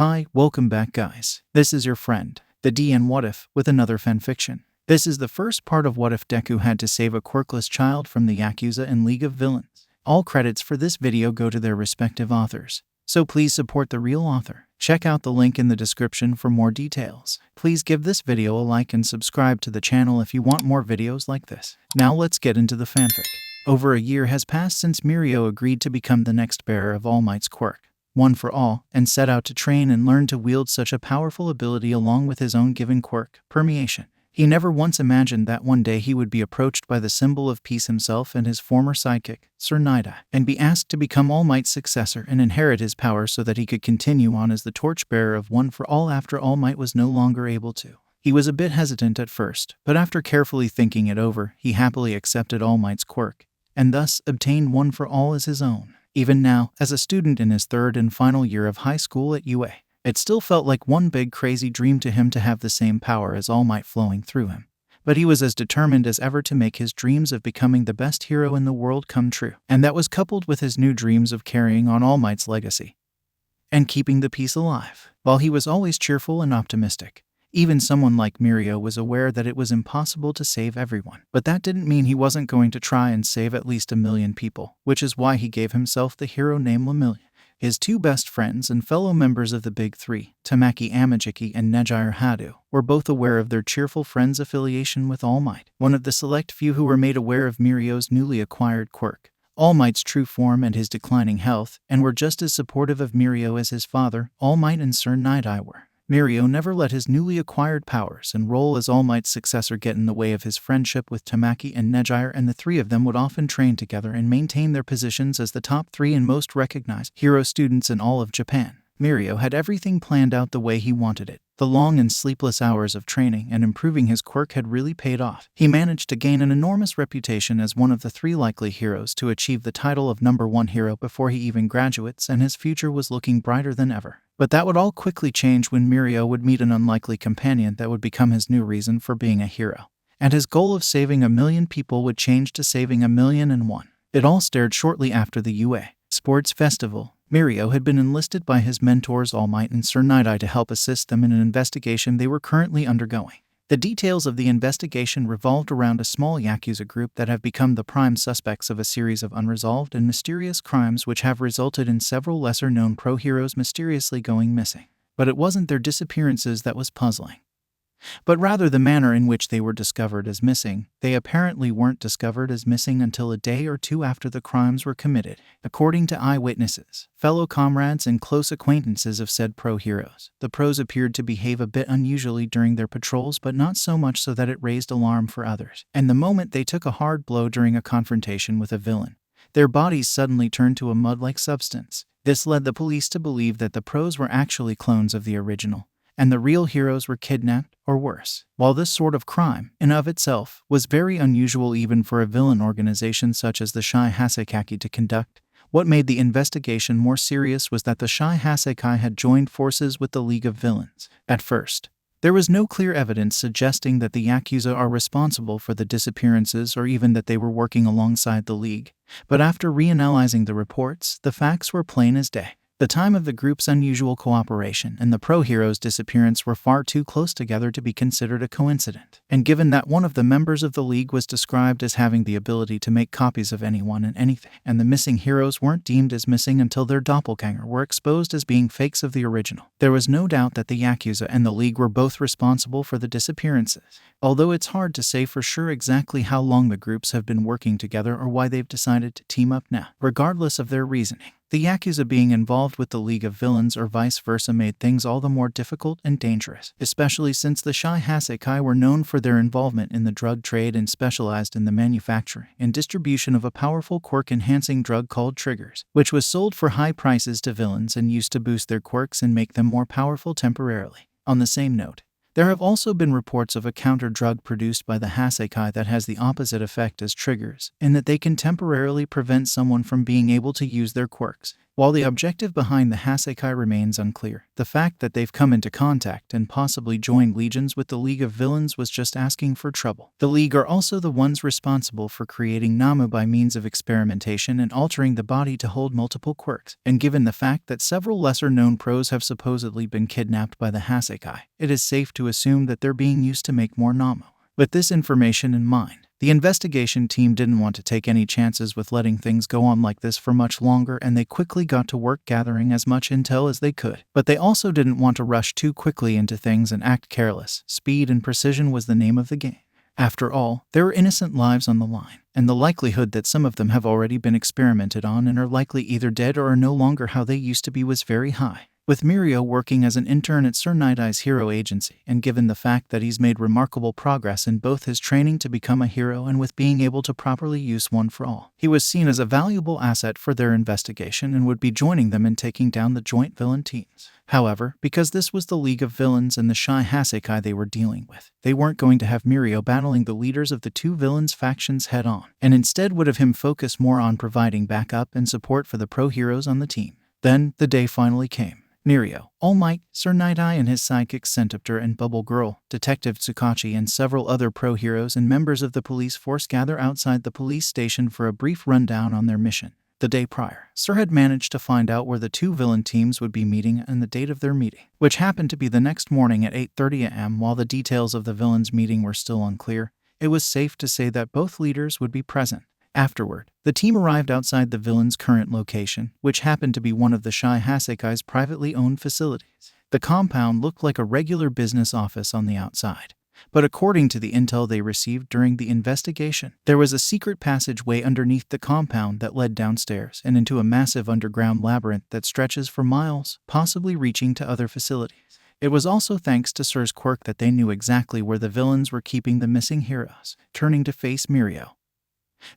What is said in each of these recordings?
Hi, welcome back guys. This is your friend, the D and WhatIf, with another fanfiction. This is the first part of what if Deku had to save a quirkless child from the Yakuza and League of Villains. All credits for this video go to their respective authors, so please support the real author. Check out the link in the description for more details. Please give this video a like and subscribe to the channel if you want more videos like this. Now let's get into the fanfic. Over a year has passed since Mirio agreed to become the next bearer of All Might's quirk, One for All, and set out to train and learn to wield such a powerful ability along with his own given quirk, Permeation. He never once imagined that one day he would be approached by the symbol of peace himself and his former sidekick, Sir Nida, and be asked to become All Might's successor and inherit his power so that he could continue on as the torchbearer of One for All after All Might was no longer able to. He was a bit hesitant at first, but after carefully thinking it over, he happily accepted All Might's quirk, and thus obtained One for All as his own. Even now, as a student in his third and final year of high school at UA, it still felt like one big crazy dream to him to have the same power as All Might flowing through him. But he was as determined as ever to make his dreams of becoming the best hero in the world come true. And that was coupled with his new dreams of carrying on All Might's legacy and keeping the peace alive. While he was always cheerful and optimistic, even someone like Mirio was aware that it was impossible to save everyone. But that didn't mean he wasn't going to try and save at least 1 million people, which is why he gave himself the hero name Lemillion. His two best friends and fellow members of the Big Three, Tamaki Amajiki and Nejire Hadu, were both aware of their cheerful friend's affiliation with All Might, one of the select few who were made aware of Mirio's newly acquired quirk, All Might's true form and his declining health, and were just as supportive of Mirio as his father, All Might and Sir Nida were. Mirio never let his newly acquired powers and role as All Might's successor get in the way of his friendship with Tamaki and Nejire, and the three of them would often train together and maintain their positions as the top 3 and most recognized hero students in all of Japan. Mirio had everything planned out the way he wanted it. The long and sleepless hours of training and improving his quirk had really paid off. He managed to gain an enormous reputation as one of the 3 likely heroes to achieve the title of #1 hero before he even graduates, and his future was looking brighter than ever. But that would all quickly change when Mirio would meet an unlikely companion that would become his new reason for being a hero. And his goal of saving 1 million people would change to saving 1,000,001. It all started shortly after the UA Sports Festival. Mirio had been enlisted by his mentors All Might and Sir Nida to help assist them in an investigation they were currently undergoing. The details of the investigation revolved around a small Yakuza group that have become the prime suspects of a series of unresolved and mysterious crimes which have resulted in several lesser-known pro-heroes mysteriously going missing. But it wasn't their disappearances that was puzzling, but rather the manner in which they were discovered as missing. They apparently weren't discovered as missing until a day or 2 after the crimes were committed. According to eyewitnesses, fellow comrades and close acquaintances of said pro-heroes, the pros appeared to behave a bit unusually during their patrols, but not so much so that it raised alarm for others. And the moment they took a hard blow during a confrontation with a villain, their bodies suddenly turned to a mud-like substance. This led the police to believe that the pros were actually clones of the original, and the real heroes were kidnapped, or worse. While this sort of crime, in of itself, was very unusual even for a villain organization such as the Shai Hasekaki to conduct, what made the investigation more serious was that the Shai Hasekai had joined forces with the League of Villains. At first, there was no clear evidence suggesting that the Yakuza are responsible for the disappearances or even that they were working alongside the League, but after reanalyzing the reports, the facts were plain as day. The time of the group's unusual cooperation and the pro-hero's disappearance were far too close together to be considered a coincidence. And given that one of the members of the League was described as having the ability to make copies of anyone and anything, and the missing heroes weren't deemed as missing until their doppelganger were exposed as being fakes of the original, there was no doubt that the Yakuza and the League were both responsible for the disappearances. Although it's hard to say for sure exactly how long the groups have been working together or why they've decided to team up now, regardless of their reasoning, the Yakuza being involved with the League of Villains or vice versa made things all the more difficult and dangerous, especially since the Shai Hasekai were known for their involvement in the drug trade and specialized in the manufacturing and distribution of a powerful quirk-enhancing drug called triggers, which was sold for high prices to villains and used to boost their quirks and make them more powerful temporarily. On the same note, there have also been reports of a counter-drug produced by the Hasekai that has the opposite effect as triggers, in that they can temporarily prevent someone from being able to use their quirks. While the objective behind the Hasekai remains unclear, the fact that they've come into contact and possibly joined legions with the League of Villains was just asking for trouble. The League are also the ones responsible for creating Namo by means of experimentation and altering the body to hold multiple quirks, and given the fact that several lesser-known pros have supposedly been kidnapped by the Hasekai, it is safe to assume that they're being used to make more Namo. With this information in mind, the investigation team didn't want to take any chances with letting things go on like this for much longer, and they quickly got to work gathering as much intel as they could. But they also didn't want to rush too quickly into things and act careless. Speed and precision was the name of the game. After all, there are innocent lives on the line, and the likelihood that some of them have already been experimented on and are likely either dead or are no longer how they used to be was very high. With Mirio working as an intern at Sir Night-Eye's hero agency, and given the fact that he's made remarkable progress in both his training to become a hero and with being able to properly use one for all, he was seen as a valuable asset for their investigation and would be joining them in taking down the joint villain teams. However, because this was the League of Villains and the Shy Hasekai they were dealing with, they weren't going to have Mirio battling the leaders of the two villains' factions head-on, and instead would have him focus more on providing backup and support for the pro heroes on the team. Then, the day finally came. Mirio, All Might, Sir Night-Eye and his sidekicks Centipter and Bubble Girl, Detective Tsukachi and several other pro heroes and members of the police force gather outside the police station for a brief rundown on their mission. The day prior, Sir had managed to find out where the two villain teams would be meeting and the date of their meeting, which happened to be the next morning at 8:30 a.m. While the details of the villains' meeting were still unclear, it was safe to say that both leaders would be present. Afterward, the team arrived outside the villain's current location, which happened to be one of the Shy Hasekai's privately owned facilities. The compound looked like a regular business office on the outside, but according to the intel they received during the investigation, there was a secret passageway underneath the compound that led downstairs and into a massive underground labyrinth that stretches for miles, possibly reaching to other facilities. It was also thanks to Sir's quirk that they knew exactly where the villains were keeping the missing heroes. Turning to face Mirio,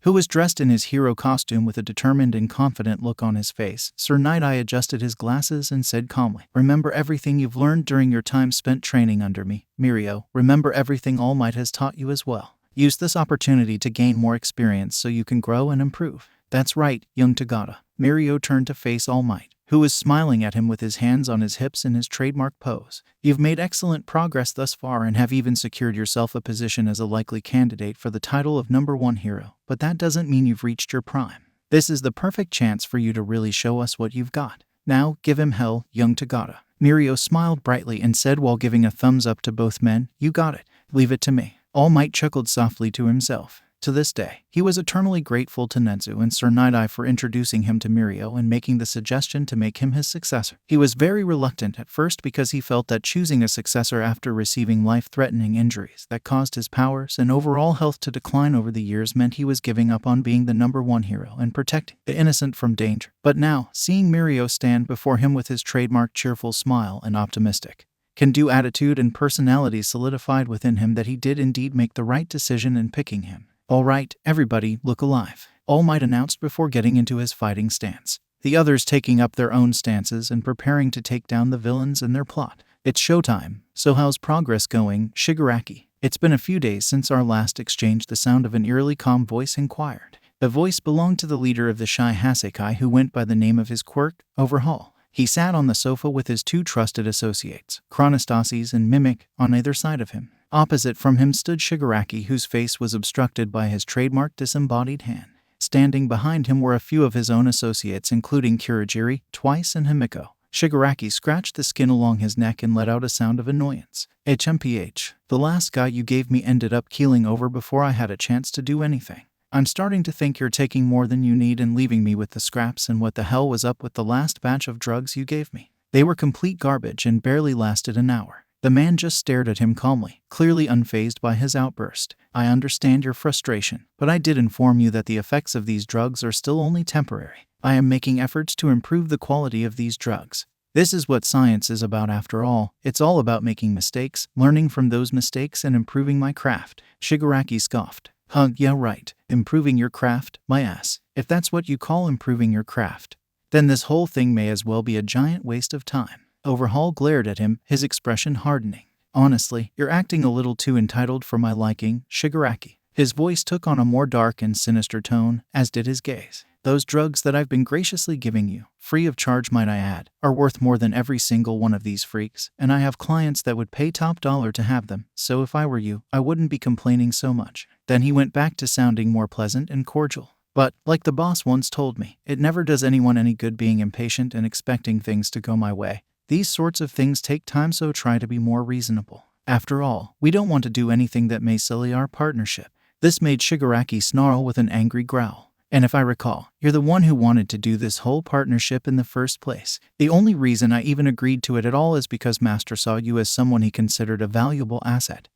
who was dressed in his hero costume with a determined and confident look on his face, Sir Night-Eye adjusted his glasses and said calmly, "Remember everything you've learned during your time spent training under me, Mirio. Remember everything All Might has taught you as well. Use this opportunity to gain more experience so you can grow and improve." "That's right, young Tagata." Mirio turned to face All Might, who was smiling at him with his hands on his hips in his trademark pose. "You've made excellent progress thus far and have even secured yourself a position as a likely candidate for the title of #1 hero, but that doesn't mean you've reached your prime. This is the perfect chance for you to really show us what you've got. Now, give him hell, young Tagata." Mirio smiled brightly and said while giving a thumbs up to both men, "You got it. Leave it to me." All Might chuckled softly to himself. To this day, he was eternally grateful to Netsu and Sir Night-Eye for introducing him to Mirio and making the suggestion to make him his successor. He was very reluctant at first because he felt that choosing a successor after receiving life-threatening injuries that caused his powers and overall health to decline over the years meant he was giving up on being the #1 hero and protecting the innocent from danger. But now, seeing Mirio stand before him with his trademark cheerful smile and optimistic, can-do attitude and personality solidified within him that he did indeed make the right decision in picking him. "All right, everybody, look alive," All Might announced before getting into his fighting stance, the others taking up their own stances and preparing to take down the villains and their plot. "It's showtime. So how's progress going, Shigaraki?" "It's been a few days since our last exchange," the sound of an eerily calm voice inquired. The voice belonged to the leader of the Shy Hasekai who went by the name of his quirk, Overhaul. He sat on the sofa with his two trusted associates, Chronostasis and Mimic, on either side of him. Opposite from him stood Shigaraki, whose face was obstructed by his trademark disembodied hand. Standing behind him were a few of his own associates including Kurogiri, Twice and Himiko. Shigaraki scratched the skin along his neck and let out a sound of annoyance. "HMPH, the last guy you gave me ended up keeling over before I had a chance to do anything. I'm starting to think you're taking more than you need and leaving me with the scraps, and what the hell was up with the last batch of drugs you gave me? They were complete garbage and barely lasted an hour." The man just stared at him calmly, clearly unfazed by his outburst. "I understand your frustration, but I did inform you that the effects of these drugs are still only temporary. I am making efforts to improve the quality of these drugs. This is what science is about after all. It's all about making mistakes, learning from those mistakes and improving my craft." Shigaraki scoffed. "Huh, yeah right. Improving your craft, my ass. If that's what you call improving your craft, then this whole thing may as well be a giant waste of time." Overhaul glared at him, his expression hardening. "Honestly, you're acting a little too entitled for my liking, Shigaraki." His voice took on a more dark and sinister tone, as did his gaze. Those drugs that I've been graciously giving you, free of charge might I add, are worth more than every single one of these freaks, and I have clients that would pay top dollar to have them, so if I were you, I wouldn't be complaining so much." Then he went back to sounding more pleasant and cordial. "But, like the boss once told me, it never does anyone any good being impatient and expecting things to go my way. These sorts of things take time, so try to be more reasonable. After all, we don't want to do anything that may sully our partnership." This made Shigaraki snarl with an angry growl. "And if I recall, you're the one who wanted to do this whole partnership in the first place. The only reason I even agreed to it at all is because Master saw you as someone he considered a valuable asset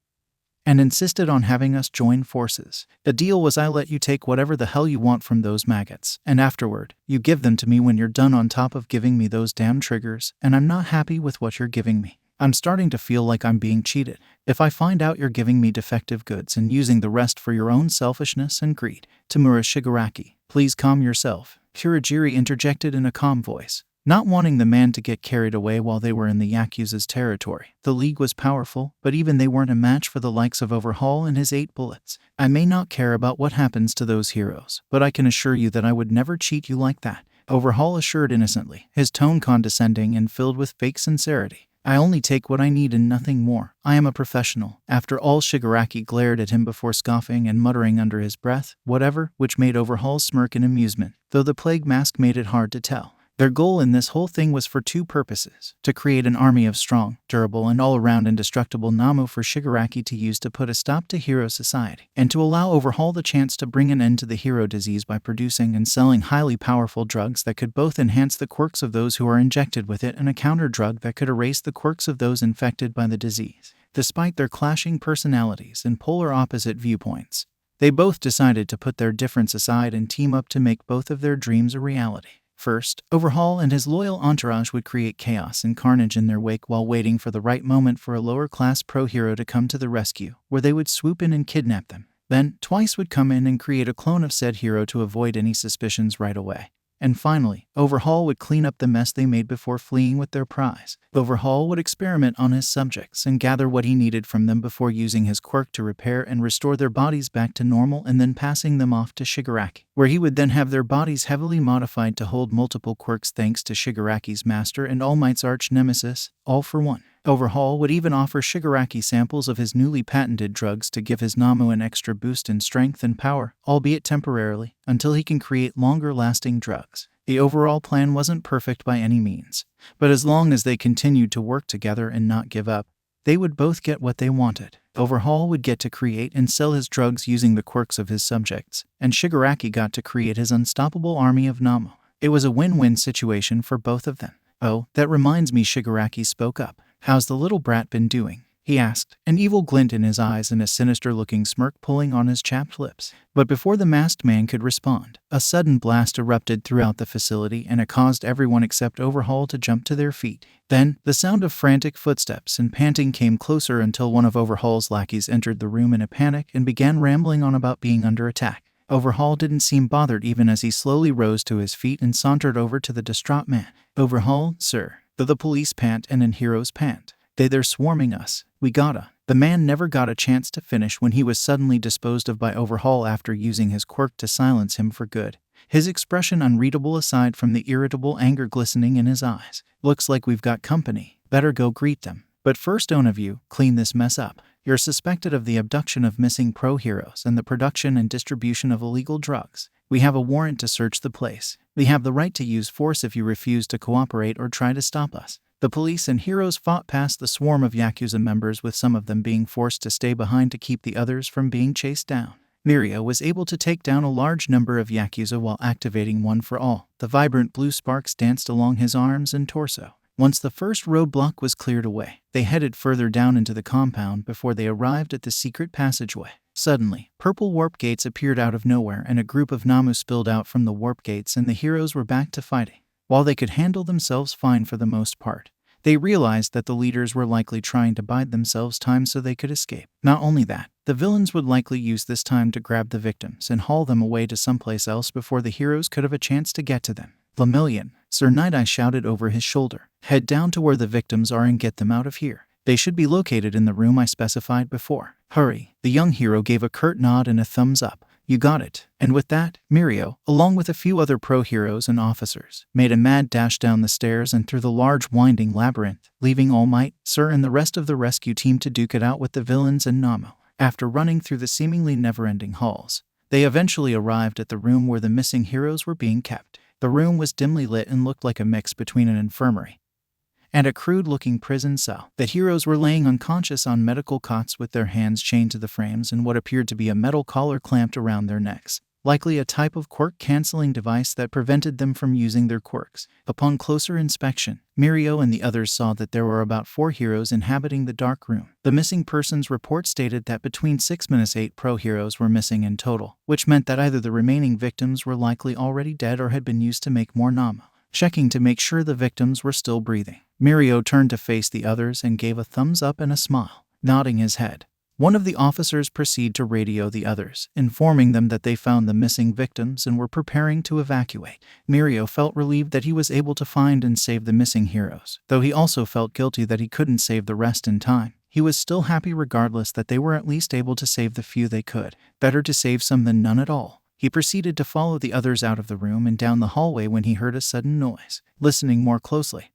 and insisted on having us join forces. The deal was I let you take whatever the hell you want from those maggots, and afterward, you give them to me when you're done, on top of giving me those damn triggers, and I'm not happy with what you're giving me. I'm starting to feel like I'm being cheated. If I find out you're giving me defective goods and using the rest for your own selfishness and greed." "Tamura Shigaraki, please calm yourself," Kurogiri interjected in a calm voice, not wanting the man to get carried away while they were in the Yakuza's territory. The League was powerful, but even they weren't a match for the likes of Overhaul and his 8 bullets. "I may not care about what happens to those heroes, but I can assure you that I would never cheat you like that," Overhaul assured innocently, his tone condescending and filled with fake sincerity. "I only take what I need and nothing more. I am a professional." After all, Shigaraki glared at him before scoffing and muttering under his breath, "Whatever," which made Overhaul smirk in amusement, though the plague mask made it hard to tell. Their goal in this whole thing was for 2 purposes: to create an army of strong, durable, and all-around indestructible Namo for Shigaraki to use to put a stop to hero society, and to allow Overhaul the chance to bring an end to the hero disease by producing and selling highly powerful drugs that could both enhance the quirks of those who are injected with it and a counter-drug that could erase the quirks of those infected by the disease. Despite their clashing personalities and polar opposite viewpoints, they both decided to put their difference aside and team up to make both of their dreams a reality. First, Overhaul and his loyal entourage would create chaos and carnage in their wake while waiting for the right moment for a lower-class pro-hero to come to the rescue, where they would swoop in and kidnap them. Then, Twice would come in and create a clone of said hero to avoid any suspicions right away. And finally, Overhaul would clean up the mess they made before fleeing with their prize. Overhaul would experiment on his subjects and gather what he needed from them before using his quirk to repair and restore their bodies back to normal, and then passing them off to Shigaraki, where he would then have their bodies heavily modified to hold multiple quirks thanks to Shigaraki's master and All Might's arch nemesis, All for One. Overhaul would even offer Shigaraki samples of his newly patented drugs to give his Namo an extra boost in strength and power, albeit temporarily, until he can create longer-lasting drugs. The overall plan wasn't perfect by any means, but as long as they continued to work together and not give up, they would both get what they wanted. Overhaul would get to create and sell his drugs using the quirks of his subjects, and Shigaraki got to create his unstoppable army of Namo. It was a win-win situation for both of them. "Oh, that reminds me," Shigaraki spoke up. "How's the little brat been doing?" he asked, an evil glint in his eyes and a sinister-looking smirk pulling on his chapped lips. But before the masked man could respond, a sudden blast erupted throughout the facility, and it caused everyone except Overhaul to jump to their feet. Then, the sound of frantic footsteps and panting came closer until one of Overhaul's lackeys entered the room in a panic and began rambling on about being under attack. Overhaul didn't seem bothered even as he slowly rose to his feet and sauntered over to the distraught man. "Overhaul, sir. The police pant and in heroes pant. They're swarming us. We gotta." The man never got a chance to finish when he was suddenly disposed of by Overhaul after using his quirk to silence him for good, his expression unreadable aside from the irritable anger glistening in his eyes. "Looks like we've got company. Better go greet them. But first, one of you, clean this mess up. You're suspected of the abduction of missing pro-heroes and the production and distribution of illegal drugs. We have a warrant to search the place. We have the right to use force if you refuse to cooperate or try to stop us." The police and heroes fought past the swarm of Yakuza members, with some of them being forced to stay behind to keep the others from being chased down. Mirio was able to take down a large number of Yakuza while activating One for All. The vibrant blue sparks danced along his arms and torso. Once the first roadblock was cleared away, they headed further down into the compound before they arrived at the secret passageway. Suddenly, purple warp gates appeared out of nowhere, and a group of Namu spilled out from the warp gates, and the heroes were back to fighting. While they could handle themselves fine for the most part, they realized that the leaders were likely trying to bide themselves time so they could escape. Not only that, the villains would likely use this time to grab the victims and haul them away to someplace else before the heroes could have a chance to get to them. "Lemillion," Sir Night-Eye shouted over his shoulder. "Head down to where the victims are and get them out of here. They should be located in the room I specified before. Hurry." The young hero gave a curt nod and a thumbs up. You got it. And with that, Mirio, along with a few other pro heroes and officers, made a mad dash down the stairs and through the large winding labyrinth, leaving All Might, Sir and the rest of the rescue team to duke it out with the villains and Namo. After running through the seemingly never-ending halls, they eventually arrived at the room where the missing heroes were being kept. The room was dimly lit and looked like a mix between an infirmary and a crude-looking prison cell. The heroes were laying unconscious on medical cots with their hands chained to the frames and what appeared to be a metal collar clamped around their necks, likely a type of quirk-canceling device that prevented them from using their quirks. Upon closer inspection, Mirio and the others saw that there were about 4 heroes inhabiting the dark room. The missing persons report stated that between 6-8 pro heroes were missing in total, which meant that either the remaining victims were likely already dead or had been used to make more Namo. Checking to make sure the victims were still breathing, Mirio turned to face the others and gave a thumbs up and a smile, nodding his head. One of the officers proceeded to radio the others, informing them that they found the missing victims and were preparing to evacuate. Mirio felt relieved that he was able to find and save the missing heroes, though he also felt guilty that he couldn't save the rest in time. He was still happy regardless that they were at least able to save the few they could. Better to save some than none at all. He proceeded to follow the others out of the room and down the hallway when he heard a sudden noise. Listening more closely,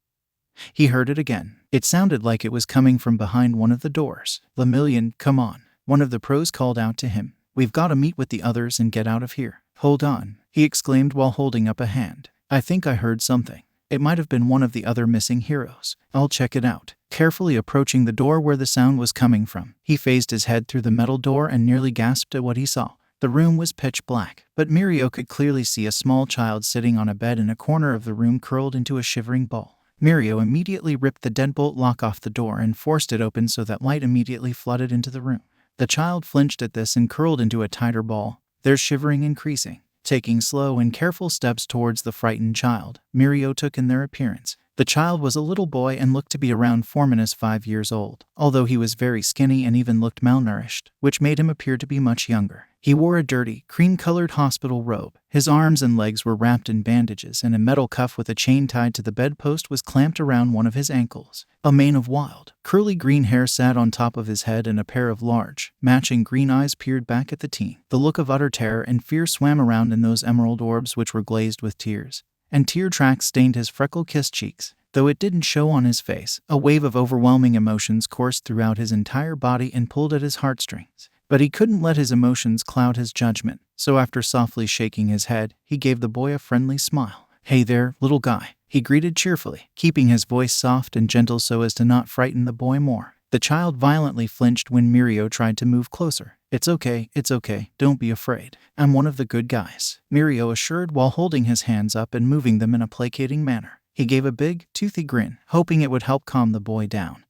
he heard it again. It sounded like it was coming from behind one of the doors. "Lemillion, come on," one of the pros called out to him. "We've got to meet with the others and get out of here." "Hold on," he exclaimed while holding up a hand. "I think I heard something. It might have been one of the other missing heroes. I'll check it out." Carefully approaching the door where the sound was coming from, he phased his head through the metal door and nearly gasped at what he saw. The room was pitch black, but Mirio could clearly see a small child sitting on a bed in a corner of the room curled into a shivering ball. Mirio immediately ripped the deadbolt lock off the door and forced it open so that light immediately flooded into the room. The child flinched at this and curled into a tighter ball, their shivering increasing. Taking slow and careful steps towards the frightened child, Mirio took in their appearance. The child was a little boy and looked to be around 4-5 years old, although he was very skinny and even looked malnourished, which made him appear to be much younger. He wore a dirty, cream-colored hospital robe. His arms and legs were wrapped in bandages, and a metal cuff with a chain tied to the bedpost was clamped around one of his ankles. A mane of wild, curly green hair sat on top of his head, and a pair of large, matching green eyes peered back at the teen. The look of utter terror and fear swam around in those emerald orbs which were glazed with tears, and tear tracks stained his freckle-kissed cheeks. Though it didn't show on his face, a wave of overwhelming emotions coursed throughout his entire body and pulled at his heartstrings. But he couldn't let his emotions cloud his judgment, so after softly shaking his head, he gave the boy a friendly smile. "Hey there, little guy," he greeted cheerfully, keeping his voice soft and gentle so as to not frighten the boy more. The child violently flinched when Mirio tried to move closer. It's okay, don't be afraid. I'm one of the good guys," Mirio assured while holding his hands up and moving them in a placating manner. He gave a big, toothy grin, hoping it would help calm the boy down.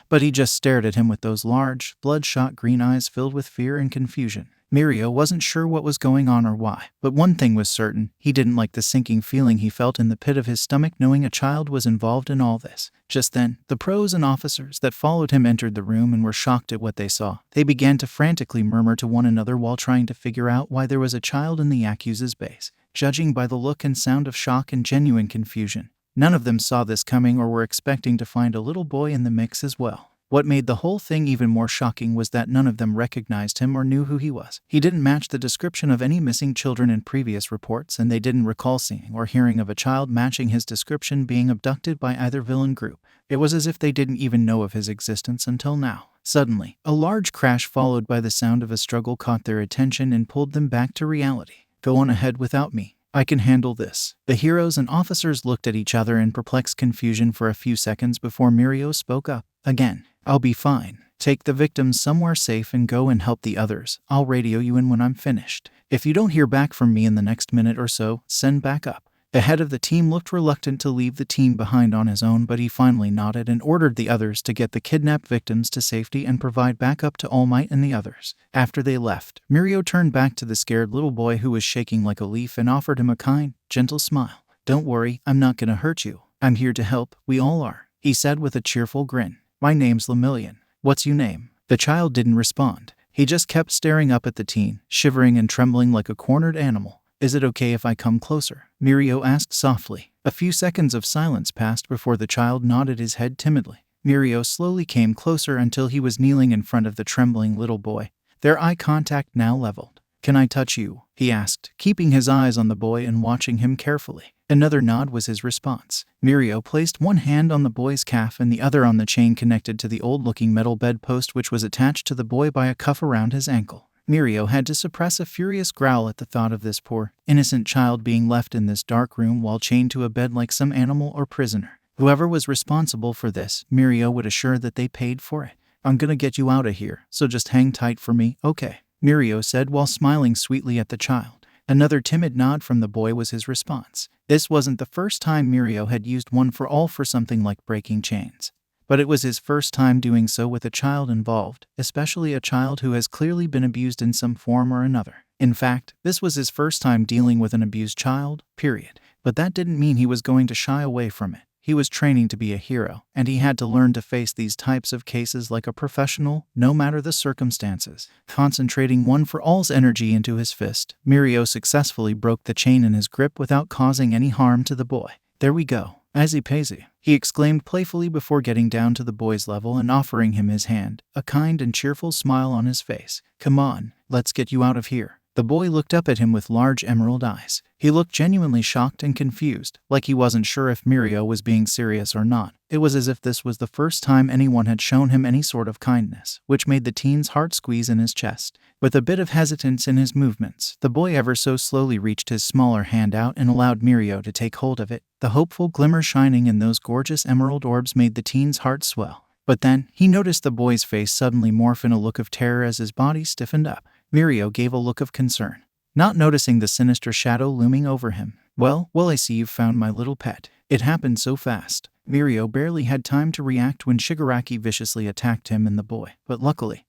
But he just stared at him with those large, bloodshot green eyes filled with fear and confusion. Mirio wasn't sure what was going on or why, but one thing was certain: he didn't like the sinking feeling he felt in the pit of his stomach knowing a child was involved in all this. Just then, the pros and officers that followed him entered the room and were shocked at what they saw. They began to frantically murmur to one another while trying to figure out why there was a child in the Yakuza's base. Judging by the look and sound of shock and genuine confusion, none of them saw this coming or were expecting to find a little boy in the mix as well. What made the whole thing even more shocking was that none of them recognized him or knew who he was. He didn't match the description of any missing children in previous reports, and they didn't recall seeing or hearing of a child matching his description being abducted by either villain group. It was as if they didn't even know of his existence until now. Suddenly, a large crash followed by the sound of a struggle caught their attention and pulled them back to reality. "Go on ahead without me. I can handle this." The heroes and officers looked at each other in perplexed confusion for a few seconds before Mirio spoke up again. "I'll be fine. Take the victims somewhere safe and go and help the others. I'll radio you in when I'm finished. If you don't hear back from me in the next minute or so, send backup." The head of the team looked reluctant to leave the team behind on his own, but he finally nodded and ordered the others to get the kidnapped victims to safety and provide backup to All Might and the others. After they left, Mirio turned back to the scared little boy who was shaking like a leaf and offered him a kind, gentle smile. "Don't worry, I'm not gonna hurt you. I'm here to help, we all are," he said with a cheerful grin. "My name's Lemillion. What's your name?" The child didn't respond. He just kept staring up at the teen, shivering and trembling like a cornered animal. "Is it okay if I come closer?" Mirio asked softly. A few seconds of silence passed before the child nodded his head timidly. Mirio slowly came closer until he was kneeling in front of the trembling little boy, their eye contact now leveled. "Can I touch you?" he asked, keeping his eyes on the boy and watching him carefully. Another nod was his response. Mirio placed one hand on the boy's calf and the other on the chain connected to the old-looking metal bedpost which was attached to the boy by a cuff around his ankle. Mirio had to suppress a furious growl at the thought of this poor, innocent child being left in this dark room while chained to a bed like some animal or prisoner. Whoever was responsible for this, Mirio would assure that they paid for it. "I'm gonna get you out of here, so just hang tight for me, okay?" Mirio said while smiling sweetly at the child. Another timid nod from the boy was his response. This wasn't the first time Mirio had used one for all for something like breaking chains. But it was his first time doing so with a child involved, especially a child who has clearly been abused in some form or another. In fact, this was his first time dealing with an abused child, period. But that didn't mean he was going to shy away from it. He was training to be a hero, and he had to learn to face these types of cases like a professional, no matter the circumstances. Concentrating one for all's energy into his fist, Mirio successfully broke the chain in his grip without causing any harm to the boy. "There we go. Easy peasy," he exclaimed playfully before getting down to the boy's level and offering him his hand, a kind and cheerful smile on his face. "Come on, let's get you out of here." The boy looked up at him with large emerald eyes. He looked genuinely shocked and confused, like he wasn't sure if Mirio was being serious or not. It was as if this was the first time anyone had shown him any sort of kindness, which made the teen's heart squeeze in his chest. With a bit of hesitance in his movements, the boy ever so slowly reached his smaller hand out and allowed Mirio to take hold of it. The hopeful glimmer shining in those gorgeous emerald orbs made the teen's heart swell. But then, he noticed the boy's face suddenly morph in a look of terror as his body stiffened up. Mirio gave a look of concern, not noticing the sinister shadow looming over him. Well, I see you've found my little pet." It happened so fast. Mirio barely had time to react when Shigaraki viciously attacked him and the boy, but luckily,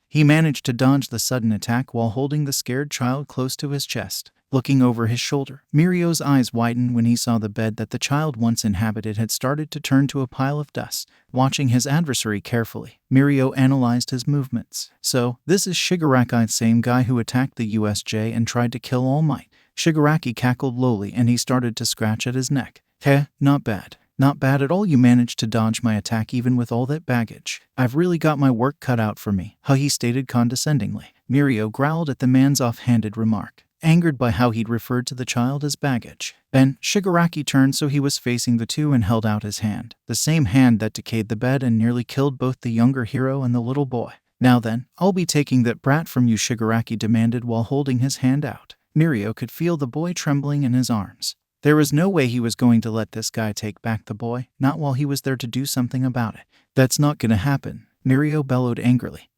he managed to dodge the sudden attack while holding the scared child close to his chest. Looking over his shoulder, Mirio's eyes widened when he saw the bed that the child once inhabited had started to turn to a pile of dust. Watching his adversary carefully, Mirio analyzed his movements. "So, this is Shigaraki, same guy who attacked the USJ and tried to kill All Might." Shigaraki cackled lowly and he started to scratch at his neck. "Heh, not bad. Not bad at all. You managed to dodge my attack even with all that baggage. I've really got my work cut out for me," he stated condescendingly. Mirio growled at the man's offhanded remark, angered by how he'd referred to the child as baggage. Then, Shigaraki turned so he was facing the two and held out his hand, the same hand that decayed the bed and nearly killed both the younger hero and the little boy. "Now then, I'll be taking that brat from you," Shigaraki demanded while holding his hand out. Mirio could feel the boy trembling in his arms. There was no way he was going to let this guy take back the boy, not while he was there to do something about it. "That's not gonna happen," Mirio bellowed angrily,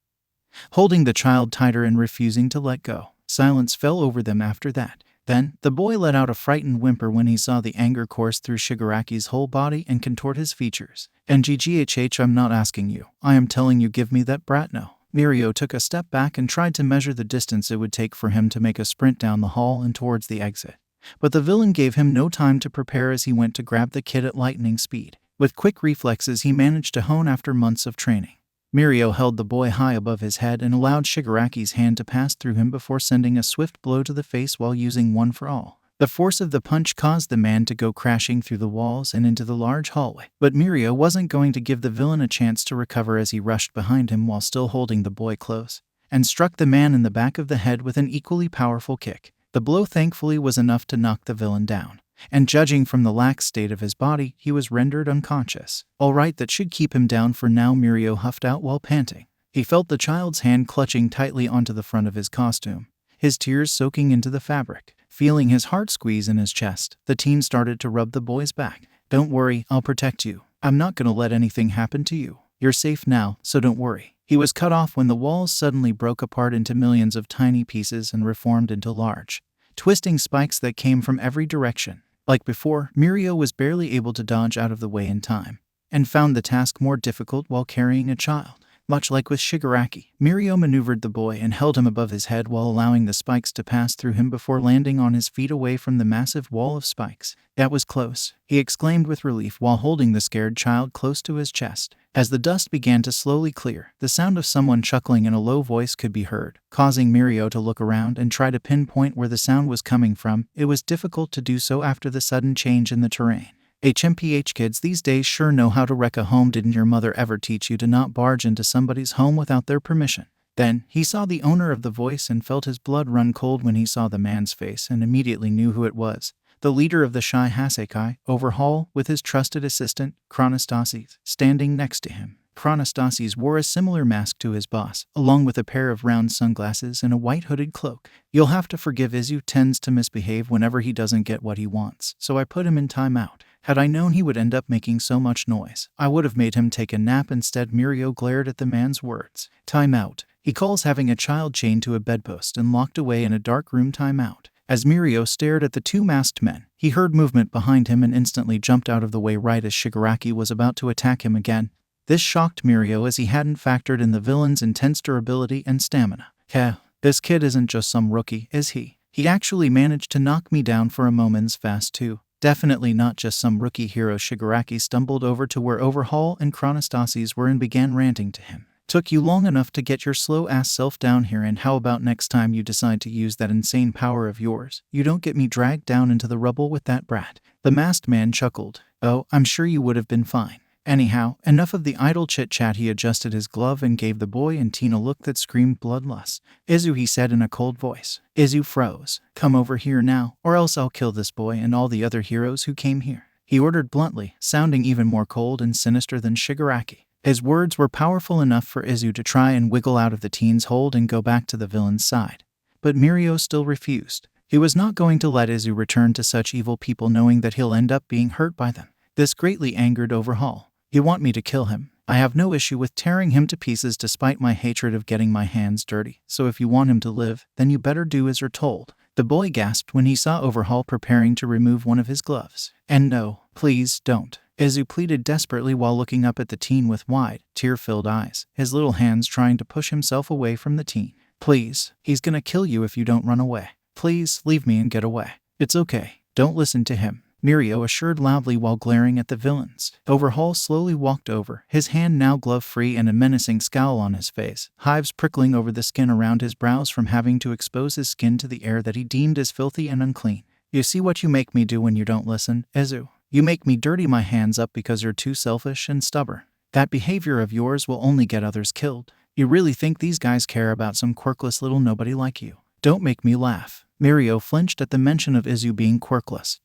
holding the child tighter and refusing to let go. Silence fell over them after that. Then, the boy let out a frightened whimper when he saw the anger course through Shigaraki's whole body and contort his features. "NGGHH, I'm not asking you. I am telling you, give me that brat now." Mirio took a step back and tried to measure the distance it would take for him to make a sprint down the hall and towards the exit. But the villain gave him no time to prepare as he went to grab the kid at lightning speed. With quick reflexes he managed to hone after months of training. Mirio held the boy high above his head and allowed Shigaraki's hand to pass through him before sending a swift blow to the face while using one for all. The force of the punch caused the man to go crashing through the walls and into the large hallway. But Mirio wasn't going to give the villain a chance to recover as he rushed behind him while still holding the boy close, and struck the man in the back of the head with an equally powerful kick. The blow thankfully was enough to knock the villain down, and judging from the lax state of his body, he was rendered unconscious. "All right, that should keep him down for now," Mirio huffed out while panting. He felt the child's hand clutching tightly onto the front of his costume, his tears soaking into the fabric. Feeling his heart squeeze in his chest, the teen started to rub the boy's back. "Don't worry, I'll protect you. I'm not gonna let anything happen to you. You're safe now, so don't worry." He was cut off when the walls suddenly broke apart into millions of tiny pieces and reformed into large, twisting spikes that came from every direction. Like before, Mirio was barely able to dodge out of the way in time, and found the task more difficult while carrying a child. Much like with Shigaraki, Mirio maneuvered the boy and held him above his head while allowing the spikes to pass through him before landing on his feet away from the massive wall of spikes. "That was close," he exclaimed with relief while holding the scared child close to his chest. As the dust began to slowly clear, the sound of someone chuckling in a low voice could be heard, causing Mirio to look around and try to pinpoint where the sound was coming from. It was difficult to do so after the sudden change in the terrain. HMPH kids these days sure know how to wreck a home. Didn't your mother ever teach you to not barge into somebody's home without their permission? Then, he saw the owner of the voice and felt his blood run cold when he saw the man's face and immediately knew who it was. The leader of the Shy Hasekai, Overhaul, with his trusted assistant, Chronostasis, standing next to him. Chronostasis wore a similar mask to his boss, along with a pair of round sunglasses and a white hooded cloak. You'll have to forgive Izu tends to misbehave whenever he doesn't get what he wants, so I put him in timeout. Had I known he would end up making so much noise, I would have made him take a nap instead. Mirio glared at the man's words. Timeout. He calls having a child chained to a bedpost and locked away in a dark room timeout. As Mirio stared at the two masked men, he heard movement behind him and instantly jumped out of the way right as Shigaraki was about to attack him again. This shocked Mirio as he hadn't factored in the villain's intense durability and stamina. Heh, this kid isn't just some rookie, is he? He actually managed to knock me down for a moment's fast too. Definitely not just some rookie hero. Shigaraki stumbled over to where Overhaul and Chronostasis were and began ranting to him. Took you long enough to get your slow-ass self down here, and how about next time you decide to use that insane power of yours, you don't get me dragged down into the rubble with that brat. The masked man chuckled. Oh, I'm sure you would have been fine. Anyhow, enough of the idle chit-chat. He adjusted his glove and gave the boy and teen a look that screamed bloodlust. Izu, he said in a cold voice. Izu froze. Come over here now, or else I'll kill this boy and all the other heroes who came here, he ordered bluntly, sounding even more cold and sinister than Shigaraki. His words were powerful enough for Izu to try and wiggle out of the teen's hold and go back to the villain's side. But Mirio still refused. He was not going to let Izu return to such evil people knowing that he'll end up being hurt by them. This greatly angered Overhaul. You want me to kill him? I have no issue with tearing him to pieces despite my hatred of getting my hands dirty, so if you want him to live, then you better do as you're told. The boy gasped when he saw Overhaul preparing to remove one of his gloves. And no, please don't. Izu pleaded desperately while looking up at the teen with wide, tear-filled eyes, his little hands trying to push himself away from the teen. Please, he's gonna kill you if you don't run away. Please, leave me and get away. It's okay. Don't listen to him, Mirio assured loudly while glaring at the villains. Overhaul slowly walked over, his hand now glove-free and a menacing scowl on his face, hives prickling over the skin around his brows from having to expose his skin to the air that he deemed as filthy and unclean. You see what you make me do when you don't listen, Izu? You make me dirty my hands up because you're too selfish and stubborn. That behavior of yours will only get others killed. You really think these guys care about some quirkless little nobody like you? Don't make me laugh. Mirio flinched at the mention of Izu being quirkless.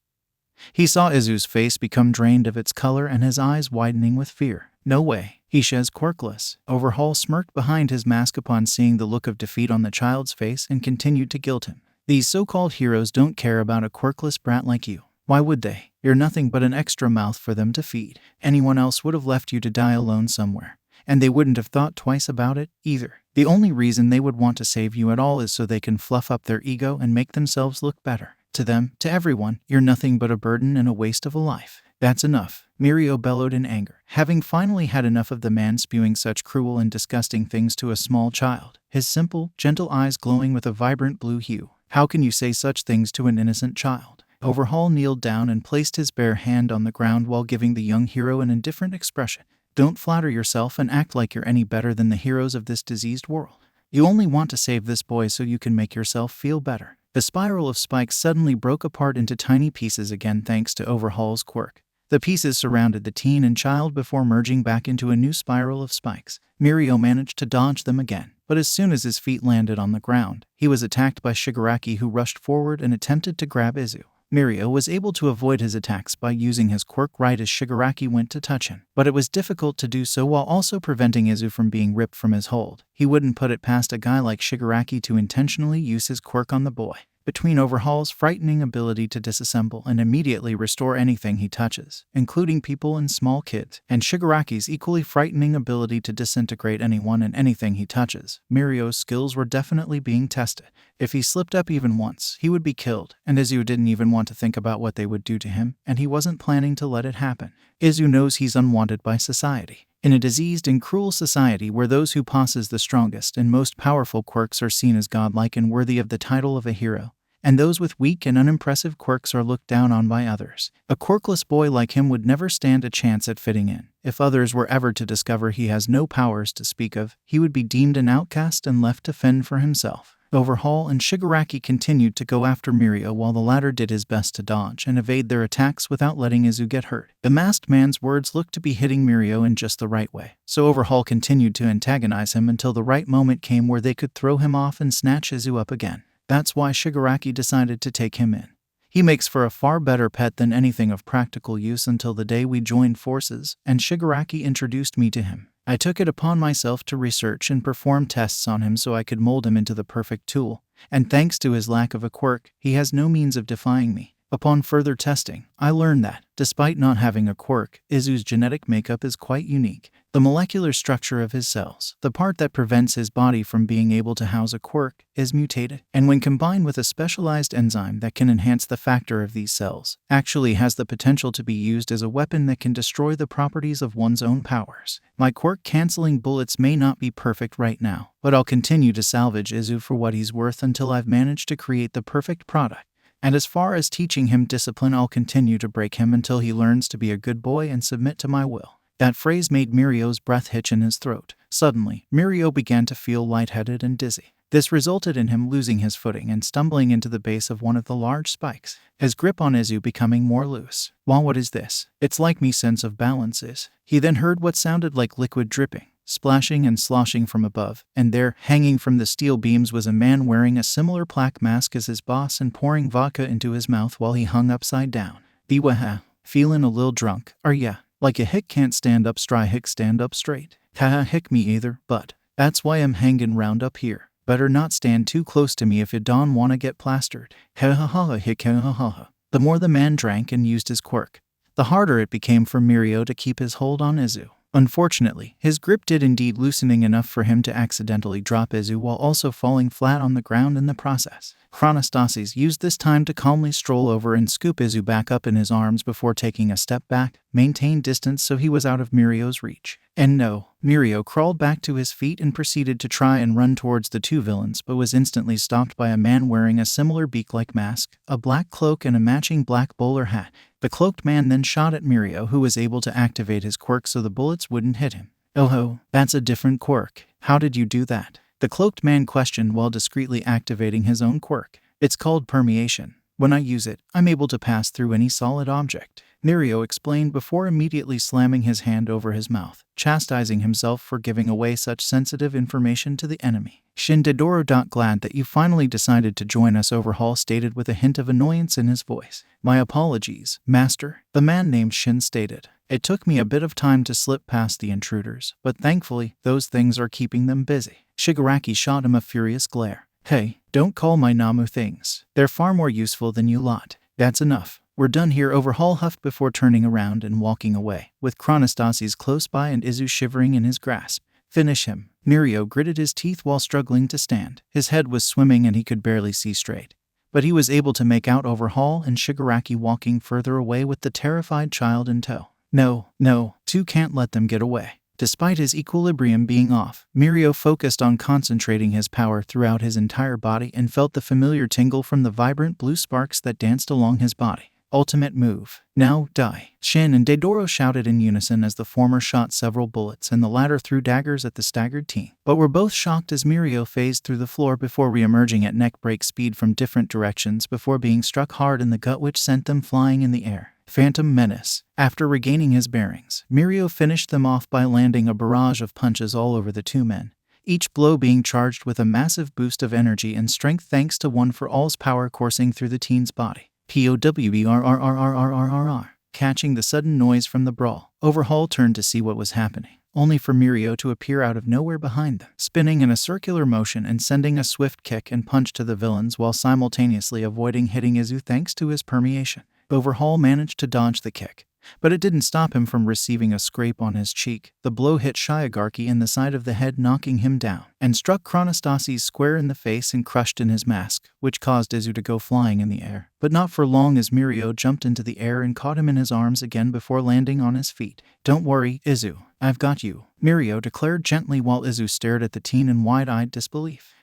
He saw Izu's face become drained of its color and his eyes widening with fear. No way. He's quirkless. Overhaul smirked behind his mask upon seeing the look of defeat on the child's face and continued to guilt him. These so-called heroes don't care about a quirkless brat like you. Why would they? You're nothing but an extra mouth for them to feed. Anyone else would have left you to die alone somewhere. And they wouldn't have thought twice about it, either. The only reason they would want to save you at all is so they can fluff up their ego and make themselves look better. To them, to everyone, you're nothing but a burden and a waste of a life. That's enough, Mirio bellowed in anger, having finally had enough of the man spewing such cruel and disgusting things to a small child, his simple, gentle eyes glowing with a vibrant blue hue. How can you say such things to an innocent child? Overhaul kneeled down and placed his bare hand on the ground while giving the young hero an indifferent expression. Don't flatter yourself and act like you're any better than the heroes of this diseased world. You only want to save this boy so you can make yourself feel better. The spiral of spikes suddenly broke apart into tiny pieces again thanks to Overhaul's quirk. The pieces surrounded the teen and child before merging back into a new spiral of spikes. Mirio managed to dodge them again, but as soon as his feet landed on the ground, he was attacked by Shigaraki, who rushed forward and attempted to grab Izu. Mirio was able to avoid his attacks by using his quirk right as Shigaraki went to touch him, but it was difficult to do so while also preventing Izu from being ripped from his hold. He wouldn't put it past a guy like Shigaraki to intentionally use his quirk on the boy. Between Overhaul's frightening ability to disassemble and immediately restore anything he touches, including people and small kids, and Shigaraki's equally frightening ability to disintegrate anyone and anything he touches, Mirio's skills were definitely being tested. If he slipped up even once, he would be killed, and Izu didn't even want to think about what they would do to him, and he wasn't planning to let it happen. Izu knows he's unwanted by society. In a diseased and cruel society where those who possess the strongest and most powerful quirks are seen as godlike and worthy of the title of a hero, and those with weak and unimpressive quirks are looked down on by others, a quirkless boy like him would never stand a chance at fitting in. If others were ever to discover he has no powers to speak of, he would be deemed an outcast and left to fend for himself. Overhaul and Shigaraki continued to go after Mirio while the latter did his best to dodge and evade their attacks without letting Izu get hurt. The masked man's words looked to be hitting Mirio in just the right way, so Overhaul continued to antagonize him until the right moment came where they could throw him off and snatch Izu up again. That's why Shigaraki decided to take him in. He makes for a far better pet than anything of practical use until the day we joined forces, and Shigaraki introduced me to him. I took it upon myself to research and perform tests on him so I could mold him into the perfect tool, and thanks to his lack of a quirk, he has no means of defying me. Upon further testing, I learned that, despite not having a quirk, Izu's genetic makeup is quite unique. The molecular structure of his cells, the part that prevents his body from being able to house a quirk, is mutated, and when combined with a specialized enzyme that can enhance the factor of these cells, actually has the potential to be used as a weapon that can destroy the properties of one's own powers. My quirk-canceling bullets may not be perfect right now, but I'll continue to salvage Izu for what he's worth until I've managed to create the perfect product. And as far as teaching him discipline, I'll continue to break him until he learns to be a good boy and submit to my will. That phrase made Mirio's breath hitch in his throat. Suddenly, Mirio began to feel lightheaded and dizzy. This resulted in him losing his footing and stumbling into the base of one of the large spikes, his grip on Izu becoming more loose. "Well, what is this? It's like me sense of balance is." He then heard what sounded like liquid dripping, splashing and sloshing from above, and there, hanging from the steel beams, was a man wearing a similar black mask as his boss and pouring vodka into his mouth while he hung upside down. "Biwaha, feelin' a lil drunk, are ya? Like a hick can't stand up hick stand up straight. Haha, hick me either, but that's why I'm hangin' round up here. Better not stand too close to me if you don't wanna get plastered. Ha ha ha hick ha ha ha." The more the man drank and used his quirk, the harder it became for Mirio to keep his hold on Izu. Unfortunately, his grip did indeed loosening enough for him to accidentally drop Izu while also falling flat on the ground in the process. Chronostasis used this time to calmly stroll over and scoop Izu back up in his arms before taking a step back, maintain distance so he was out of Mirio's reach. And no, Mirio crawled back to his feet and proceeded to try and run towards the two villains, but was instantly stopped by a man wearing a similar beak-like mask, a black cloak and a matching black bowler hat. The cloaked man then shot at Mirio, who was able to activate his quirk so the bullets wouldn't hit him. "Oh ho, that's a different quirk. How did you do that?" the cloaked man questioned while discreetly activating his own quirk. "It's called permeation. When I use it, I'm able to pass through any solid object," Mirio explained before immediately slamming his hand over his mouth, chastising himself for giving away such sensitive information to the enemy. Shindedoro. "Glad that you finally decided to join us," Overhaul stated with a hint of annoyance in his voice. "My apologies, Master," the man named Shin stated. "It took me a bit of time to slip past the intruders, but thankfully, those things are keeping them busy." Shigaraki shot him a furious glare. "Hey, don't call my Namo things. They're far more useful than you lot. That's enough. We're done here," Overhaul huffed before turning around and walking away, with Chronostasis close by and Izu shivering in his grasp. "Finish him." Mirio gritted his teeth while struggling to stand. His head was swimming and he could barely see straight. But he was able to make out Overhaul and Shigaraki walking further away with the terrified child in tow. No, two can't let them get away. Despite his equilibrium being off, Mirio focused on concentrating his power throughout his entire body and felt the familiar tingle from the vibrant blue sparks that danced along his body. Ultimate move. "Now, die." Shin and Deidoro shouted in unison as the former shot several bullets and the latter threw daggers at the staggered team, but were both shocked as Mirio phased through the floor before re-emerging at neck-break speed from different directions before being struck hard in the gut, which sent them flying in the air. Phantom Menace. After regaining his bearings, Mirio finished them off by landing a barrage of punches all over the two men, each blow being charged with a massive boost of energy and strength thanks to One for All's power coursing through the teen's body. POWERRRRRRRR. Catching the sudden noise from the brawl, Overhaul turned to see what was happening, only for Mirio to appear out of nowhere behind them, spinning in a circular motion and sending a swift kick and punch to the villains while simultaneously avoiding hitting Izu thanks to his permeation. Overhaul managed to dodge the kick, but it didn't stop him from receiving a scrape on his cheek. The blow hit Shigaraki in the side of the head, knocking him down, and struck Chronostasis square in the face and crushed in his mask, which caused Izu to go flying in the air. But not for long, as Mirio jumped into the air and caught him in his arms again before landing on his feet. "Don't worry, Izu. I've got you," Mirio declared gently while Izu stared at the teen in wide-eyed disbelief.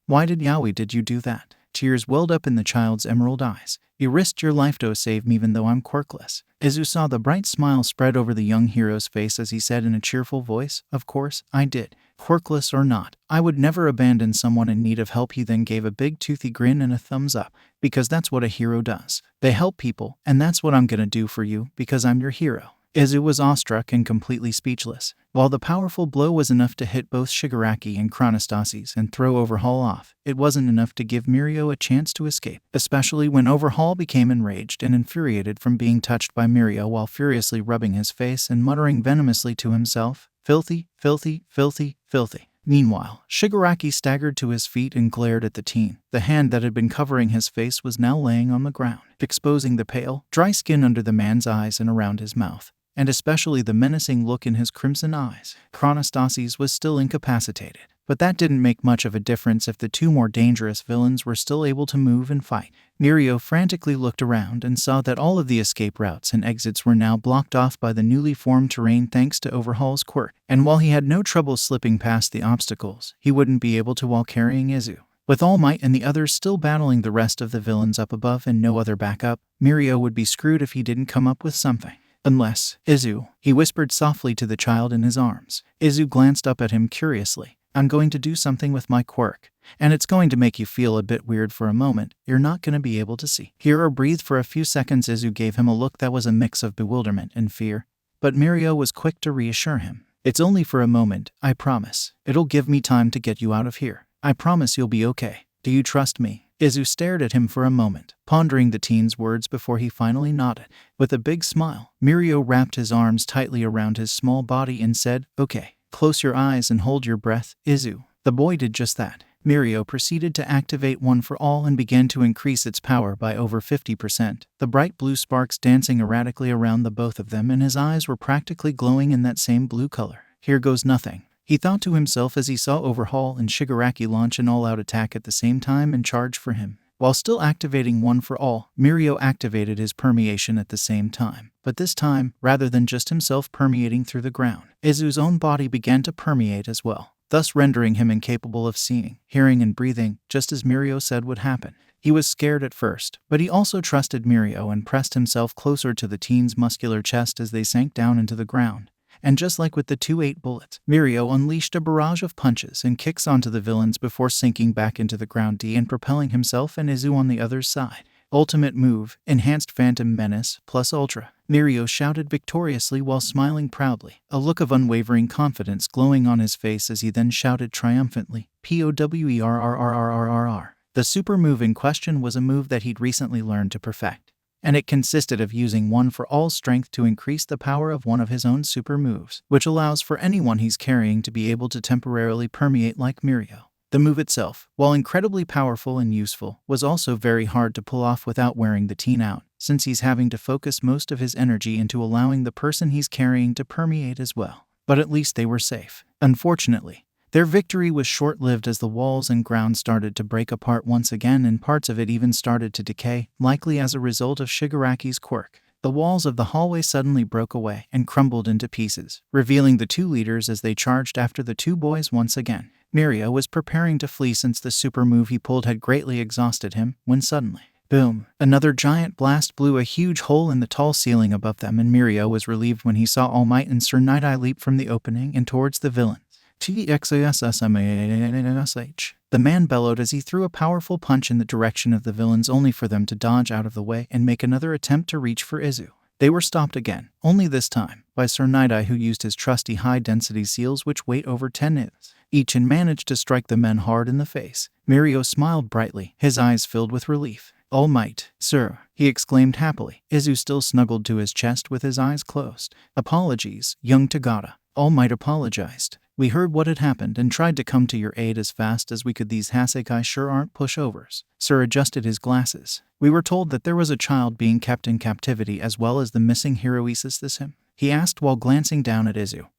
"Why did you do that?" Tears welled up in the child's emerald eyes. You risked your life to save me even though I'm quirkless. Izu saw the bright smile spread over the young hero's face as he said in a cheerful voice, "Of course, I did. Quirkless or not, I would never abandon someone in need of help." He then gave a big toothy grin and a thumbs up, because that's what a hero does. They help people, and that's what I'm gonna do for you, because I'm your hero. Izu was awestruck and completely speechless. While the powerful blow was enough to hit both Shigaraki and Chronostasis and throw Overhaul off, it wasn't enough to give Mirio a chance to escape, especially when Overhaul became enraged and infuriated from being touched by Mirio while furiously rubbing his face and muttering venomously to himself, "Filthy, filthy, filthy, filthy." Meanwhile, Shigaraki staggered to his feet and glared at the teen. The hand that had been covering his face was now laying on the ground, exposing the pale, dry skin under the man's eyes and around his mouth, and especially the menacing look in his crimson eyes. Chronostasis was still incapacitated, but that didn't make much of a difference if the two more dangerous villains were still able to move and fight. Mirio frantically looked around and saw that all of the escape routes and exits were now blocked off by the newly formed terrain thanks to Overhaul's quirk, and while he had no trouble slipping past the obstacles, he wouldn't be able to while carrying Izu. With All Might and the others still battling the rest of the villains up above and no other backup, Mirio would be screwed if he didn't come up with something. Unless, Izu, he whispered softly to the child in his arms. Izu glanced up at him curiously. "I'm going to do something with my quirk, and it's going to make you feel a bit weird for a moment. You're not going to be able to see, hear or breathe for a few seconds." Izu gave him a look that was a mix of bewilderment and fear, but Mirio was quick to reassure him. "It's only for a moment, I promise. It'll give me time to get you out of here. I promise you'll be okay. Do you trust me?" Izu stared at him for a moment, pondering the teen's words before he finally nodded. With a big smile, Mirio wrapped his arms tightly around his small body and said, "Okay, close your eyes and hold your breath, Izu." The boy did just that. Mirio proceeded to activate One for All and began to increase its power by over 50%, the bright blue sparks dancing erratically around the both of them, and his eyes were practically glowing in that same blue color. "Here goes nothing," he thought to himself as he saw Overhaul and Shigaraki launch an all-out attack at the same time and charge for him. While still activating One for All, Mirio activated his permeation at the same time. But this time, rather than just himself permeating through the ground, Izu's own body began to permeate as well, thus rendering him incapable of seeing, hearing and breathing, just as Mirio said would happen. He was scared at first, but he also trusted Mirio and pressed himself closer to the teen's muscular chest as they sank down into the ground. And just like with the 2-8 bullets, Mirio unleashed a barrage of punches and kicks onto the villains before sinking back into the ground and propelling himself and Izu on the other side. Ultimate move, Enhanced Phantom Menace, plus Ultra. Mirio shouted victoriously while smiling proudly, a look of unwavering confidence glowing on his face as he then shouted triumphantly, "POWERRRRRRR." The super move in question was a move that he'd recently learned to perfect, and it consisted of using One for All strength to increase the power of one of his own super moves, which allows for anyone he's carrying to be able to temporarily permeate like Mirio. The move itself, while incredibly powerful and useful, was also very hard to pull off without wearing the teen out, since he's having to focus most of his energy into allowing the person he's carrying to permeate as well. But at least they were safe. Unfortunately, their victory was short-lived as the walls and ground started to break apart once again, and parts of it even started to decay, likely as a result of Shigaraki's quirk. The walls of the hallway suddenly broke away and crumbled into pieces, revealing the two leaders as they charged after the two boys once again. Mirio was preparing to flee since the super move he pulled had greatly exhausted him, when suddenly, boom, another giant blast blew a huge hole in the tall ceiling above them, and Mirio was relieved when he saw All Might and Sir Night-Eye leap from the opening and towards the villains. "TXASSMASH." The man bellowed as he threw a powerful punch in the direction of the villains, only for them to dodge out of the way and make another attempt to reach for Izu. They were stopped again, only this time, by Sir Night-Eye, who used his trusty high-density seals which weigh over 10 nits each and managed to strike the men hard in the face. Mirio smiled brightly, his eyes filled with relief. "All Might, sir," he exclaimed happily. Izu still snuggled to his chest with his eyes closed. "Apologies, young Tagata." All Might apologized. "We heard what had happened and tried to come to your aid as fast as we could. These Hasekai sure aren't pushovers." Sir adjusted his glasses. "We were told that there was a child being kept in captivity as well as the missing Heroisis this him?" he asked while glancing down at Izu,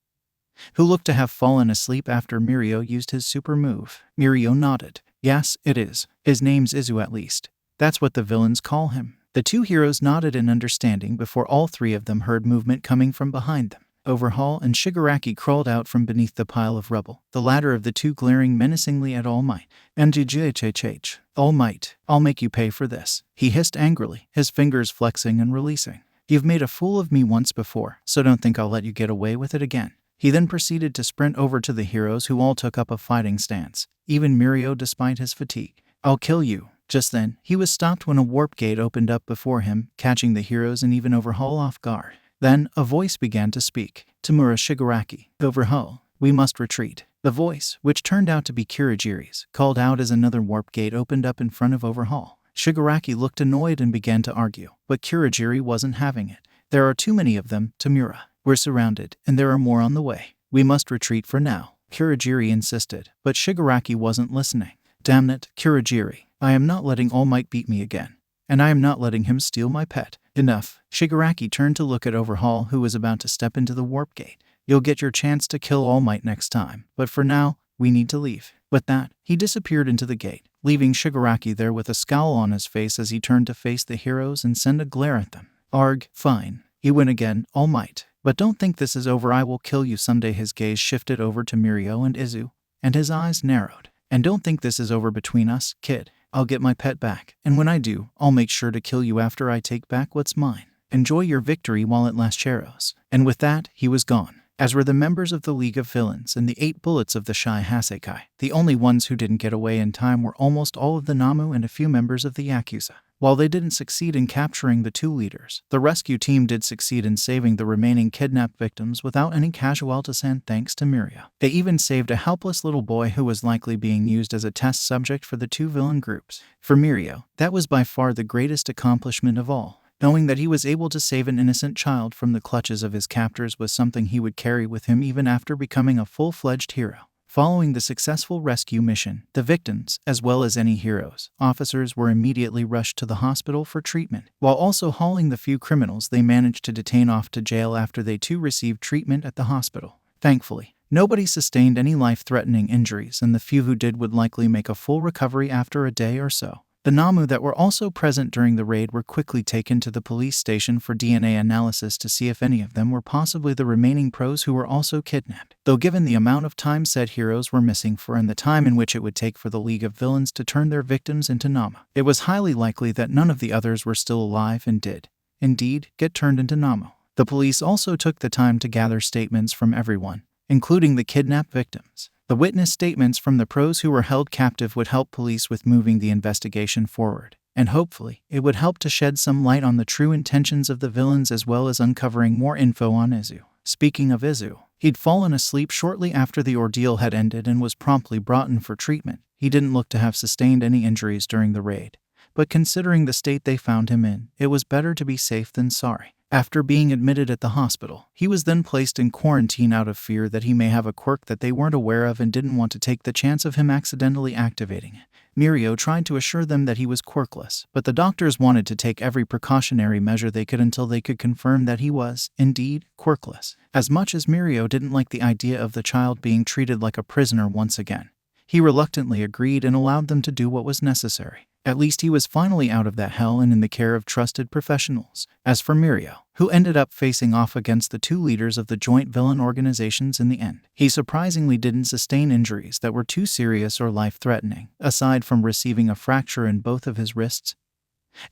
who looked to have fallen asleep after Mirio used his super move. Mirio nodded. "Yes, it is. His name's Izu, at least. That's what the villains call him." The two heroes nodded in understanding before all three of them heard movement coming from behind them. Overhaul and Shigaraki crawled out from beneath the pile of rubble, the latter of the two glaring menacingly at All Might. "MGGHHH, All Might, I'll make you pay for this," he hissed angrily, his fingers flexing and releasing. "You've made a fool of me once before, so don't think I'll let you get away with it again." He then proceeded to sprint over to the heroes, who all took up a fighting stance, even Mirio despite his fatigue. "I'll kill you." Just then, he was stopped when a warp gate opened up before him, catching the heroes and even Overhaul off guard. Then, a voice began to speak. "Tamura Shigaraki, Overhaul, we must retreat." The voice, which turned out to be Kirigiri's, called out as another warp gate opened up in front of Overhaul. Shigaraki looked annoyed and began to argue, but Kirigiri wasn't having it. "There are too many of them, Tamura. We're surrounded, and there are more on the way. We must retreat for now," Kirigiri insisted, but Shigaraki wasn't listening. "Damn it, Kirigiri, I am not letting All Might beat me again. And I am not letting him steal my pet." "Enough." Shigaraki turned to look at Overhaul, who was about to step into the warp gate. "You'll get your chance to kill All Might next time, but for now, we need to leave." With that, he disappeared into the gate, leaving Shigaraki there with a scowl on his face as he turned to face the heroes and send a glare at them. "Arg, fine. You win again, All Might. But don't think this is over. I will kill you someday." His gaze shifted over to Mirio and Izu, and his eyes narrowed. "And don't think this is over between us, kid. I'll get my pet back, and when I do, I'll make sure to kill you after I take back what's mine. Enjoy your victory while it lasts, Cheros." And with that, he was gone, as were the members of the League of Villains and the 8 bullets of the Shy Hasekai. The only ones who didn't get away in time were almost all of the Namo and a few members of the Yakuza. While they didn't succeed in capturing the 2 leaders, the rescue team did succeed in saving the remaining kidnapped victims without any casualties, and thanks to Mirio. They even saved a helpless little boy who was likely being used as a test subject for the 2 villain groups. For Mirio, that was by far the greatest accomplishment of all. Knowing that he was able to save an innocent child from the clutches of his captors was something he would carry with him even after becoming a full-fledged hero. Following the successful rescue mission, the victims, as well as any heroes, officers were immediately rushed to the hospital for treatment, while also hauling the few criminals they managed to detain off to jail after they too received treatment at the hospital. Thankfully, nobody sustained any life-threatening injuries, and the few who did would likely make a full recovery after a day or so. The Namu that were also present during the raid were quickly taken to the police station for DNA analysis to see if any of them were possibly the remaining pros who were also kidnapped. Though given the amount of time said heroes were missing for and the time in which it would take for the League of Villains to turn their victims into Namo, it was highly likely that none of the others were still alive and did, indeed, get turned into Namo. The police also took the time to gather statements from everyone, including the kidnapped victims. The witness statements from the pros who were held captive would help police with moving the investigation forward, and hopefully, it would help to shed some light on the true intentions of the villains as well as uncovering more info on Izu. Speaking of Izu, he'd fallen asleep shortly after the ordeal had ended and was promptly brought in for treatment. He didn't look to have sustained any injuries during the raid, but considering the state they found him in, it was better to be safe than sorry. After being admitted at the hospital, he was then placed in quarantine out of fear that he may have a quirk that they weren't aware of and didn't want to take the chance of him accidentally activating it. Mirio tried to assure them that he was quirkless, but the doctors wanted to take every precautionary measure they could until they could confirm that he was, indeed, quirkless. As much as Mirio didn't like the idea of the child being treated like a prisoner once again, he reluctantly agreed and allowed them to do what was necessary. At least he was finally out of that hell and in the care of trusted professionals. As for Mirio, who ended up facing off against the 2 leaders of the joint villain organizations in the end, he surprisingly didn't sustain injuries that were too serious or life-threatening. Aside from receiving a fracture in both of his wrists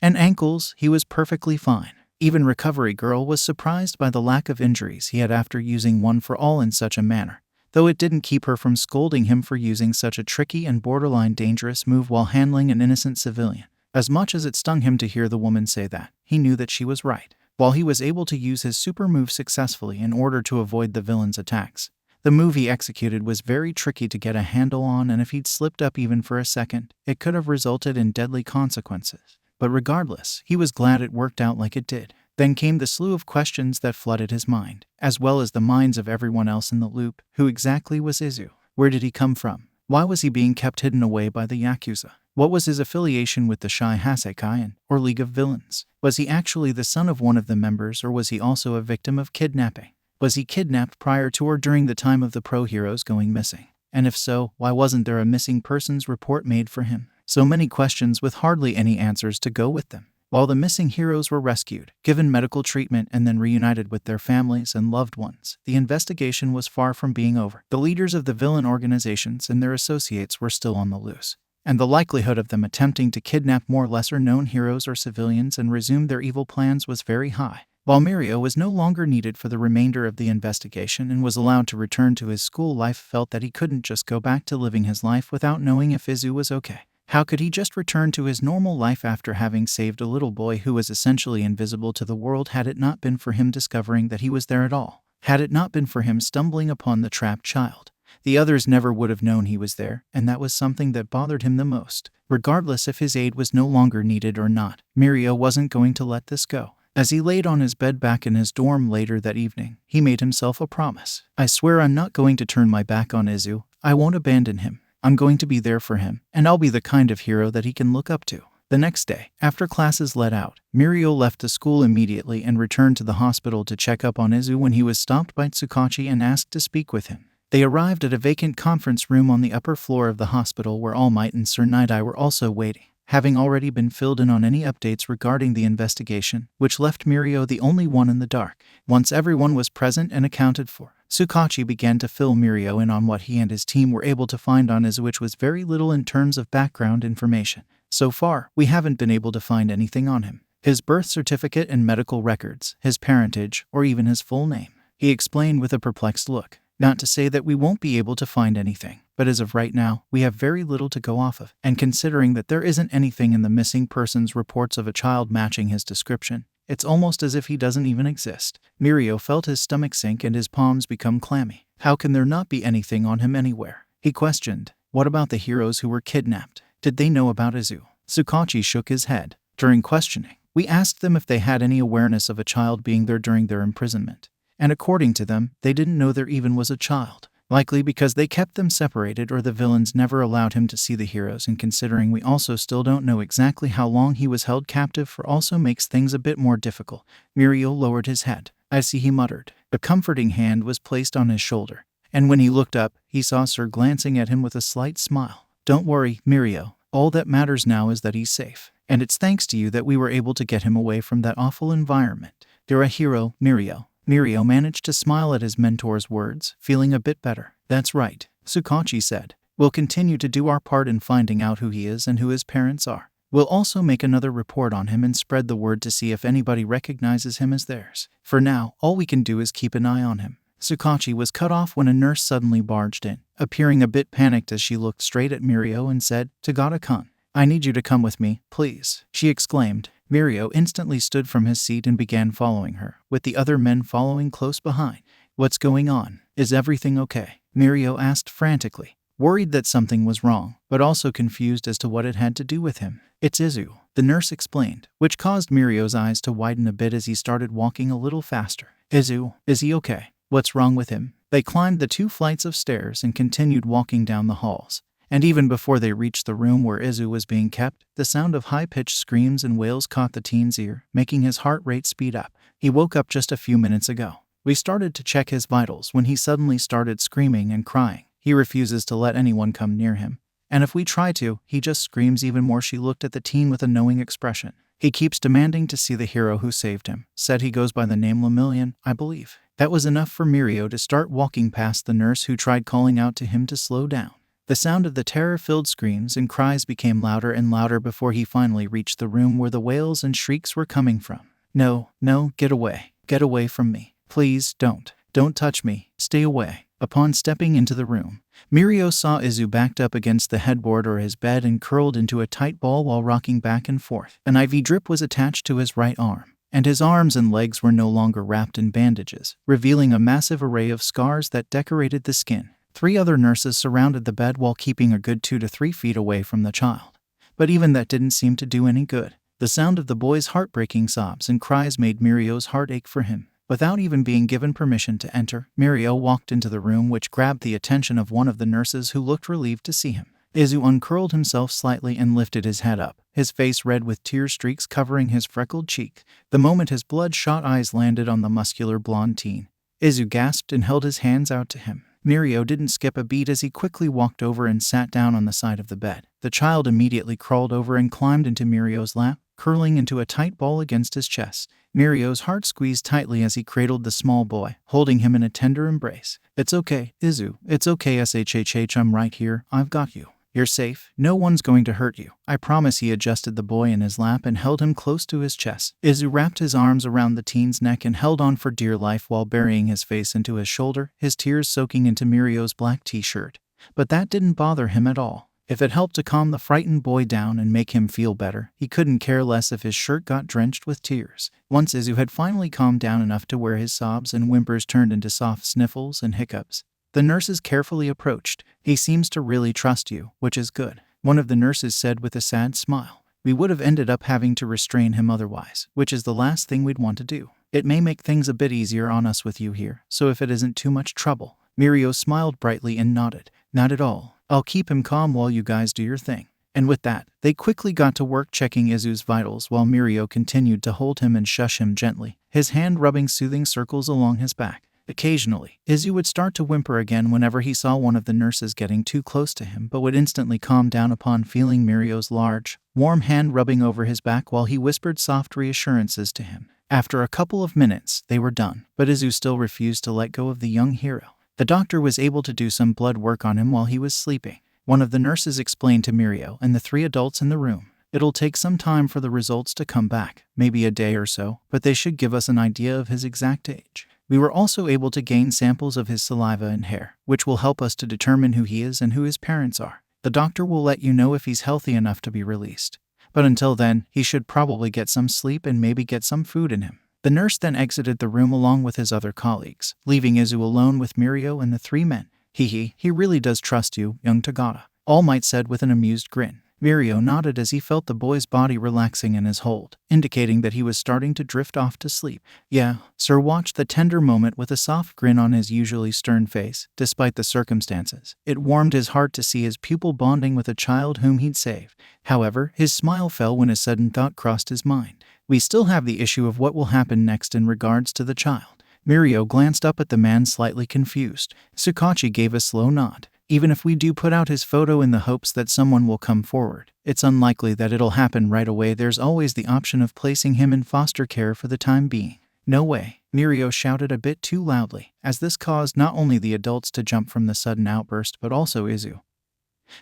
and ankles, he was perfectly fine. Even Recovery Girl was surprised by the lack of injuries he had after using One for All in such a manner, though it didn't keep her from scolding him for using such a tricky and borderline dangerous move while handling an innocent civilian. As much as it stung him to hear the woman say that, he knew that she was right. While he was able to use his super move successfully in order to avoid the villain's attacks, the move he executed was very tricky to get a handle on, and if he'd slipped up even for a second, it could have resulted in deadly consequences. But regardless, he was glad it worked out like it did. Then came the slew of questions that flooded his mind, as well as the minds of everyone else in the loop. Who exactly was Izu? Where did he come from? Why was he being kept hidden away by the Yakuza? What was his affiliation with the Shy Hasekai or League of Villains? Was he actually the son of one of the members, or was he also a victim of kidnapping? Was he kidnapped prior to or during the time of the pro heroes going missing? And if so, why wasn't there a missing persons report made for him? So many questions with hardly any answers to go with them. While the missing heroes were rescued, given medical treatment, and then reunited with their families and loved ones, the investigation was far from being over. The leaders of the villain organizations and their associates were still on the loose, and the likelihood of them attempting to kidnap more lesser-known heroes or civilians and resume their evil plans was very high. While Mirio was no longer needed for the remainder of the investigation and was allowed to return to his school life, felt that he couldn't just go back to living his life without knowing if Izu was okay. How could he just return to his normal life after having saved a little boy who was essentially invisible to the world had it not been for him discovering that he was there at all? Had it not been for him stumbling upon the trapped child, the others never would have known he was there, and that was something that bothered him the most. Regardless if his aid was no longer needed or not, Mirio wasn't going to let this go. As he laid on his bed back in his dorm later that evening, he made himself a promise. "I swear I'm not going to turn my back on Izu. I won't abandon him. I'm going to be there for him, and I'll be the kind of hero that he can look up to." The next day, after classes let out, Mirio left the school immediately and returned to the hospital to check up on Izu when he was stopped by Tsukachi and asked to speak with him. They arrived at a vacant conference room on the upper floor of the hospital where All Might and Sir Night-Eye were also waiting, having already been filled in on any updates regarding the investigation, which left Mirio the only one in the dark. Once everyone was present and accounted for, Tsukachi began to fill Mirio in on what he and his team were able to find on Izu, which was very little in terms of background information. "So far, we haven't been able to find anything on him. His birth certificate and medical records, his parentage, or even his full name," he explained with a perplexed look. "Not to say that we won't be able to find anything, but as of right now, we have very little to go off of. And considering that there isn't anything in the missing persons reports of a child matching his description, it's almost as if he doesn't even exist." Mirio felt his stomach sink and his palms become clammy. How can there not be anything on him anywhere? He questioned. What about the heroes who were kidnapped? Did they know about Izu? Tsukachi shook his head. During questioning, we asked them if they had any awareness of a child being there during their imprisonment. And according to them, they didn't know there even was a child. Likely because they kept them separated or the villains never allowed him to see the heroes, and considering we also still don't know exactly how long he was held captive for also makes things a bit more difficult. Mirio lowered his head. "I see," he muttered. A comforting hand was placed on his shoulder, and when he looked up, he saw Sir glancing at him with a slight smile. "Don't worry, Mirio. All that matters now is that he's safe. And it's thanks to you that we were able to get him away from that awful environment. You're a hero, Mirio." Mirio managed to smile at his mentor's words, feeling a bit better. "That's right," Tsukachi said. "We'll continue to do our part in finding out who he is and who his parents are. We'll also make another report on him and spread the word to see if anybody recognizes him as theirs. For now, all we can do is keep an eye on him." Tsukachi was cut off when a nurse suddenly barged in, appearing a bit panicked as she looked straight at Mirio and said, "Tagata-kun, I need you to come with me, please," she exclaimed. Mirio instantly stood from his seat and began following her, with the other men following close behind. "What's going on? Is everything okay?" Mirio asked frantically, worried that something was wrong, but also confused as to what it had to do with him. "It's Izu," the nurse explained, which caused Mirio's eyes to widen a bit as he started walking a little faster. "Izu, is he okay? What's wrong with him?" They climbed the 2 flights of stairs and continued walking down the halls. And even before they reached the room where Izu was being kept, the sound of high-pitched screams and wails caught the teen's ear, making his heart rate speed up. "He woke up just a few minutes ago. We started to check his vitals when he suddenly started screaming and crying. He refuses to let anyone come near him. And if we try to, he just screams even more." She looked at the teen with a knowing expression. "He keeps demanding to see the hero who saved him. Said he goes by the name Lemillion, I believe." That was enough for Mirio to start walking past the nurse, who tried calling out to him to slow down. The sound of the terror-filled screams and cries became louder and louder before he finally reached the room where the wails and shrieks were coming from. No, get away. Get away from me. Please, don't touch me. Stay away." Upon stepping into the room, Mirio saw Izu backed up against the headboard or his bed and curled into a tight ball while rocking back and forth. An IV drip was attached to his right arm, and his arms and legs were no longer wrapped in bandages, revealing a massive array of scars that decorated the skin. 3 other nurses surrounded the bed while keeping a good 2 to 3 feet away from the child. But even that didn't seem to do any good. The sound of the boy's heartbreaking sobs and cries made Mirio's heart ache for him. Without even being given permission to enter, Mirio walked into the room, which grabbed the attention of one of the nurses, who looked relieved to see him. Izu uncurled himself slightly and lifted his head up, his face red with tear streaks covering his freckled cheek. The moment his bloodshot eyes landed on the muscular blonde teen, Izu gasped and held his hands out to him. Mirio didn't skip a beat as he quickly walked over and sat down on the side of the bed. The child immediately crawled over and climbed into Mirio's lap, curling into a tight ball against his chest. Mirio's heart squeezed tightly as he cradled the small boy, holding him in a tender embrace. "It's okay, Izu. It's okay, SHHH. I'm right here. I've got you. You're safe. No one's going to hurt you. I promise." He adjusted the boy in his lap and held him close to his chest. Izu wrapped his arms around the teen's neck and held on for dear life while burying his face into his shoulder, his tears soaking into Mirio's black t-shirt. But that didn't bother him at all. If it helped to calm the frightened boy down and make him feel better, he couldn't care less if his shirt got drenched with tears. Once Izu had finally calmed down enough to where his sobs and whimpers turned into soft sniffles and hiccups, the nurses carefully approached. "He seems to really trust you, which is good," one of the nurses said with a sad smile. "We would have ended up having to restrain him otherwise, which is the last thing we'd want to do. It may make things a bit easier on us with you here, so if it isn't too much trouble." Mirio smiled brightly and nodded. "Not at all. I'll keep him calm while you guys do your thing." And with that, they quickly got to work checking Izu's vitals while Mirio continued to hold him and shush him gently, his hand rubbing soothing circles along his back. Occasionally, Izu would start to whimper again whenever he saw one of the nurses getting too close to him, but would instantly calm down upon feeling Mirio's large, warm hand rubbing over his back while he whispered soft reassurances to him. After a couple of minutes, they were done, but Izu still refused to let go of the young hero. The doctor was able to do some blood work on him while he was sleeping. One of the nurses explained to Mirio and the 3 adults in the room, "It'll take some time for the results to come back, maybe a day or so, but they should give us an idea of his exact age. We were also able to gain samples of his saliva and hair, which will help us to determine who he is and who his parents are. The doctor will let you know if he's healthy enough to be released. But until then, he should probably get some sleep and maybe get some food in him." The nurse then exited the room along with his other colleagues, leaving Izu alone with Mirio and the 3 men. He really does trust you, young Tagata," All Might said with an amused grin. Mirio nodded as he felt the boy's body relaxing in his hold, indicating that he was starting to drift off to sleep. "Yeah." Sir watched the tender moment with a soft grin on his usually stern face, despite the circumstances. It warmed his heart to see his pupil bonding with a child whom he'd saved. However, his smile fell when a sudden thought crossed his mind. "We still have the issue of what will happen next in regards to the child." Mirio glanced up at the man slightly confused. Tsukachi gave a slow nod. "Even if we do put out his photo in the hopes that someone will come forward, it's unlikely that it'll happen right away. There's always the option of placing him in foster care for the time being." "No way," Mirio shouted a bit too loudly, as this caused not only the adults to jump from the sudden outburst but also Izu,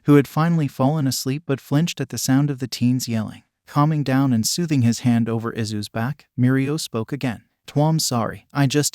who had finally fallen asleep but flinched at the sound of the teens yelling. Calming down and soothing his hand over Izu's back, Mirio spoke again. "Twam, sorry,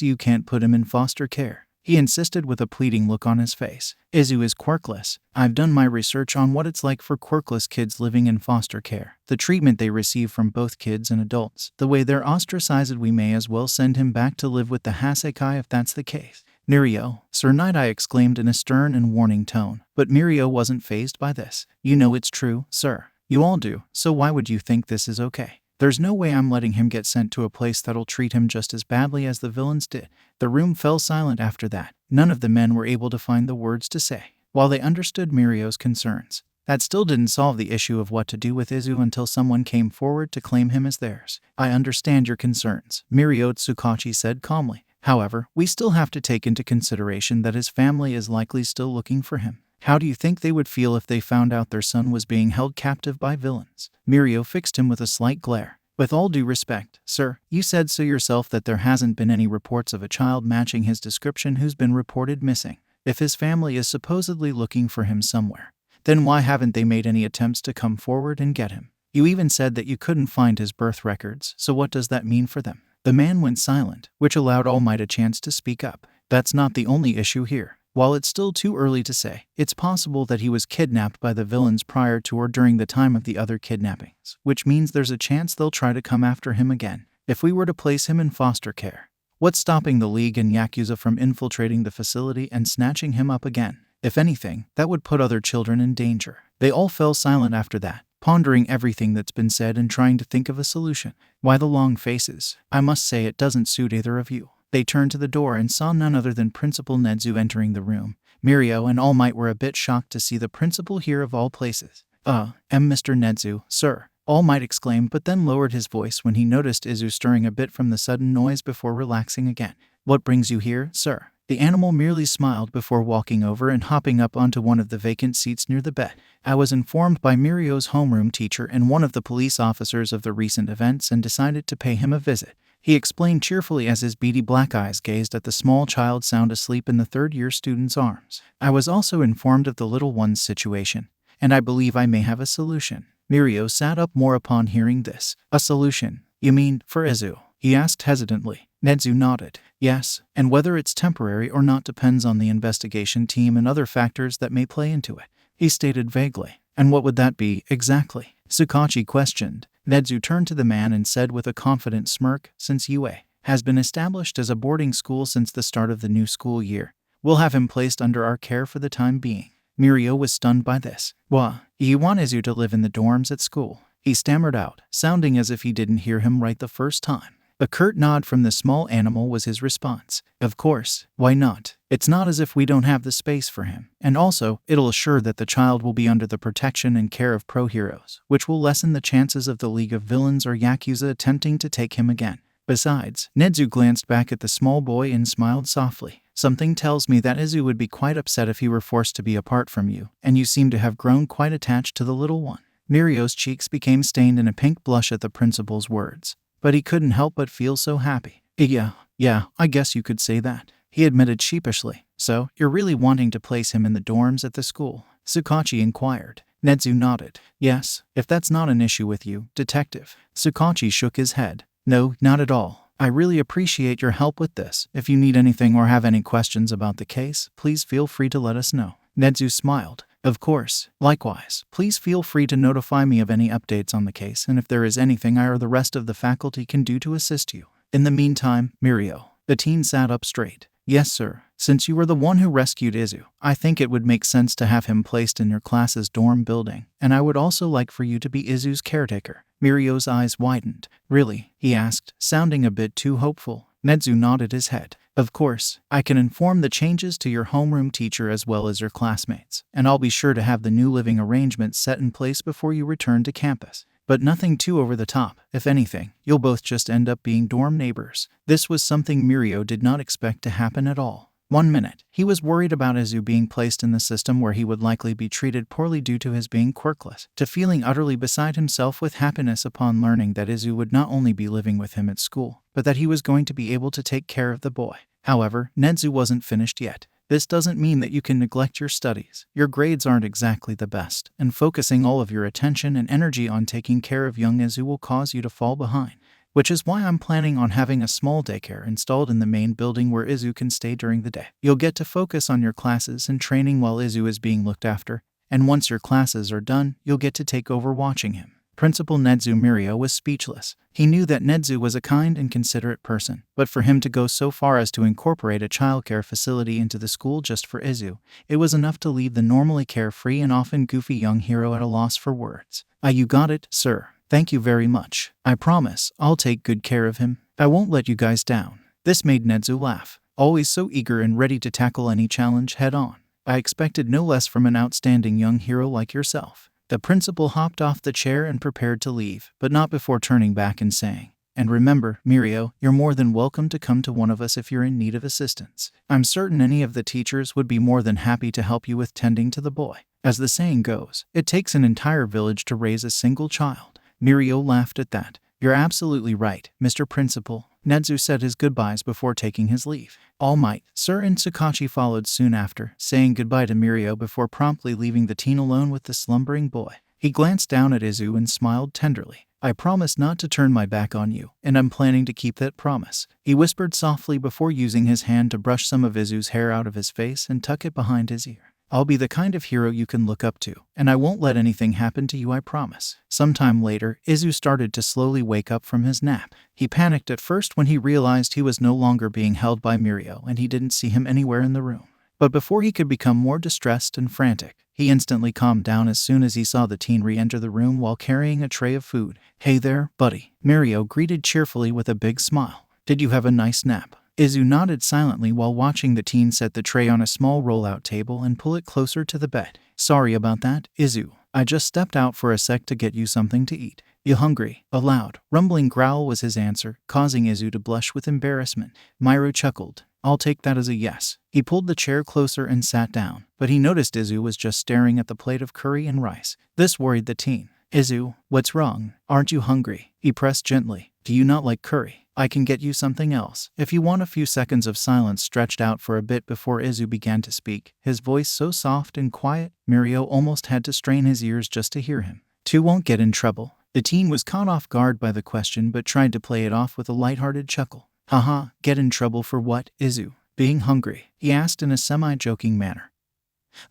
you can't put him in foster care," he insisted with a pleading look on his face. "Izu is quirkless. I've done my research on what it's like for quirkless kids living in foster care, the treatment they receive from both kids and adults, the way they're ostracized. We may as well send him back to live with the Hasekai if that's the case." "Mirio," Sir Night-Eye exclaimed in a stern and warning tone, but Mirio wasn't fazed by this. "You know it's true, sir. You all do, so why would you think this is okay? There's no way I'm letting him get sent to a place that'll treat him just as badly as the villains did." The room fell silent after that. None of the men were able to find the words to say. While they understood Mirio's concerns, that still didn't solve the issue of what to do with Izu until someone came forward to claim him as theirs. "I understand your concerns," Mirio Tsukachi said calmly. "However, we still have to take into consideration that his family is likely still looking for him. How do you think they would feel if they found out their son was being held captive by villains?" Mirio fixed him with a slight glare. "With all due respect, sir, you said so yourself that there hasn't been any reports of a child matching his description who's been reported missing. If his family is supposedly looking for him somewhere, then why haven't they made any attempts to come forward and get him? You even said that you couldn't find his birth records, so what does that mean for them?" The man went silent, which allowed All Might a chance to speak up. "That's not the only issue here. While it's still too early to say, it's possible that he was kidnapped by the villains prior to or during the time of the other kidnappings, which means there's a chance they'll try to come after him again. If we were to place him in foster care, what's stopping the League and Yakuza from infiltrating the facility and snatching him up again? If anything, that would put other children in danger." They all fell silent after that, pondering everything that's been said and trying to think of a solution. "Why the long faces? I must say it doesn't suit either of you." They turned to the door and saw none other than Principal Nedzu entering the room. Mirio and All Might were a bit shocked to see the principal here of all places. Mr. Nedzu, sir," All Might exclaimed, but then lowered his voice when he noticed Izu stirring a bit from the sudden noise before relaxing again. "What brings you here, sir?" The animal merely smiled before walking over and hopping up onto one of the vacant seats near the bed. I was informed by Mirio's homeroom teacher and one of the police officers of the recent events and decided to pay him a visit. He explained cheerfully as his beady black eyes gazed at the small child sound asleep in the third-year student's arms. I was also informed of the little one's situation, and I believe I may have a solution. Mirio sat up more upon hearing this. A solution? You mean, for Izu? He asked hesitantly. Nedzu nodded. Yes, and whether it's temporary or not depends on the investigation team and other factors that may play into it, he stated vaguely. And what would that be, exactly? Tsukachi questioned. Nedzu turned to the man and said with a confident smirk, since UA has been established as a boarding school since the start of the new school year, we'll have him placed under our care for the time being. Mirio was stunned by this. What? You want Izu to live in the dorms at school? He stammered out, sounding as if he didn't hear him right the first time. A curt nod from the small animal was his response. Of course, why not? It's not as if we don't have the space for him. And also, it'll assure that the child will be under the protection and care of pro-heroes, which will lessen the chances of the League of Villains or Yakuza attempting to take him again. Besides, Nedzu glanced back at the small boy and smiled softly. Something tells me that Izu would be quite upset if he were forced to be apart from you, and you seem to have grown quite attached to the little one. Mirio's cheeks became stained in a pink blush at the principal's words, but he couldn't help but feel so happy. Yeah, I guess you could say that, he admitted sheepishly. So, you're really wanting to place him in the dorms at the school? Tsukachi inquired. Nedzu nodded. Yes, if that's not an issue with you, Detective. Tsukachi shook his head. No, not at all. I really appreciate your help with this. If you need anything or have any questions about the case, please feel free to let us know. Nedzu smiled. Of course. Likewise, please feel free to notify me of any updates on the case and if there is anything I or the rest of the faculty can do to assist you. In the meantime, Mirio. The teen sat up straight. Yes, sir. Since you were the one who rescued Izu, I think it would make sense to have him placed in your class's dorm building, and I would also like for you to be Izu's caretaker. Mirio's eyes widened. Really? He asked, sounding a bit too hopeful. Nedzu nodded his head. Of course, I can inform the changes to your homeroom teacher as well as your classmates, and I'll be sure to have the new living arrangements set in place before you return to campus. But nothing too over the top. If anything, you'll both just end up being dorm neighbors. This was something Mirio did not expect to happen at all. 1 minute, he was worried about Izu being placed in the system where he would likely be treated poorly due to his being quirkless, to feeling utterly beside himself with happiness upon learning that Izu would not only be living with him at school, but that he was going to be able to take care of the boy. However, Nedzu wasn't finished yet. This doesn't mean that you can neglect your studies. Your grades aren't exactly the best, and focusing all of your attention and energy on taking care of young Izu will cause you to fall behind. Which is why I'm planning on having a small daycare installed in the main building where Izu can stay during the day. You'll get to focus on your classes and training while Izu is being looked after, and once your classes are done, you'll get to take over watching him. Principal Nedzu Mirio was speechless. He knew that Nedzu was a kind and considerate person, but for him to go so far as to incorporate a childcare facility into the school just for Izu, it was enough to leave the normally carefree and often goofy young hero at a loss for words. You got it, sir. Thank you very much. I promise, I'll take good care of him. I won't let you guys down. This made Nedzu laugh, always so eager and ready to tackle any challenge head-on. I expected no less from an outstanding young hero like yourself. The principal hopped off the chair and prepared to leave, but not before turning back and saying, and remember, Mirio, you're more than welcome to come to one of us if you're in need of assistance. I'm certain any of the teachers would be more than happy to help you with tending to the boy. As the saying goes, it takes an entire village to raise a single child. Mirio laughed at that. You're absolutely right, Mr. Principal. Nedzu said his goodbyes before taking his leave. All might, sir, and Tsukachi followed soon after, saying goodbye to Mirio before promptly leaving the teen alone with the slumbering boy. He glanced down at Izu and smiled tenderly. I promise not to turn my back on you, and I'm planning to keep that promise. He whispered softly before using his hand to brush some of Izu's hair out of his face and tuck it behind his ear. I'll be the kind of hero you can look up to, and I won't let anything happen to you, I promise. Sometime later, Izu started to slowly wake up from his nap. He panicked at first when he realized he was no longer being held by Mirio and he didn't see him anywhere in the room. But before he could become more distressed and frantic, he instantly calmed down as soon as he saw the teen re-enter the room while carrying a tray of food. Hey there, buddy. Mirio greeted cheerfully with a big smile. Did you have a nice nap? Izu nodded silently while watching the teen set the tray on a small roll-out table and pull it closer to the bed. Sorry about that, Izu. I just stepped out for a sec to get you something to eat. You hungry? A loud, rumbling growl was his answer, causing Izu to blush with embarrassment. Mirio chuckled. I'll take that as a yes. He pulled the chair closer and sat down, but he noticed Izu was just staring at the plate of curry and rice. This worried the teen. Izu, what's wrong? Aren't you hungry? He pressed gently. Do you not like curry? I can get you something else. If you want. A few seconds of silence stretched out for a bit before Izu began to speak, his voice so soft and quiet, Mirio almost had to strain his ears just to hear him. Two won't get in trouble. The teen was caught off guard by the question but tried to play it off with a lighthearted chuckle. Haha, get in trouble for what, Izu? Being hungry? He asked in a semi-joking manner,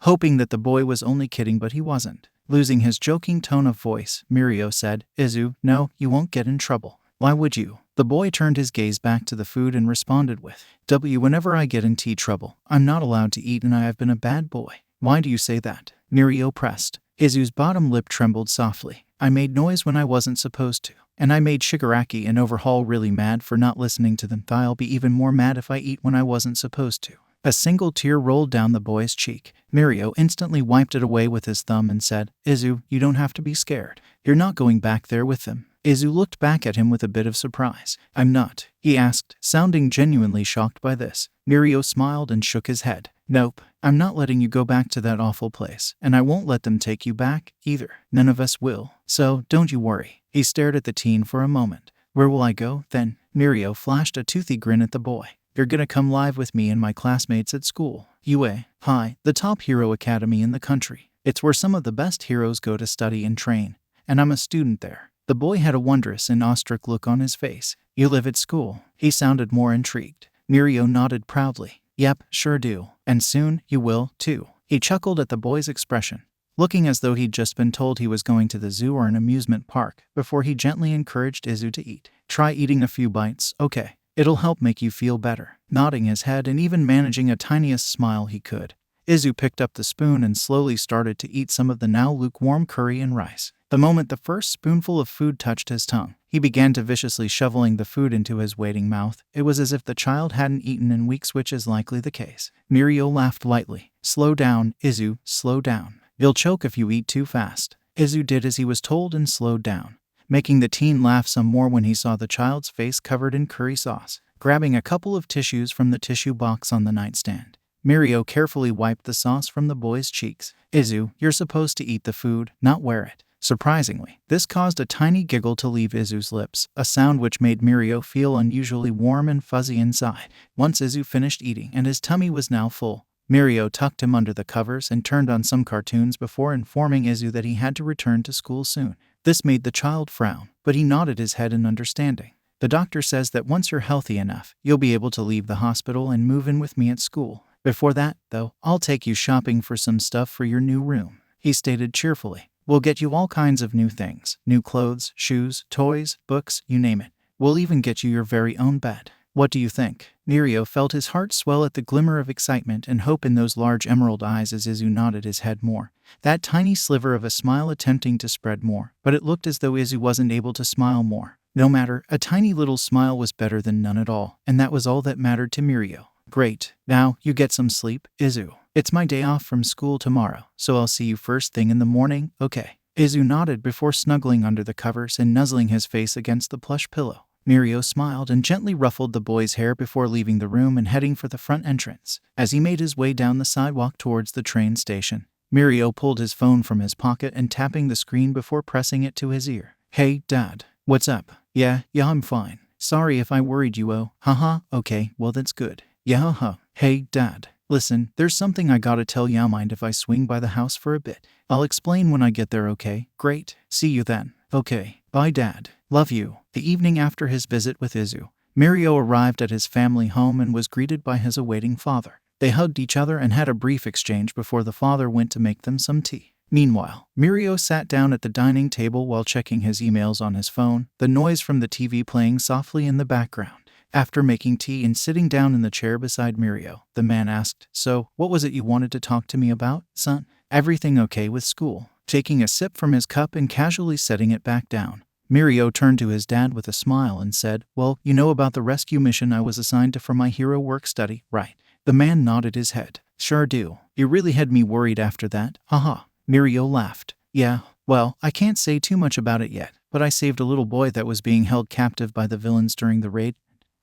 hoping that the boy was only kidding, but he wasn't. Losing his joking tone of voice, Mirio said, Izu, no, you won't get in trouble. Why would you? The boy turned his gaze back to the food and responded with, whenever I get into trouble, I'm not allowed to eat and I have been a bad boy. Why do you say that? Mirio pressed. Izu's bottom lip trembled softly. I made noise when I wasn't supposed to. And I made Shigaraki and Overhaul really mad for not listening to them. I'll be even more mad if I eat when I wasn't supposed to. A single tear rolled down the boy's cheek. Mirio instantly wiped it away with his thumb and said, Izu, you don't have to be scared. You're not going back there with them. Izu looked back at him with a bit of surprise. I'm not, he asked, sounding genuinely shocked by this. Mirio smiled and shook his head. Nope, I'm not letting you go back to that awful place, and I won't let them take you back, either. None of us will. So, don't you worry. He stared at the teen for a moment. Where will I go, then? Mirio flashed a toothy grin at the boy. You're gonna come live with me and my classmates at school. UA, hi, the top hero academy in the country. It's where some of the best heroes go to study and train, and I'm a student there. The boy had a wondrous and awestruck look on his face. You live at school? He sounded more intrigued. Mirio nodded proudly. Yep, sure do. And soon, you will, too. He chuckled at the boy's expression, looking as though he'd just been told he was going to the zoo or an amusement park, before he gently encouraged Izu to eat. Try eating a few bites, okay? It'll help make you feel better. Nodding his head and even managing a tiniest smile he could, Izu picked up the spoon and slowly started to eat some of the now lukewarm curry and rice. The moment the first spoonful of food touched his tongue, he began to viciously shoveling the food into his waiting mouth. It was as if the child hadn't eaten in weeks, which is likely the case. Mirio laughed lightly. Slow down, Izu, slow down. You'll choke if you eat too fast. Izu did as he was told and slowed down, making the teen laugh some more when he saw the child's face covered in curry sauce. Grabbing a couple of tissues from the tissue box on the nightstand, Mirio carefully wiped the sauce from the boy's cheeks. Izu, you're supposed to eat the food, not wear it. Surprisingly, this caused a tiny giggle to leave Izu's lips, a sound which made Mirio feel unusually warm and fuzzy inside. Once Izu finished eating and his tummy was now full, Mirio tucked him under the covers and turned on some cartoons before informing Izu that he had to return to school soon. This made the child frown, but he nodded his head in understanding. The doctor says that once you're healthy enough, you'll be able to leave the hospital and move in with me at school. Before that, though, I'll take you shopping for some stuff for your new room, he stated cheerfully. We'll get you all kinds of new things. New clothes, shoes, toys, books, you name it. We'll even get you your very own bed. What do you think? Mirio felt his heart swell at the glimmer of excitement and hope in those large emerald eyes as Izu nodded his head more. That tiny sliver of a smile attempting to spread more, but it looked as though Izu wasn't able to smile more. No matter, a tiny little smile was better than none at all, and that was all that mattered to Mirio. Great. Now, you get some sleep, Izu. It's my day off from school tomorrow, so I'll see you first thing in the morning, okay? Izu nodded before snuggling under the covers and nuzzling his face against the plush pillow. Mirio smiled and gently ruffled the boy's hair before leaving the room and heading for the front entrance. As he made his way down the sidewalk towards the train station, Mirio pulled his phone from his pocket and tapping the screen before pressing it to his ear. Hey, Dad. What's up? Yeah, I'm fine. Sorry if I worried you, oh. Haha, okay, well that's good. Yeah, haha. Hey, Dad. Listen, there's something I gotta tell ya. Mind if I swing by the house for a bit? I'll explain when I get there, okay? Great. See you then. Okay. Bye, Dad. Love you. The evening after his visit with Izu, Mirio arrived at his family home and was greeted by his awaiting father. They hugged each other and had a brief exchange before the father went to make them some tea. Meanwhile, Mirio sat down at the dining table while checking his emails on his phone, the noise from the TV playing softly in the background. After making tea and sitting down in the chair beside Mirio, the man asked, So, what was it you wanted to talk to me about, son? Everything okay with school? Taking a sip from his cup and casually setting it back down, Mirio turned to his dad with a smile and said, Well, you know about the rescue mission I was assigned to for my hero work study, right? The man nodded his head. Sure do. You really had me worried after that, haha. Mirio laughed. Yeah, well, I can't say too much about it yet, but I saved a little boy that was being held captive by the villains during the raid.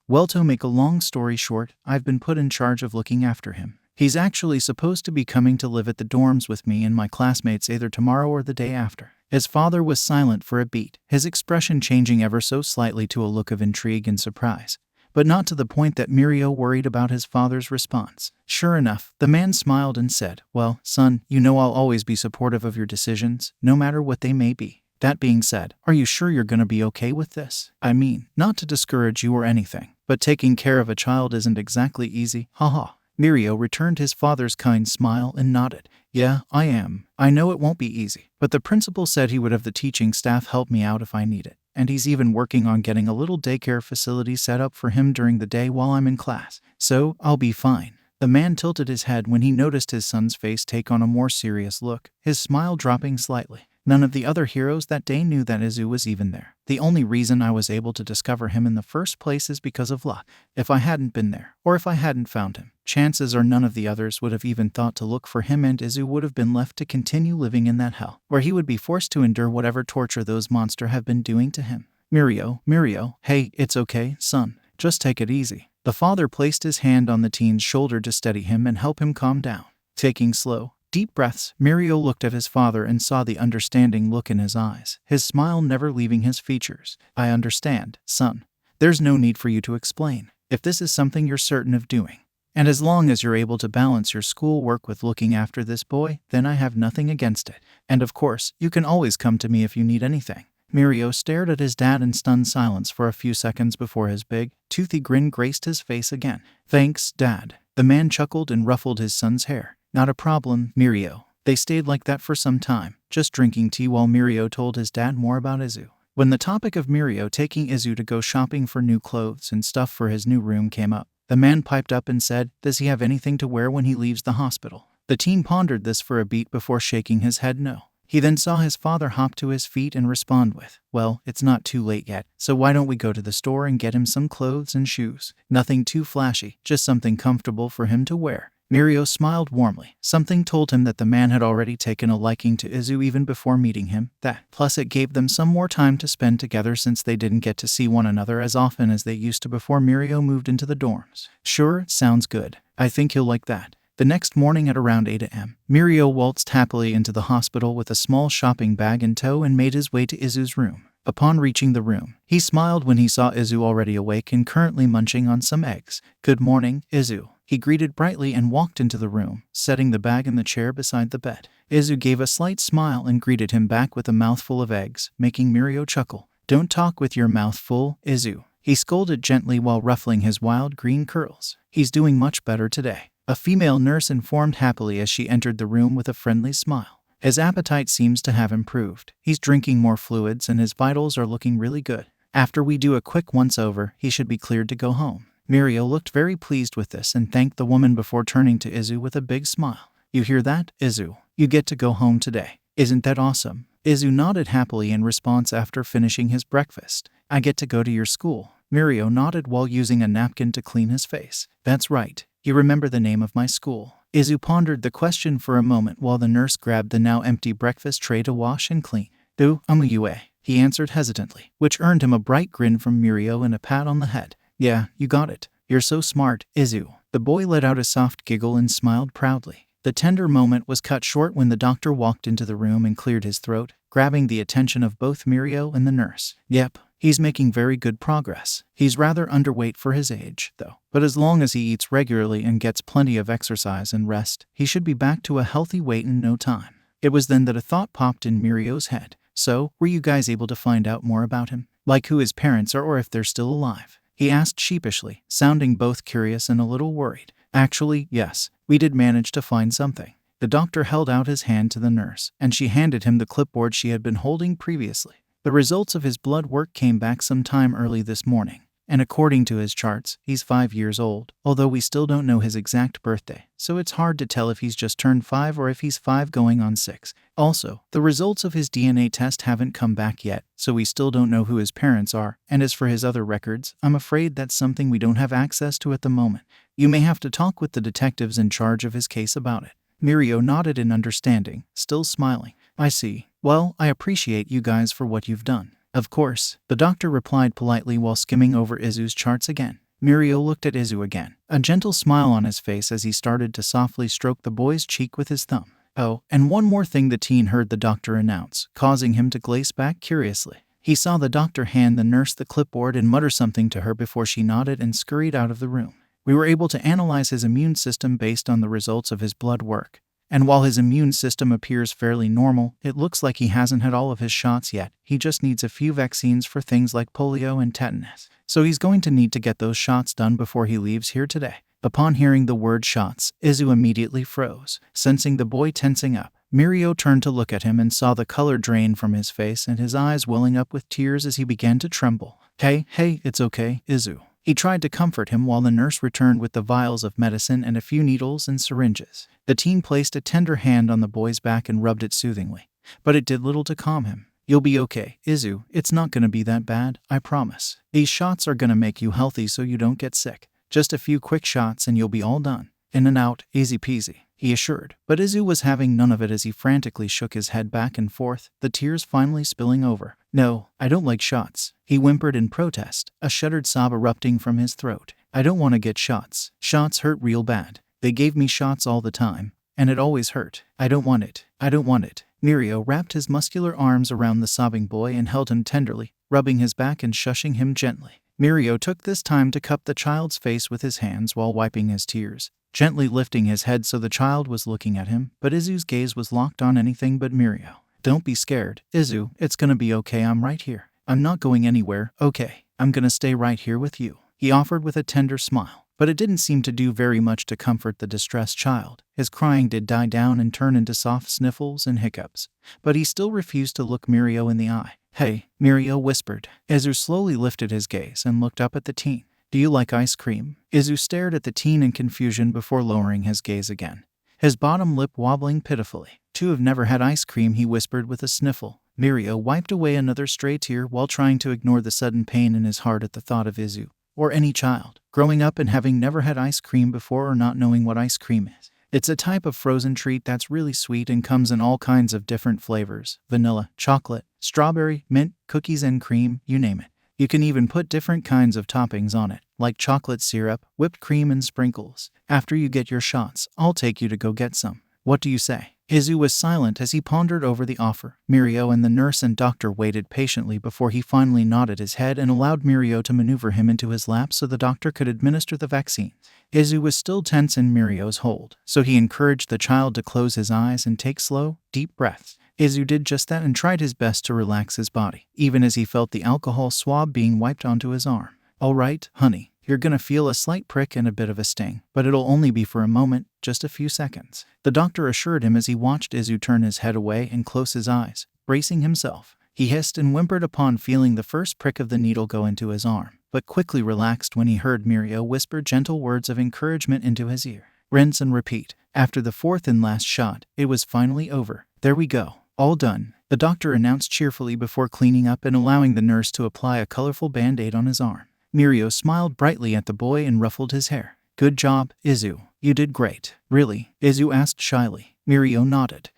Well, to make a long story short, I've been put in charge of looking after him. He's actually supposed to be coming to live at the dorms with me and my classmates either tomorrow or the day after. His father was silent for a beat, his expression changing ever so slightly to a look of intrigue and surprise, but not to the point that Mirio worried about his father's response. Sure enough, the man smiled and said, "Well, son, you know I'll always be supportive of your decisions, no matter what they may be. That being said, are you sure you're gonna be okay with this? I mean, not to discourage you or anything, but taking care of a child isn't exactly easy, haha." Mirio returned his father's kind smile and nodded. "Yeah, I am. I know it won't be easy, but the principal said he would have the teaching staff help me out if I need it. And he's even working on getting a little daycare facility set up for him during the day while I'm in class. So, I'll be fine." The man tilted his head when he noticed his son's face take on a more serious look, his smile dropping slightly. None of the other heroes that day knew that Izu was even there. The only reason I was able to discover him in the first place is because of luck. If I hadn't been there, or if I hadn't found him, chances are none of the others would have even thought to look for him, and Izu would have been left to continue living in that hell, where he would be forced to endure whatever torture those monsters have been doing to him. Mirio, hey, it's okay, son. Just take it easy." The father placed his hand on the teen's shoulder to steady him and help him calm down. Taking slow, deep breaths, Mirio looked at his father and saw the understanding look in his eyes, his smile never leaving his features. "I understand, son. There's no need for you to explain. If this is something you're certain of doing, and as long as you're able to balance your schoolwork with looking after this boy, then I have nothing against it. And of course, you can always come to me if you need anything." Mirio stared at his dad in stunned silence for a few seconds before his big, toothy grin graced his face again. "Thanks, Dad." The man chuckled and ruffled his son's hair. "Not a problem, Mirio." They stayed like that for some time, just drinking tea while Mirio told his dad more about Izu. When the topic of Mirio taking Izu to go shopping for new clothes and stuff for his new room came up, the man piped up and said, "Does he have anything to wear when he leaves the hospital?" The teen pondered this for a beat before shaking his head no. He then saw his father hop to his feet and respond with, "Well, it's not too late yet, so why don't we go to the store and get him some clothes and shoes? Nothing too flashy, just something comfortable for him to wear." Mirio smiled warmly. Something told him that the man had already taken a liking to Izu even before meeting him. Plus it gave them some more time to spend together since they didn't get to see one another as often as they used to before Mirio moved into the dorms. "Sure, sounds good. I think he'll like that." The next morning at around 8 a.m., Mirio waltzed happily into the hospital with a small shopping bag in tow and made his way to Izu's room. Upon reaching the room, he smiled when he saw Izu already awake and currently munching on some eggs. "Good morning, Izu," he greeted brightly and walked into the room, setting the bag in the chair beside the bed. Izu gave a slight smile and greeted him back with a mouthful of eggs, making Mirio chuckle. "Don't talk with your mouth full, Izu," he scolded gently while ruffling his wild green curls. "He's doing much better today," a female nurse informed happily as she entered the room with a friendly smile. "His appetite seems to have improved. He's drinking more fluids and his vitals are looking really good. After we do a quick once-over, he should be cleared to go home." Mirio looked very pleased with this and thanked the woman before turning to Izu with a big smile. "You hear that, Izu? You get to go home today. Isn't that awesome?" Izu nodded happily in response after finishing his breakfast. "I get to go to your school." Mirio nodded while using a napkin to clean his face. "That's right. You remember the name of my school?" Izu pondered the question for a moment while the nurse grabbed the now empty breakfast tray to wash and clean. "UA," he answered hesitantly, which earned him a bright grin from Mirio and a pat on the head. "Yeah, you got it. You're so smart, Izu." The boy let out a soft giggle and smiled proudly. The tender moment was cut short when the doctor walked into the room and cleared his throat, grabbing the attention of both Mirio and the nurse. "Yep. He's making very good progress. He's rather underweight for his age, though. But as long as he eats regularly and gets plenty of exercise and rest, he should be back to a healthy weight in no time." It was then that a thought popped in Mirio's head. "So, were you guys able to find out more about him? Like who his parents are or if they're still alive?" he asked sheepishly, sounding both curious and a little worried. "Actually, yes. We did manage to find something." The doctor held out his hand to the nurse, and she handed him the clipboard she had been holding previously. The results of his blood work came back sometime early this morning, and according to his charts, he's 5 years old, although we still don't know his exact birthday, so it's hard to tell if he's just turned 5 or if he's 5 going on 6. Also, the results of his DNA test haven't come back yet, so we still don't know who his parents are, and as for his other records, I'm afraid that's something we don't have access to at the moment. You may have to talk with the detectives in charge of his case about it." Mirio nodded in understanding, still smiling. "I see. Well, I appreciate you guys for what you've done." "Of course," the doctor replied politely while skimming over Izu's charts again. Mirio looked at Izu again, a gentle smile on his face as he started to softly stroke the boy's cheek with his thumb. Oh, and one more thing, the teen heard the doctor announce, causing him to glaze back curiously. He saw the doctor hand the nurse the clipboard and mutter something to her before she nodded and scurried out of the room. We were able to analyze his immune system based on the results of his blood work. And while his immune system appears fairly normal, it looks like he hasn't had all of his shots yet. He just needs a few vaccines for things like polio and tetanus. So he's going to need to get those shots done before he leaves here today. Upon hearing the word shots, Izu immediately froze, sensing the boy tensing up. Mirio turned to look at him and saw the color drain from his face and his eyes welling up with tears as he began to tremble. Hey, it's okay, Izu. He tried to comfort him while the nurse returned with the vials of medicine and a few needles and syringes. The teen placed a tender hand on the boy's back and rubbed it soothingly, but it did little to calm him. You'll be okay, Izu. It's not gonna be that bad, I promise. These shots are gonna make you healthy so you don't get sick. Just a few quick shots and you'll be all done. In and out, easy peasy, he assured. But Izu was having none of it as he frantically shook his head back and forth, the tears finally spilling over. No, I don't like shots, he whimpered in protest, a shuddered sob erupting from his throat. I don't want to get shots. Shots hurt real bad. They gave me shots all the time, and it always hurt. I don't want it. I don't want it. Mirio wrapped his muscular arms around the sobbing boy and held him tenderly, rubbing his back and shushing him gently. Mirio took this time to cup the child's face with his hands while wiping his tears, gently lifting his head so the child was looking at him, but Izu's gaze was locked on anything but Mirio. Don't be scared, Izu. It's gonna be okay. I'm right here. I'm not going anywhere, okay? I'm gonna stay right here with you, he offered with a tender smile. But it didn't seem to do very much to comfort the distressed child. His crying did die down and turn into soft sniffles and hiccups, but he still refused to look Mirio in the eye. Hey, Mirio whispered. Izu slowly lifted his gaze and looked up at the teen. Do you like ice cream? Izu stared at the teen in confusion before lowering his gaze again, his bottom lip wobbling pitifully. To have never had ice cream, he whispered with a sniffle. Mirio wiped away another stray tear while trying to ignore the sudden pain in his heart at the thought of Izu, or any child, growing up and having never had ice cream before or not knowing what ice cream is. It's a type of frozen treat that's really sweet and comes in all kinds of different flavors: vanilla, chocolate, strawberry, mint, cookies and cream, you name it. You can even put different kinds of toppings on it, like chocolate syrup, whipped cream and sprinkles. After you get your shots, I'll take you to go get some. What do you say? Izu was silent as he pondered over the offer. Mirio and the nurse and doctor waited patiently before he finally nodded his head and allowed Mirio to maneuver him into his lap so the doctor could administer the vaccine. Izu was still tense in Mirio's hold, so he encouraged the child to close his eyes and take slow, deep breaths. Izu did just that and tried his best to relax his body, even as he felt the alcohol swab being wiped onto his arm. All right, honey. You're gonna feel a slight prick and a bit of a sting, but it'll only be for a moment, just a few seconds, the doctor assured him as he watched Izu turn his head away and close his eyes, bracing himself. He hissed and whimpered upon feeling the first prick of the needle go into his arm, but quickly relaxed when he heard Mirio whisper gentle words of encouragement into his ear. Rinse and repeat. After the fourth and last shot, it was finally over. There we go. All done, the doctor announced cheerfully before cleaning up and allowing the nurse to apply a colorful band-aid on his arm. Mirio smiled brightly at the boy and ruffled his hair. Good job, Izu. You did great. Really? Izu asked shyly. Mirio nodded.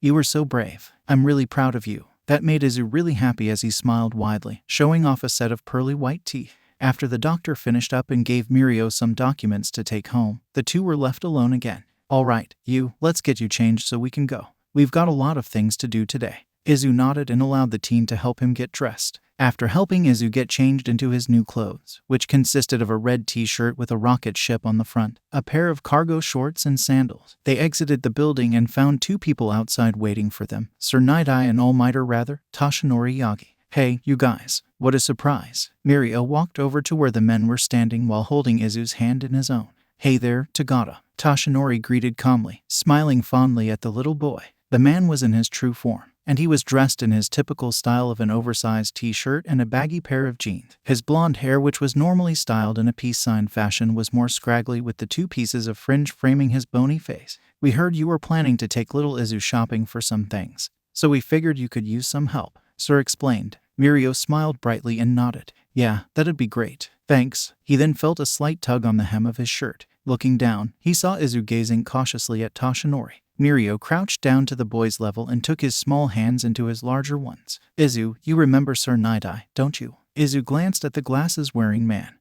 You were so brave. I'm really proud of you. That made Izu really happy as he smiled widely, showing off a set of pearly white teeth. After the doctor finished up and gave Mirio some documents to take home, the two were left alone again. All right, let's get you changed so we can go. We've got a lot of things to do today. Izu nodded and allowed the teen to help him get dressed. After helping Izu get changed into his new clothes, which consisted of a red t-shirt with a rocket ship on the front, a pair of cargo shorts and sandals, they exited the building and found two people outside waiting for them. Sir Night-Eye and All-Mighter Toshinori Yagi. Hey, you guys, what a surprise. Mirio walked over to where the men were standing while holding Izu's hand in his own. Hey there, Tagata. Toshinori greeted calmly, smiling fondly at the little boy. The man was in his true form, and he was dressed in his typical style of an oversized t-shirt and a baggy pair of jeans. His blonde hair, which was normally styled in a peace sign fashion, was more scraggly with the two pieces of fringe framing his bony face. We heard you were planning to take little Izu shopping for some things, so we figured you could use some help, Sir explained. Mirio smiled brightly and nodded. Yeah, that'd be great. Thanks. He then felt a slight tug on the hem of his shirt. Looking down, he saw Izu gazing cautiously at Toshinori. Mirio crouched down to the boy's level and took his small hands into his larger ones. Izu, you remember Sir Night-Eye, don't you? Izu glanced at the glasses-wearing man.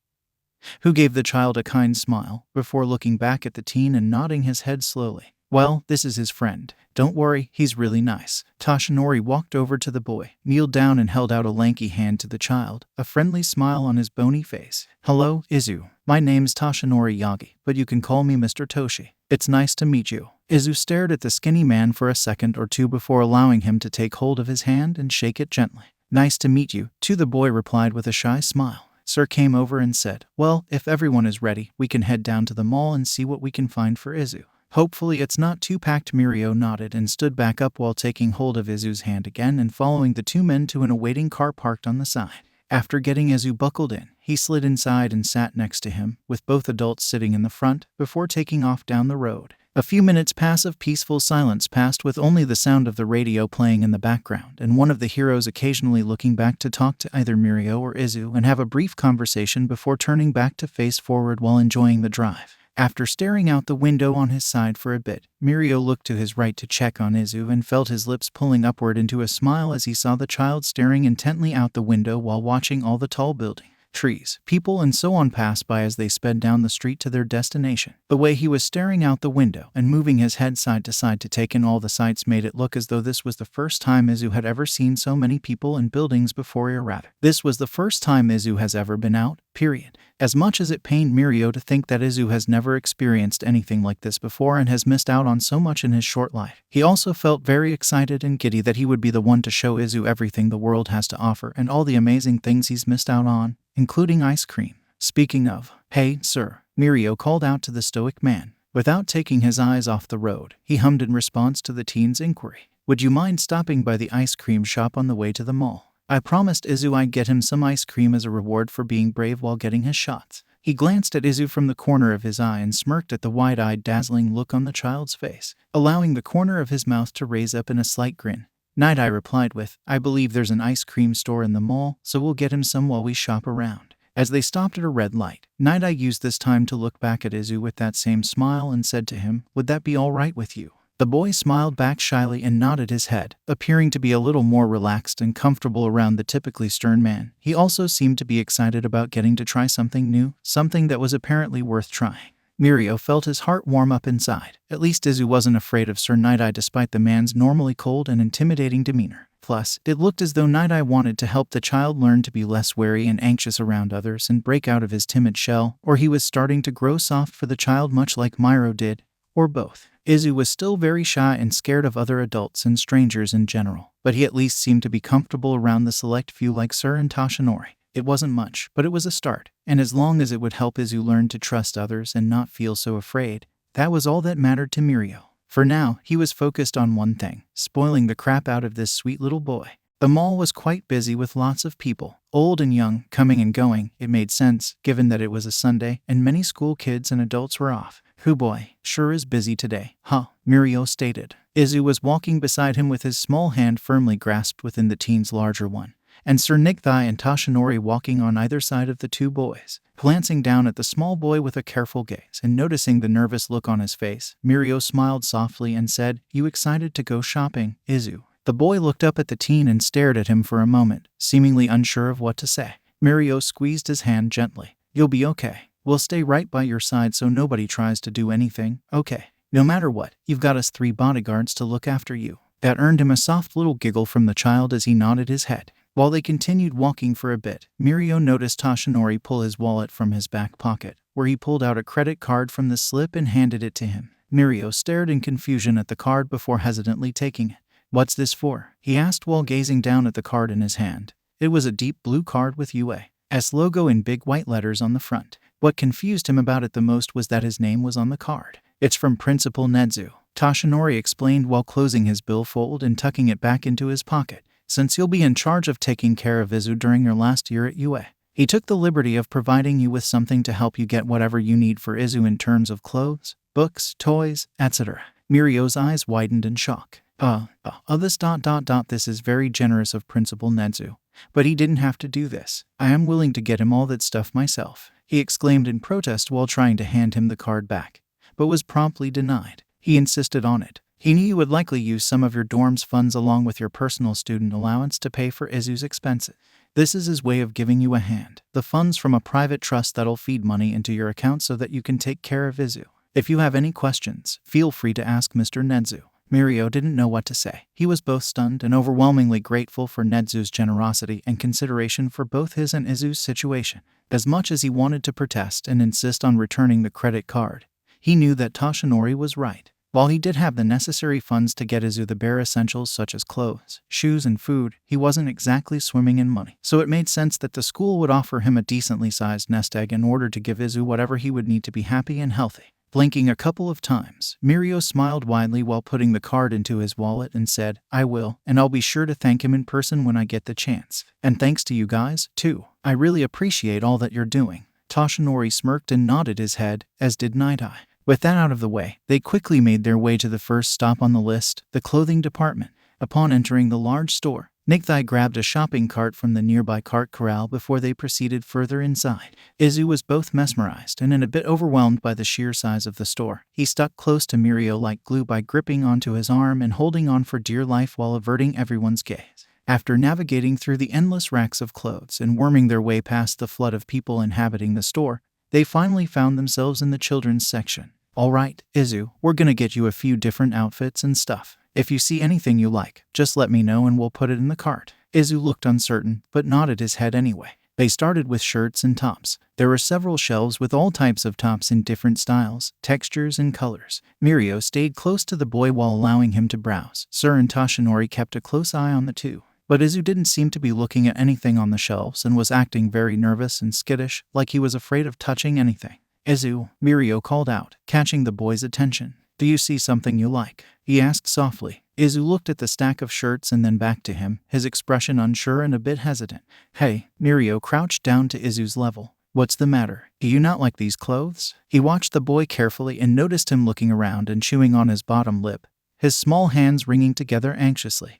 who gave the child a kind smile before looking back at the teen and nodding his head slowly. Well, this is his friend. Don't worry, he's really nice. Toshinori walked over to the boy, kneeled down and held out a lanky hand to the child, a friendly smile on his bony face. Hello, Izu. My name's Toshinori Yagi, but you can call me Mr. Toshi. It's nice to meet you. Izu stared at the skinny man for a second or two before allowing him to take hold of his hand and shake it gently. Nice to meet you, too, the boy replied with a shy smile. Sir came over and said, well, if everyone is ready, we can head down to the mall and see what we can find for Izu. Hopefully it's not too packed. Mirio nodded and stood back up while taking hold of Izu's hand again and following the two men to an awaiting car parked on the side. After getting Izu buckled in, he slid inside and sat next to him, with both adults sitting in the front, before taking off down the road. A few minutes of peaceful silence passed with only the sound of the radio playing in the background and one of the heroes occasionally looking back to talk to either Mirio or Izu and have a brief conversation before turning back to face forward while enjoying the drive. After staring out the window on his side for a bit, Mirio looked to his right to check on Izu and felt his lips pulling upward into a smile as he saw the child staring intently out the window while watching all the tall buildings, trees, people and so on pass by as they sped down the street to their destination. The way he was staring out the window and moving his head side to side to take in all the sights made it look as though this was the first time Izu had ever seen so many people and buildings before, or rather, this was the first time Izu has ever been out, period. As much as it pained Mirio to think that Izu has never experienced anything like this before and has missed out on so much in his short life, he also felt very excited and giddy that he would be the one to show Izu everything the world has to offer and all the amazing things he's missed out on, including ice cream. Speaking of, hey, sir, Mirio called out to the stoic man. Without taking his eyes off the road, he hummed in response to the teen's inquiry. Would you mind stopping by the ice cream shop on the way to the mall? I promised Izu I'd get him some ice cream as a reward for being brave while getting his shots. He glanced at Izu from the corner of his eye and smirked at the wide-eyed, dazzling look on the child's face, allowing the corner of his mouth to raise up in a slight grin. Night Eye replied with, I believe there's an ice cream store in the mall, so we'll get him some while we shop around. As they stopped at a red light, Night Eye used this time to look back at Izu with that same smile and said to him, would that be all right with you? The boy smiled back shyly and nodded his head, appearing to be a little more relaxed and comfortable around the typically stern man. He also seemed to be excited about getting to try something new, something that was apparently worth trying. Mirio felt his heart warm up inside. At least Izu wasn't afraid of Sir Night Eye despite the man's normally cold and intimidating demeanor. Plus, it looked as though Night Eye wanted to help the child learn to be less wary and anxious around others and break out of his timid shell, or he was starting to grow soft for the child much like Mirio did, or both. Izu was still very shy and scared of other adults and strangers in general, but he at least seemed to be comfortable around the select few like Sir and Toshinori. It wasn't much, but it was a start, and as long as it would help Izu learn to trust others and not feel so afraid, that was all that mattered to Mirio. For now, he was focused on one thing, spoiling the crap out of this sweet little boy. The mall was quite busy with lots of people, old and young, coming and going. It made sense, given that it was a Sunday and many school kids and adults were off. Whew boy, sure is busy today, huh? Mirio stated. Izu was walking beside him with his small hand firmly grasped within the teen's larger one, and Sir Nickthigh and Toshinori walking on either side of the two boys. Glancing down at the small boy with a careful gaze and noticing the nervous look on his face, Mirio smiled softly and said, You excited to go shopping, Izu? The boy looked up at the teen and stared at him for a moment, seemingly unsure of what to say. Mirio squeezed his hand gently. You'll be okay. We'll stay right by your side so nobody tries to do anything, okay? No matter what, you've got us 3 bodyguards to look after you. That earned him a soft little giggle from the child as he nodded his head. While they continued walking for a bit, Mirio noticed Toshinori pull his wallet from his back pocket, where he pulled out a credit card from the slip and handed it to him. Mirio stared in confusion at the card before hesitantly taking it. What's this for? He asked while gazing down at the card in his hand. It was a deep blue card with UA's logo in big white letters on the front. What confused him about it the most was that his name was on the card. It's from Principal Nedzu, Toshinori explained while closing his billfold and tucking it back into his pocket. Since you'll be in charge of taking care of Izu during your last year at UA, he took the liberty of providing you with something to help you get whatever you need for Izu in terms of clothes, books, toys, etc. Mirio's eyes widened in shock. This is very generous of Principal Nedzu, but he didn't have to do this. I am willing to get him all that stuff myself, he exclaimed in protest while trying to hand him the card back, but was promptly denied. He insisted on it. He knew you would likely use some of your dorm's funds along with your personal student allowance to pay for Izu's expenses. This is his way of giving you a hand. The funds from a private trust that'll feed money into your account so that you can take care of Izu. If you have any questions, feel free to ask Mr. Nedzu. Mirio didn't know what to say. He was both stunned and overwhelmingly grateful for Nedzu's generosity and consideration for both his and Izu's situation. As much as he wanted to protest and insist on returning the credit card, he knew that Toshinori was right. While he did have the necessary funds to get Izu the bare essentials such as clothes, shoes, and food, he wasn't exactly swimming in money. So it made sense that the school would offer him a decently sized nest egg in order to give Izu whatever he would need to be happy and healthy. Blinking a couple of times, Mirio smiled widely while putting the card into his wallet and said, "I will, and I'll be sure to thank him in person when I get the chance. And thanks to you guys, too. I really appreciate all that you're doing." Toshinori smirked and nodded his head, as did Night-Eye. With that out of the way, they quickly made their way to the first stop on the list, the clothing department. Upon entering the large store, Night-Eye grabbed a shopping cart from the nearby cart corral before they proceeded further inside. Izu was both mesmerized and a bit overwhelmed by the sheer size of the store. He stuck close to Mirio like glue by gripping onto his arm and holding on for dear life while averting everyone's gaze. After navigating through the endless racks of clothes and worming their way past the flood of people inhabiting the store, they finally found themselves in the children's section. "All right, Izu, we're gonna get you a few different outfits and stuff. If you see anything you like, just let me know and we'll put it in the cart." Izu looked uncertain, but nodded his head anyway. They started with shirts and tops. There were several shelves with all types of tops in different styles, textures, and colors. Mirio stayed close to the boy while allowing him to browse. Sir and Toshinori kept a close eye on the two. But Izu didn't seem to be looking at anything on the shelves and was acting very nervous and skittish, like he was afraid of touching anything. "Izu," Mirio called out, catching the boy's attention. "Do you see something you like?" he asked softly. Izu looked at the stack of shirts and then back to him, his expression unsure and a bit hesitant. "Hey," Mirio crouched down to Izu's level. "What's the matter? Do you not like these clothes?" He watched the boy carefully and noticed him looking around and chewing on his bottom lip, his small hands wringing together anxiously.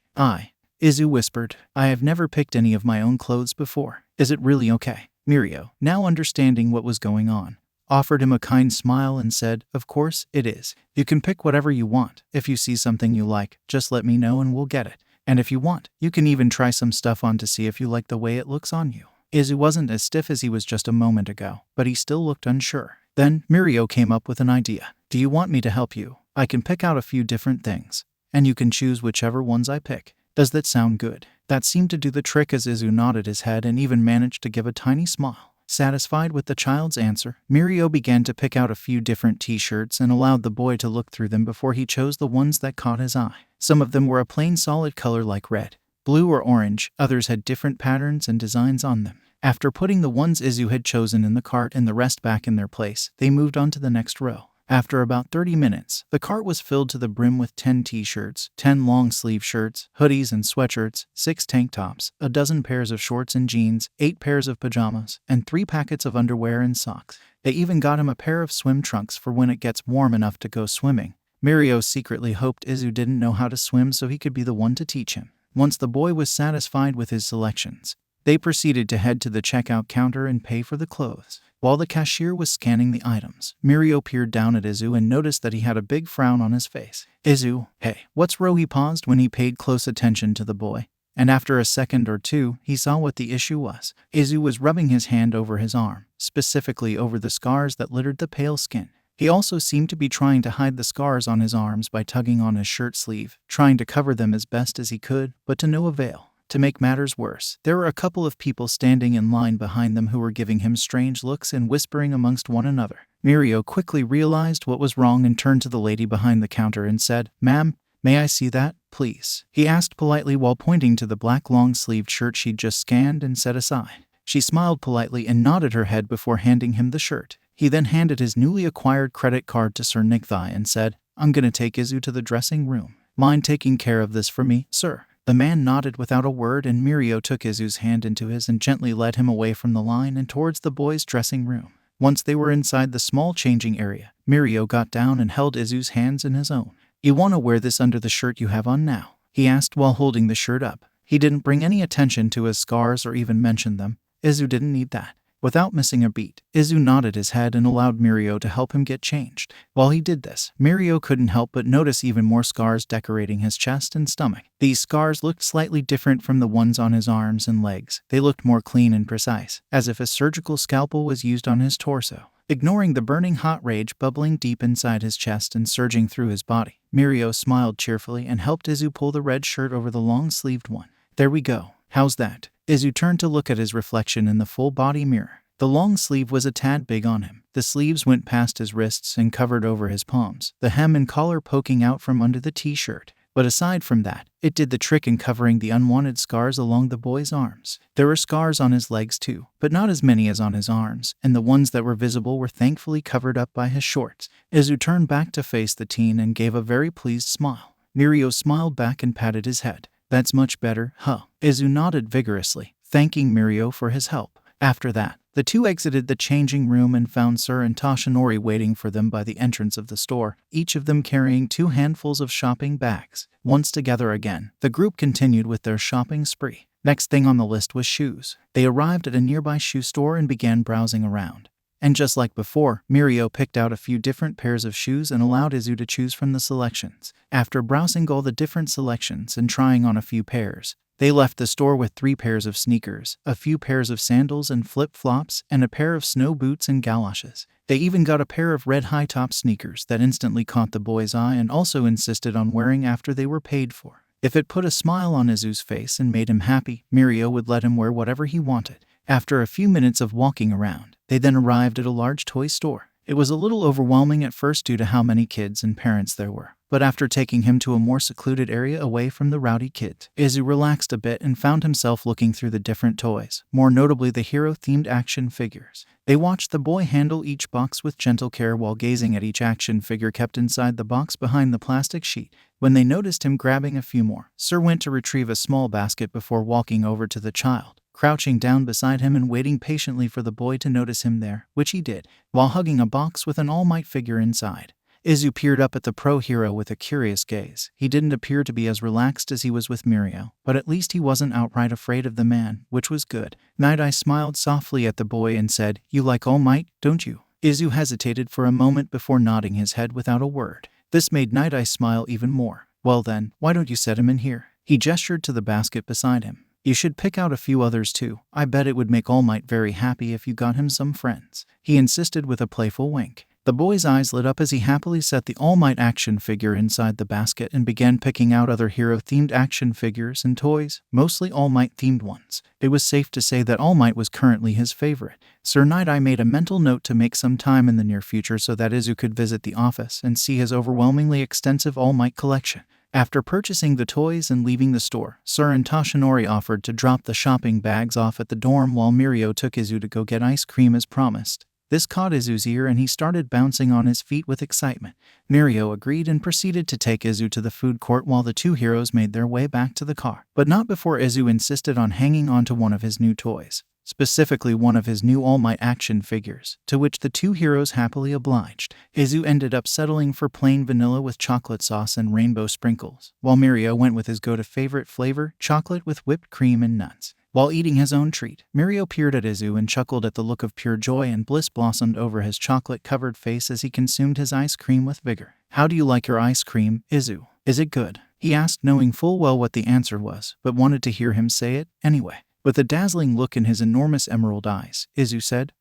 Izu whispered, "I have never picked any of my own clothes before. Is it really okay?" Mirio, now understanding what was going on, offered him a kind smile and said, "Of course it is. You can pick whatever you want. If you see something you like, just let me know and we'll get it. And if you want, you can even try some stuff on to see if you like the way it looks on you." Izu wasn't as stiff as he was just a moment ago, but he still looked unsure. Then Mirio came up with an idea. "Do you want me to help you? I can pick out a few different things, and you can choose whichever ones I pick. Does that sound good?" That seemed to do the trick as Izu nodded his head and even managed to give a tiny smile. Satisfied with the child's answer, Mirio began to pick out a few different t-shirts and allowed the boy to look through them before he chose the ones that caught his eye. Some of them were a plain solid color like red, blue, or orange. Others had different patterns and designs on them. After putting the ones Izu had chosen in the cart and the rest back in their place, they moved on to the next row. After about 30 minutes, the cart was filled to the brim with 10 t-shirts, 10 long-sleeve shirts, hoodies and sweatshirts, 6 tank tops, a dozen pairs of shorts and jeans, 8 pairs of pajamas, and 3 packets of underwear and socks. They even got him a pair of swim trunks for when it gets warm enough to go swimming. Mirio secretly hoped Izu didn't know how to swim so he could be the one to teach him. Once the boy was satisfied with his selections, they proceeded to head to the checkout counter and pay for the clothes. While the cashier was scanning the items, Mirio peered down at Izu and noticed that he had a big frown on his face. "Izu, hey, what's wrong?" He paused when he paid close attention to the boy, and after a second or two, he saw what the issue was. Izu was rubbing his hand over his arm, specifically over the scars that littered the pale skin. He also seemed to be trying to hide the scars on his arms by tugging on his shirt sleeve, trying to cover them as best as he could, but to no avail. To make matters worse, there were a couple of people standing in line behind them who were giving him strange looks and whispering amongst one another. Mirio quickly realized what was wrong and turned to the lady behind the counter and said, "Ma'am, may I see that, please?" he asked politely while pointing to the black long-sleeved shirt she'd just scanned and set aside. She smiled politely and nodded her head before handing him the shirt. He then handed his newly acquired credit card to Sir Nick-Thigh and said, "I'm gonna take Izu to the dressing room. Mind taking care of this for me, sir?" The man nodded without a word, and Mirio took Izu's hand into his and gently led him away from the line and towards the boys' dressing room. Once they were inside the small changing area, Mirio got down and held Izu's hands in his own. "You want to wear this under the shirt you have on now?" he asked while holding the shirt up. He didn't bring any attention to his scars or even mention them. Izu didn't need that. Without missing a beat, Izu nodded his head and allowed Mirio to help him get changed. While he did this, Mirio couldn't help but notice even more scars decorating his chest and stomach. These scars looked slightly different from the ones on his arms and legs. They looked more clean and precise, as if a surgical scalpel was used on his torso. Ignoring the burning hot rage bubbling deep inside his chest and surging through his body, Mirio smiled cheerfully and helped Izu pull the red shirt over the long-sleeved one. There we go. How's that? Izu turned to look at his reflection in the full-body mirror. The long sleeve was a tad big on him. The sleeves went past his wrists and covered over his palms, the hem and collar poking out from under the t-shirt. But aside from that, it did the trick in covering the unwanted scars along the boy's arms. There were scars on his legs too, but not as many as on his arms, and the ones that were visible were thankfully covered up by his shorts. Izu turned back to face the teen and gave a very pleased smile. Mirio smiled back and patted his head. That's much better, huh? Izu nodded vigorously, thanking Mirio for his help. After that, the two exited the changing room and found Sir and Toshinori waiting for them by the entrance of the store, each of them carrying 2 handfuls of shopping bags. Once together again, the group continued with their shopping spree. Next thing on the list was shoes. They arrived at a nearby shoe store and began browsing around. And just like before, Mirio picked out a few different pairs of shoes and allowed Izu to choose from the selections. After browsing all the different selections and trying on a few pairs, they left the store with 3 pairs of sneakers, a few pairs of sandals and flip-flops, and a pair of snow boots and galoshes. They even got a pair of red high-top sneakers that instantly caught the boy's eye and also insisted on wearing after they were paid for. If it put a smile on Izu's face and made him happy, Mirio would let him wear whatever he wanted. After a few minutes of walking around, they then arrived at a large toy store. It was a little overwhelming at first due to how many kids and parents there were, but after taking him to a more secluded area away from the rowdy kids, Izu relaxed a bit and found himself looking through the different toys, more notably the hero-themed action figures. They watched the boy handle each box with gentle care while gazing at each action figure kept inside the box behind the plastic sheet. When they noticed him grabbing a few more, Sir went to retrieve a small basket before walking over to the child, crouching down beside him and waiting patiently for the boy to notice him there, which he did, while hugging a box with an All Might figure inside. Izu peered up at the pro hero with a curious gaze. He didn't appear to be as relaxed as he was with Mirio, but at least he wasn't outright afraid of the man, which was good. Night Eye smiled softly at the boy and said, "You like All Might, don't you?" Izu hesitated for a moment before nodding his head without a word. This made Night Eye smile even more. "Well then, why don't you set him in here?" He gestured to the basket beside him. "You should pick out a few others too. I bet it would make All Might very happy if you got him some friends," he insisted with a playful wink. The boy's eyes lit up as he happily set the All Might action figure inside the basket and began picking out other hero-themed action figures and toys, mostly All Might-themed ones. It was safe to say that All Might was currently his favorite. Sir Night Eye made a mental note to make some time in the near future so that Izu could visit the office and see his overwhelmingly extensive All Might collection. After purchasing the toys and leaving the store, Sir and Toshinori offered to drop the shopping bags off at the dorm while Mirio took Izu to go get ice cream as promised. This caught Izu's ear and he started bouncing on his feet with excitement. Mirio agreed and proceeded to take Izu to the food court while the two heroes made their way back to the car. But not before Izu insisted on hanging on to one of his new toys, specifically one of his new All Might action figures, to which the two heroes happily obliged. Izu ended up settling for plain vanilla with chocolate sauce and rainbow sprinkles, while Mirio went with his go-to favorite flavor, chocolate with whipped cream and nuts. While eating his own treat, Mirio peered at Izu and chuckled at the look of pure joy and bliss blossomed over his chocolate-covered face as he consumed his ice cream with vigor. "How do you like your ice cream, Izu? Is it good?" he asked, knowing full well what the answer was, but wanted to hear him say it anyway. With a dazzling look in his enormous emerald eyes, Izu said,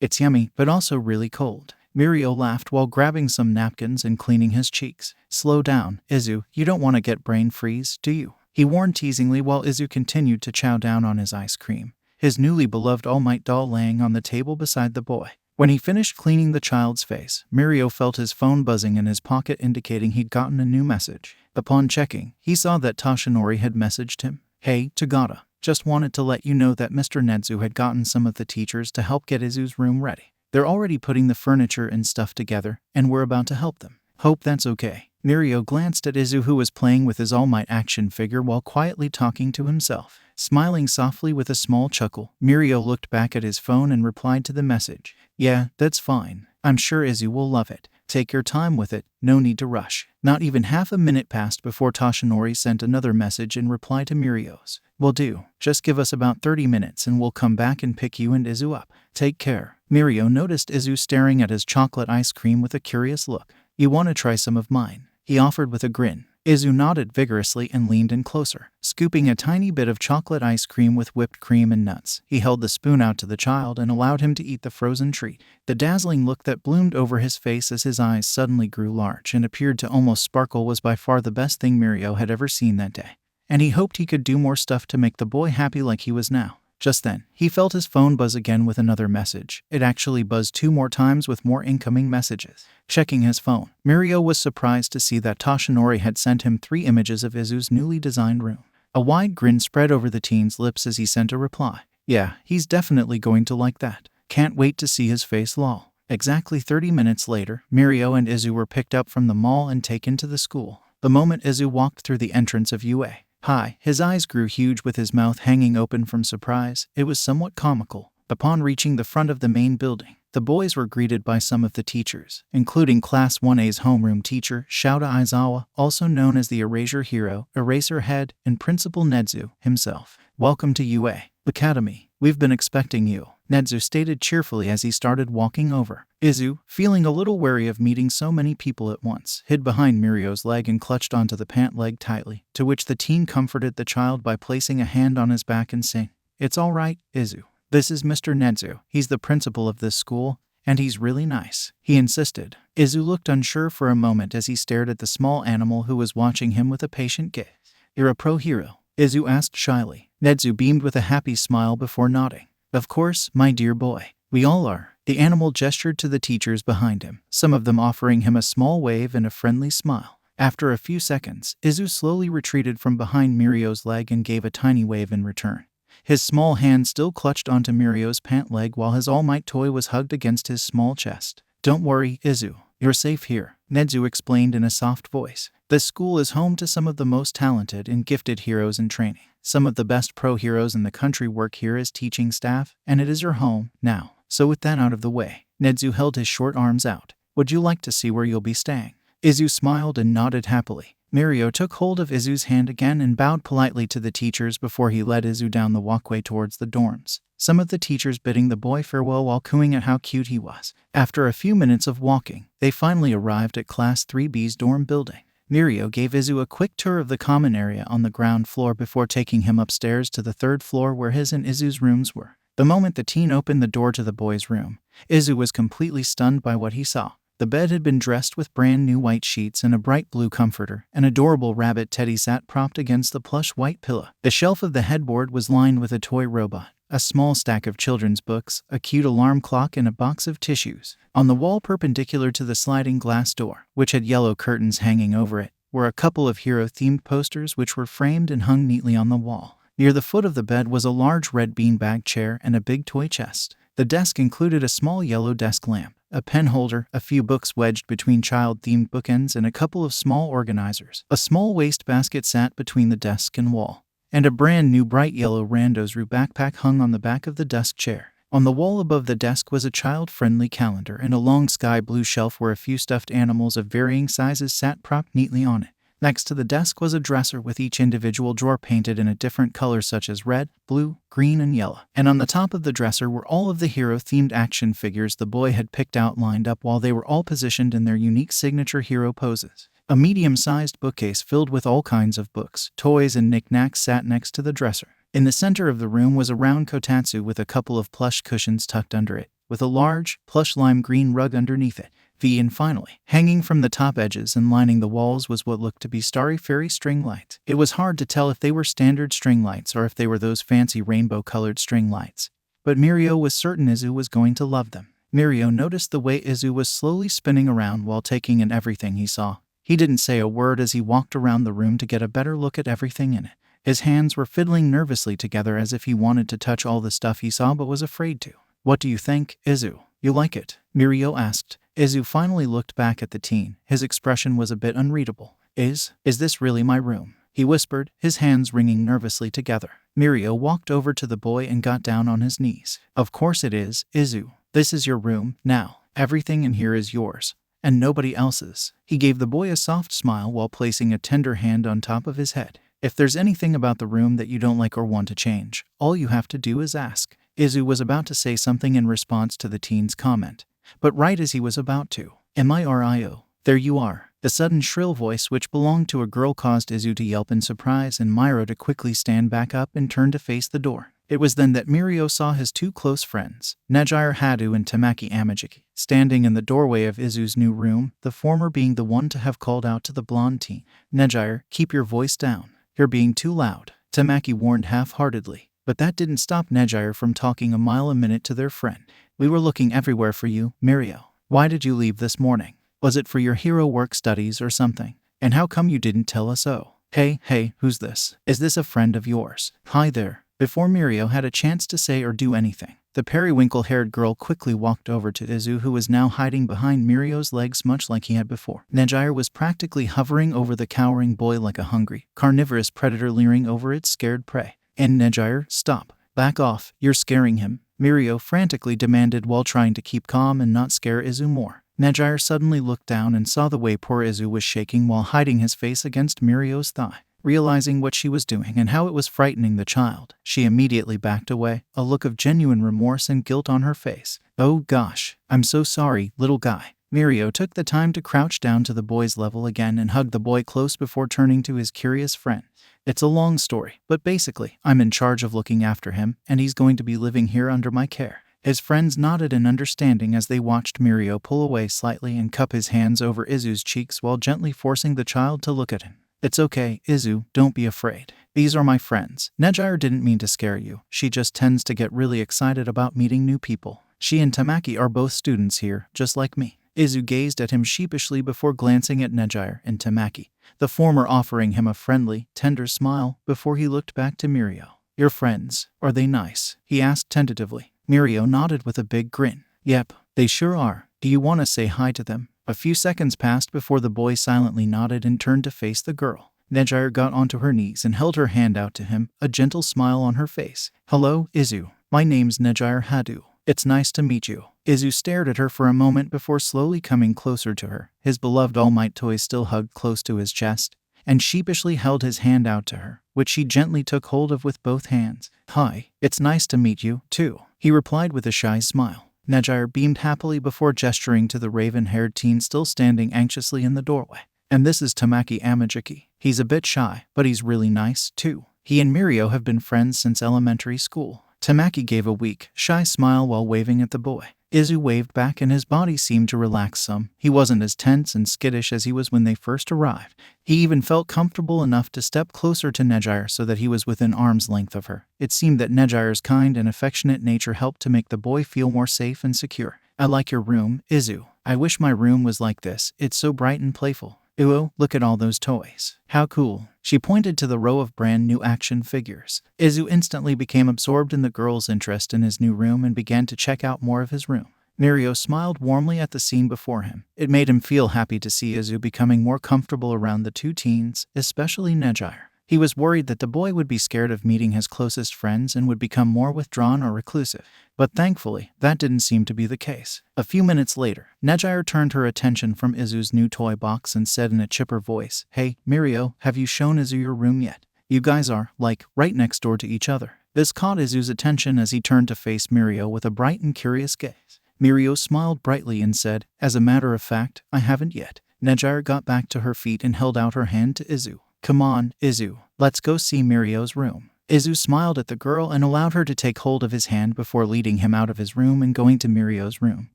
"It's yummy, but also really cold." Mirio laughed while grabbing some napkins and cleaning his cheeks. "Slow down, Izu, you don't want to get brain freeze, do you?" he warned teasingly while Izu continued to chow down on his ice cream, his newly beloved All Might doll laying on the table beside the boy. When he finished cleaning the child's face, Mirio felt his phone buzzing in his pocket indicating he'd gotten a new message. Upon checking, he saw that Toshinori had messaged him. "Hey, Tagata. Just wanted to let you know that Mr. Nedzu had gotten some of the teachers to help get Izu's room ready. They're already putting the furniture and stuff together, and we're about to help them. Hope that's okay." Mirio glanced at Izu, who was playing with his All Might action figure while quietly talking to himself. Smiling softly with a small chuckle, Mirio looked back at his phone and replied to the message. "Yeah, that's fine. I'm sure Izu will love it." Take your time with it, no need to rush. Not even half a minute passed before Toshinori sent another message in reply to Mirio's. Will do. Just give us about 30 minutes and we'll come back and pick you and Izu up. Take care. Mirio noticed Izu staring at his chocolate ice cream with a curious look. You want to try some of mine? He offered with a grin. Izu nodded vigorously and leaned in closer, scooping a tiny bit of chocolate ice cream with whipped cream and nuts. He held the spoon out to the child and allowed him to eat the frozen treat. The dazzling look that bloomed over his face as his eyes suddenly grew large and appeared to almost sparkle was by far the best thing Mirio had ever seen that day. And he hoped he could do more stuff to make the boy happy like he was now. Just then, he felt his phone buzz again with another message. It actually buzzed 2 more times with more incoming messages. Checking his phone, Mirio was surprised to see that Toshinori had sent him 3 images of Izu's newly designed room. A wide grin spread over the teen's lips as he sent a reply. Yeah, he's definitely going to like that. Can't wait to see his face lol. Exactly 30 minutes later, Mirio and Izu were picked up from the mall and taken to the school. The moment Izu walked through the entrance of UA. Hi, his eyes grew huge with his mouth hanging open from surprise. It was somewhat comical. Upon reaching the front of the main building, the boys were greeted by some of the teachers, including Class 1A's homeroom teacher, Shouta Aizawa, also known as the Erasure Hero, Eraser Head, and Principal Nedzu himself. Welcome to UA Academy. We've been expecting you, Nedzu stated cheerfully as he started walking over. Izu, feeling a little wary of meeting so many people at once, hid behind Mirio's leg and clutched onto the pant leg tightly, to which the teen comforted the child by placing a hand on his back and saying, It's all right, Izu. This is Mr. Nedzu. He's the principal of this school, and he's really nice, he insisted. Izu looked unsure for a moment as he stared at the small animal who was watching him with a patient gaze. You're a pro hero? Izu asked shyly. Nedzu beamed with a happy smile before nodding. Of course, my dear boy. We all are. The animal gestured to the teachers behind him, some of them offering him a small wave and a friendly smile. After a few seconds, Izu slowly retreated from behind Mirio's leg and gave a tiny wave in return. His small hand still clutched onto Mirio's pant leg while his all-might toy was hugged against his small chest. Don't worry, Izu. You're safe here, Nedzu explained in a soft voice. This school is home to some of the most talented and gifted heroes in training. Some of the best pro heroes in the country work here as teaching staff, and it is your home now. So with that out of the way, Nedzu held his short arms out. Would you like to see where you'll be staying? Izu smiled and nodded happily. Mirio took hold of Izu's hand again and bowed politely to the teachers before he led Izu down the walkway towards the dorms, some of the teachers bidding the boy farewell while cooing at how cute he was. After a few minutes of walking, they finally arrived at Class 3B's dorm building. Mirio gave Izu a quick tour of the common area on the ground floor before taking him upstairs to the 3rd floor where his and Izu's rooms were. The moment the teen opened the door to the boy's room, Izu was completely stunned by what he saw. The bed had been dressed with brand new white sheets and a bright blue comforter. An adorable rabbit teddy sat propped against the plush white pillow. The shelf of the headboard was lined with a toy robot, a small stack of children's books, a cute alarm clock, and a box of tissues. On the wall perpendicular to the sliding glass door, which had yellow curtains hanging over it, were a couple of hero-themed posters which were framed and hung neatly on the wall. Near the foot of the bed was a large red beanbag chair and a big toy chest. The desk included a small yellow desk lamp, a pen holder, a few books wedged between child-themed bookends, and a couple of small organizers. A small wastebasket sat between the desk and wall, and a brand new bright yellow Randozru backpack hung on the back of the desk chair. On the wall above the desk was a child-friendly calendar, and a long sky blue shelf where a few stuffed animals of varying sizes sat propped neatly on it. Next to the desk was a dresser with each individual drawer painted in a different color such as red, blue, green, and yellow. And on the top of the dresser were all of the hero-themed action figures the boy had picked out lined up while they were all positioned in their unique signature hero poses. A medium-sized bookcase filled with all kinds of books, toys, and knickknacks sat next to the dresser. In the center of the room was a round kotatsu with a couple of plush cushions tucked under it, with a large, plush lime green rug underneath it. And finally, hanging from the top edges and lining the walls was what looked to be starry fairy string lights. It was hard to tell if they were standard string lights or if they were those fancy rainbow-colored string lights, but Mirio was certain Izu was going to love them. Mirio noticed the way Izu was slowly spinning around while taking in everything he saw. He didn't say a word as he walked around the room to get a better look at everything in it. His hands were fiddling nervously together as if he wanted to touch all the stuff he saw but was afraid to. What do you think, Izu? You like it? Mirio asked. Izu finally looked back at the teen. His expression was a bit unreadable. Is this really my room? He whispered, his hands wringing nervously together. Mirio walked over to the boy and got down on his knees. Of course it is, Izu. This is your room, now. Everything in here is yours. and nobody else's. He gave the boy a soft smile while placing a tender hand on top of his head. If there's anything about the room that you don't like or want to change, all you have to do is ask. Izu was about to say something in response to the teen's comment, but right as he was about to, Mirio, there you are. The sudden shrill voice which belonged to a girl caused Izu to yelp in surprise and Miro to quickly stand back up and turn to face the door. It was then that Mirio saw his two close friends, Nejire Hadu and Tamaki Amajiki, standing in the doorway of Izu's new room, the former being the one to have called out to the blonde teen. Nejire, keep your voice down. You're being too loud, Tamaki warned half-heartedly. But that didn't stop Nejire from talking a mile a minute to their friend. We were looking everywhere for you, Mirio. Why did you leave this morning? Was it for your hero work studies or something? And how come you didn't tell us? Oh, hey, who's this? Is this a friend of yours? Hi there. Before Mirio had a chance to say or do anything, the periwinkle-haired girl quickly walked over to Izu, who was now hiding behind Mirio's legs much like he had before. Nejire was practically hovering over the cowering boy like a hungry, carnivorous predator leering over its scared prey. And Nejire, stop. Back off, you're scaring him, Mirio frantically demanded while trying to keep calm and not scare Izu more. Nejire suddenly looked down and saw the way poor Izu was shaking while hiding his face against Mirio's thigh. Realizing what she was doing and how it was frightening the child, she immediately backed away, a look of genuine remorse and guilt on her face. Oh gosh, I'm so sorry, little guy. Mirio took the time to crouch down to the boy's level again and hugged the boy close before turning to his curious friend. It's a long story, but basically, I'm in charge of looking after him, and he's going to be living here under my care. His friends nodded in understanding as they watched Mirio pull away slightly and cup his hands over Izu's cheeks while gently forcing the child to look at him. It's okay, Izu, don't be afraid. These are my friends. Nejire didn't mean to scare you. She just tends to get really excited about meeting new people. She and Tamaki are both students here, just like me. Izu gazed at him sheepishly before glancing at Nejire and Tamaki, the former offering him a friendly, tender smile before he looked back to Mirio. Your friends, are they nice? He asked tentatively. Mirio nodded with a big grin. Yep, they sure are. Do you want to say hi to them? A few seconds passed before the boy silently nodded and turned to face the girl. Nejire got onto her knees and held her hand out to him, a gentle smile on her face. Hello, Izu. My name's Nejire Hadu. It's nice to meet you. Izu stared at her for a moment before slowly coming closer to her, his beloved All Might toy still hugged close to his chest, and sheepishly held his hand out to her, which she gently took hold of with both hands. Hi, it's nice to meet you, too, he replied with a shy smile. Nejire beamed happily before gesturing to the raven-haired teen still standing anxiously in the doorway. And this is Tamaki Amajiki. He's a bit shy, but he's really nice, too. He and Mirio have been friends since elementary school. Tamaki gave a weak, shy smile while waving at the boy. Izu waved back and his body seemed to relax some. He wasn't as tense and skittish as he was when they first arrived. He even felt comfortable enough to step closer to Nejire so that he was within arm's length of her. It seemed that Nejire's kind and affectionate nature helped to make the boy feel more safe and secure. I like your room, Izu. I wish my room was like this. It's so bright and playful. Ooh, look at all those toys. How cool. She pointed to the row of brand new action figures. Izu instantly became absorbed in the girl's interest in his new room and began to check out more of his room. Mirio smiled warmly at the scene before him. It made him feel happy to see Izu becoming more comfortable around the two teens, especially Nejire. He was worried that the boy would be scared of meeting his closest friends and would become more withdrawn or reclusive. But thankfully, that didn't seem to be the case. A few minutes later, Nejire turned her attention from Izu's new toy box and said in a chipper voice, Hey, Mirio, have you shown Izu your room yet? You guys are, like, right next door to each other. This caught Izu's attention as he turned to face Mirio with a bright and curious gaze. Mirio smiled brightly and said, As a matter of fact, I haven't yet. Nejire got back to her feet and held out her hand to Izu. Come on, Izu, let's go see Mirio's room. Izu smiled at the girl and allowed her to take hold of his hand before leading him out of his room and going to Mirio's room,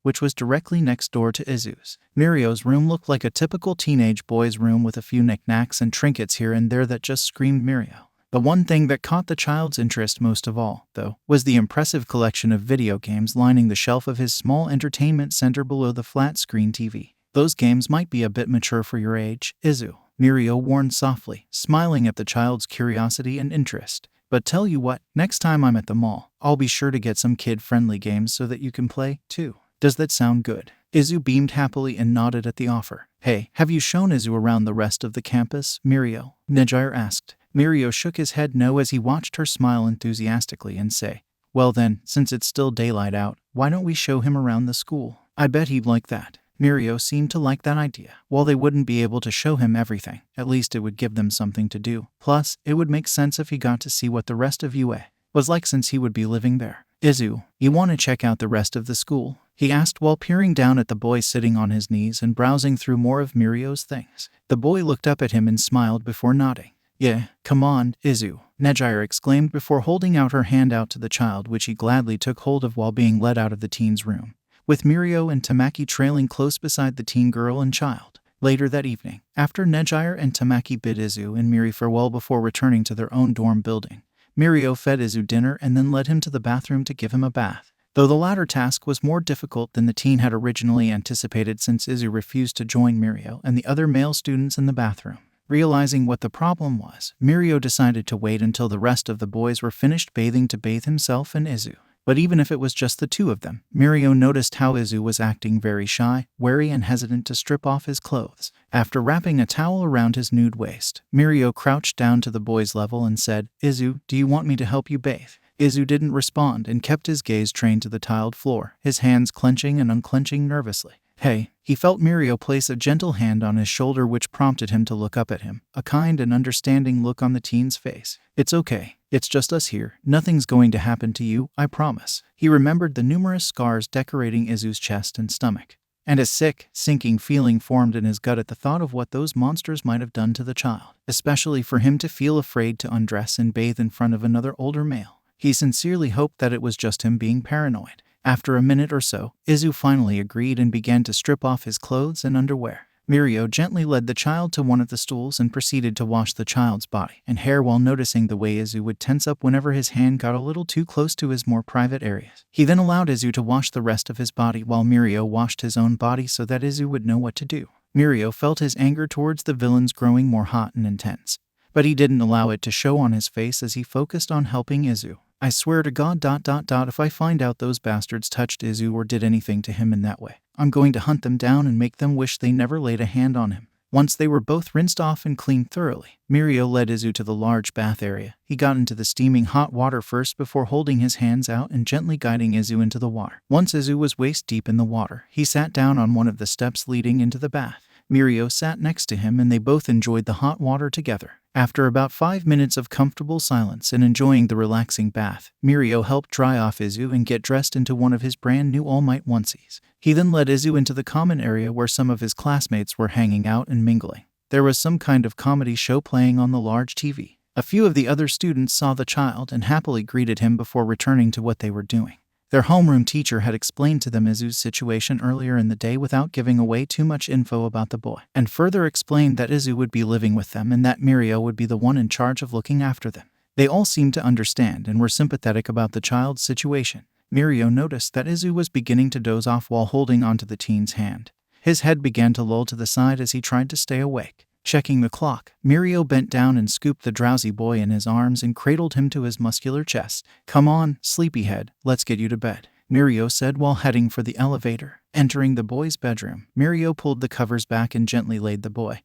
which was directly next door to Izu's. Mirio's room looked like a typical teenage boy's room with a few knickknacks and trinkets here and there that just screamed Mirio. The one thing that caught the child's interest most of all, though, was the impressive collection of video games lining the shelf of his small entertainment center below the flat-screen TV. Those games might be a bit mature for your age, Izu, Mirio warned softly, smiling at the child's curiosity and interest. But tell you what, next time I'm at the mall, I'll be sure to get some kid-friendly games so that you can play, too. Does that sound good? Izu beamed happily and nodded at the offer. Hey, have you shown Izu around the rest of the campus, Mirio? Nejire asked. Mirio shook his head no as he watched her smile enthusiastically and say, Well then, since it's still daylight out, why don't we show him around the school? I bet he'd like that. Mirio seemed to like that idea. While they wouldn't be able to show him everything, at least it would give them something to do. Plus, it would make sense if he got to see what the rest of UA was like since he would be living there. Izu, you want to check out the rest of the school? He asked while peering down at the boy sitting on his knees and browsing through more of Mirio's things. The boy looked up at him and smiled before nodding. Yeah, come on, Izu, Nejire exclaimed before holding out her hand out to the child, which he gladly took hold of while being led out of the teen's room, with Mirio and Tamaki trailing close beside the teen girl and child. Later that evening, after Nejire and Tamaki bid Izu and Miri farewell before returning to their own dorm building, Mirio fed Izu dinner and then led him to the bathroom to give him a bath. Though the latter task was more difficult than the teen had originally anticipated since Izu refused to join Mirio and the other male students in the bathroom. Realizing what the problem was, Mirio decided to wait until the rest of the boys were finished bathing to bathe himself and Izu. But even if it was just the two of them, Mirio noticed how Izu was acting very shy, wary and hesitant to strip off his clothes. After wrapping a towel around his nude waist, Mirio crouched down to the boy's level and said, Izu, do you want me to help you bathe? Izu didn't respond and kept his gaze trained to the tiled floor, his hands clenching and unclenching nervously. Hey, he felt Mirio place a gentle hand on his shoulder, which prompted him to look up at him, a kind and understanding look on the teen's face. It's okay. It's just us here. Nothing's going to happen to you, I promise. He remembered the numerous scars decorating Izu's chest and stomach, and a sick, sinking feeling formed in his gut at the thought of what those monsters might have done to the child, especially for him to feel afraid to undress and bathe in front of another older male. He sincerely hoped that it was just him being paranoid. After a minute or so, Izu finally agreed and began to strip off his clothes and underwear. Mirio gently led the child to one of the stools and proceeded to wash the child's body and hair while noticing the way Izu would tense up whenever his hand got a little too close to his more private areas. He then allowed Izu to wash the rest of his body while Mirio washed his own body so that Izu would know what to do. Mirio felt his anger towards the villains growing more hot and intense, but he didn't allow it to show on his face as he focused on helping Izu. I swear to God, if I find out those bastards touched Izu or did anything to him in that way, I'm going to hunt them down and make them wish they never laid a hand on him. Once they were both rinsed off and cleaned thoroughly, Mirio led Izu to the large bath area. He got into the steaming hot water first before holding his hands out and gently guiding Izu into the water. Once Izu was waist deep in the water, he sat down on one of the steps leading into the bath. Mirio sat next to him and they both enjoyed the hot water together. After about 5 minutes of comfortable silence and enjoying the relaxing bath, Mirio helped dry off Izu and get dressed into one of his brand new All Might onesies. He then led Izu into the common area where some of his classmates were hanging out and mingling. There was some kind of comedy show playing on the large TV. A few of the other students saw the child and happily greeted him before returning to what they were doing. Their homeroom teacher had explained to them Izu's situation earlier in the day without giving away too much info about the boy, and further explained that Izu would be living with them and that Mirio would be the one in charge of looking after them. They all seemed to understand and were sympathetic about the child's situation. Mirio noticed that Izu was beginning to doze off while holding onto the teen's hand. His head began to loll to the side as he tried to stay awake. Checking the clock, Mirio bent down and scooped the drowsy boy in his arms and cradled him to his muscular chest. Come on, sleepyhead, let's get you to bed, Mirio said while heading for the elevator. Entering the boy's bedroom, Mirio pulled the covers back and gently laid the boy,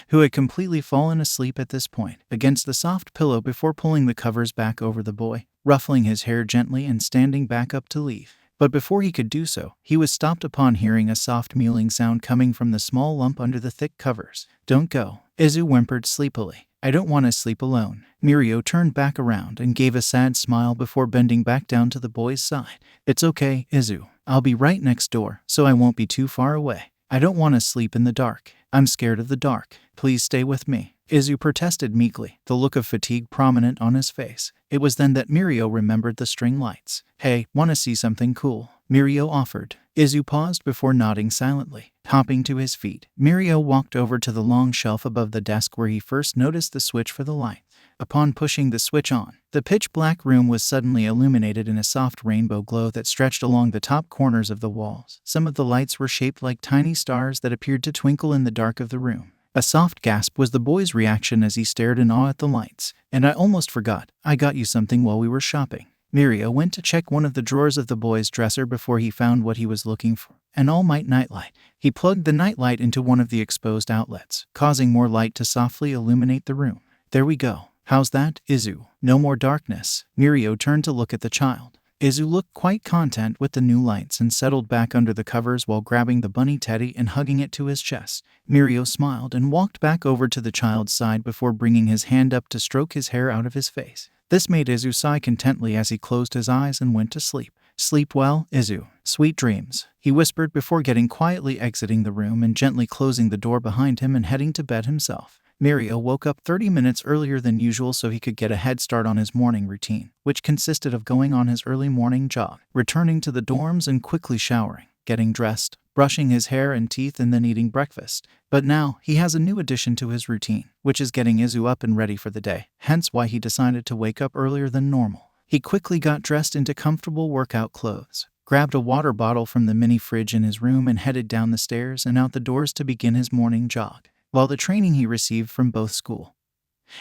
who had completely fallen asleep at this point, against the soft pillow before pulling the covers back over the boy, ruffling his hair gently and standing back up to leave. But before he could do so, he was stopped upon hearing a soft mewling sound coming from the small lump under the thick covers. Don't go, Izu whimpered sleepily. I don't want to sleep alone. Mirio turned back around and gave a sad smile before bending back down to the boy's side. It's okay, Izu. I'll be right next door, so I won't be too far away. I don't want to sleep in the dark. I'm scared of the dark. Please stay with me, Izu protested meekly, the look of fatigue prominent on his face. It was then that Mirio remembered the string lights. Hey, wanna see something cool? Mirio offered. Izu paused before nodding silently. Hopping to his feet, Mirio walked over to the long shelf above the desk where he first noticed the switch for the light. Upon pushing the switch on, the pitch-black room was suddenly illuminated in a soft rainbow glow that stretched along the top corners of the walls. Some of the lights were shaped like tiny stars that appeared to twinkle in the dark of the room. A soft gasp was the boy's reaction as he stared in awe at the lights. And I almost forgot, I got you something while we were shopping. Mirio went to check one of the drawers of the boy's dresser before he found what he was looking for, an All Might nightlight. He plugged the nightlight into one of the exposed outlets, causing more light to softly illuminate the room. There we go. How's that, Izu? No more darkness. Mirio turned to look at the child. Izu looked quite content with the new lights and settled back under the covers while grabbing the bunny teddy and hugging it to his chest. Mirio smiled and walked back over to the child's side before bringing his hand up to stroke his hair out of his face. This made Izu sigh contently as he closed his eyes and went to sleep. Sleep well, Izu. Sweet dreams, he whispered before getting quietly exiting the room and gently closing the door behind him and heading to bed himself. Mirio woke up 30 minutes earlier than usual so he could get a head start on his morning routine, which consisted of going on his early morning jog, returning to the dorms and quickly showering, getting dressed, brushing his hair and teeth and then eating breakfast. But now, he has a new addition to his routine, which is getting Izu up and ready for the day, hence why he decided to wake up earlier than normal. He quickly got dressed into comfortable workout clothes, grabbed a water bottle from the mini fridge in his room and headed down the stairs and out the doors to begin his morning jog. While the training he received from both school